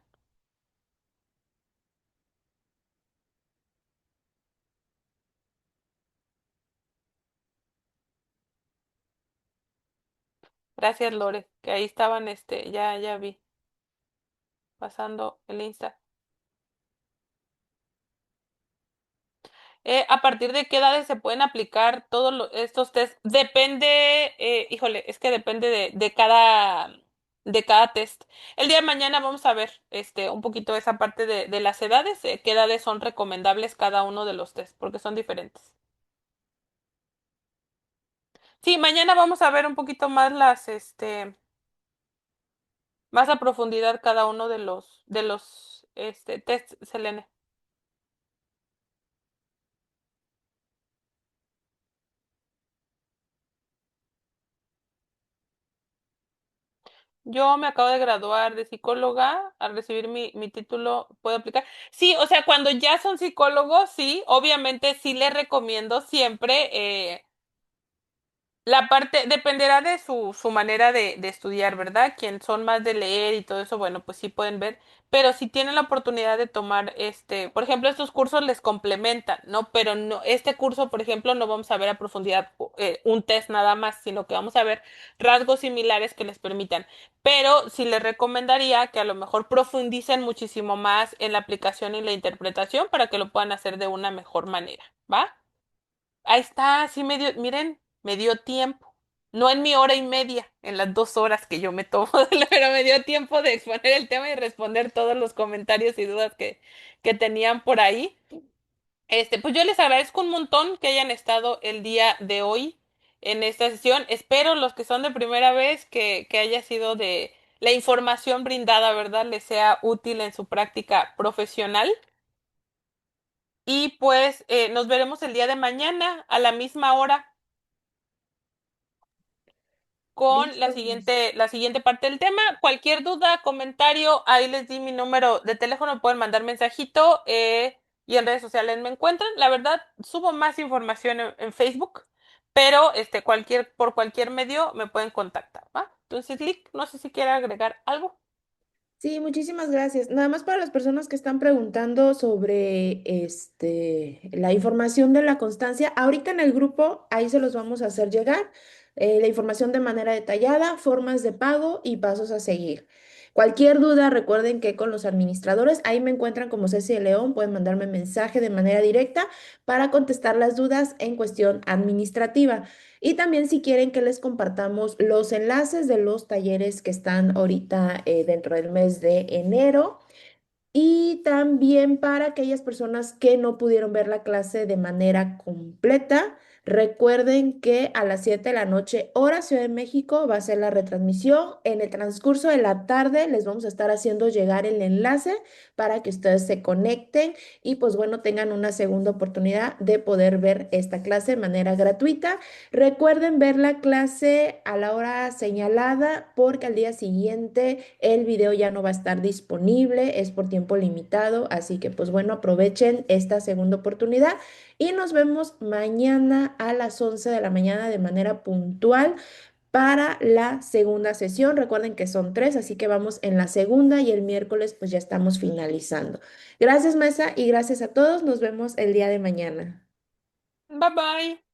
Gracias, Lore, que ahí estaban, ya vi, pasando el Insta. ¿A partir de qué edades se pueden aplicar todos estos test? Depende, híjole, es que depende de cada test. El día de mañana vamos a ver un poquito esa parte de las edades, qué edades son recomendables cada uno de los test, porque son diferentes. Sí, mañana vamos a ver un poquito más más a profundidad cada uno de los tests, Selene. Yo me acabo de graduar de psicóloga, al recibir mi título puedo aplicar. Sí, o sea, cuando ya son psicólogos, sí, obviamente sí les recomiendo siempre La parte dependerá de su manera de estudiar, ¿verdad? Quien son más de leer y todo eso, bueno, pues sí pueden ver. Pero si tienen la oportunidad de tomar por ejemplo, estos cursos les complementan, ¿no? Pero no, este curso, por ejemplo, no vamos a ver a profundidad un test nada más, sino que vamos a ver rasgos similares que les permitan. Pero sí les recomendaría que a lo mejor profundicen muchísimo más en la aplicación y la interpretación para que lo puedan hacer de una mejor manera, ¿va? Ahí está, sí miren, me dio tiempo. No en mi hora y media, en las 2 horas que yo me tomo, pero me dio tiempo de exponer el tema y responder todos los comentarios y dudas que tenían por ahí. Pues yo les agradezco un montón que hayan estado el día de hoy en esta sesión. Espero los que son de primera vez que haya sido de la información brindada, ¿verdad? Les sea útil en su práctica profesional. Y pues nos veremos el día de mañana a la misma hora con Listo. la siguiente parte del tema. Cualquier duda, comentario, ahí les di mi número de teléfono, pueden mandar mensajito y en redes sociales me encuentran. La verdad, subo más información en Facebook, pero por cualquier medio me pueden contactar, ¿va? Entonces, Lick, no sé si quiere agregar algo. Sí, muchísimas gracias. Nada más para las personas que están preguntando sobre la información de la constancia, ahorita en el grupo ahí se los vamos a hacer llegar, la información de manera detallada, formas de pago y pasos a seguir. Cualquier duda, recuerden que con los administradores, ahí me encuentran como Ceci de León, pueden mandarme mensaje de manera directa para contestar las dudas en cuestión administrativa. Y también si quieren que les compartamos los enlaces de los talleres que están ahorita dentro del mes de enero. Y también para aquellas personas que no pudieron ver la clase de manera completa, recuerden que a las 7 de la noche, hora Ciudad de México, va a ser la retransmisión. En el transcurso de la tarde les vamos a estar haciendo llegar el enlace para que ustedes se conecten y pues bueno, tengan una segunda oportunidad de poder ver esta clase de manera gratuita. Recuerden ver la clase a la hora señalada porque al día siguiente el video ya no va a estar disponible, es por tiempo limitado, así que pues bueno, aprovechen esta segunda oportunidad y nos vemos mañana a las 11 de la mañana de manera puntual para la segunda sesión. Recuerden que son tres, así que vamos en la segunda y el miércoles pues ya estamos finalizando. Gracias, Mesa, y gracias a todos. Nos vemos el día de mañana. Bye bye.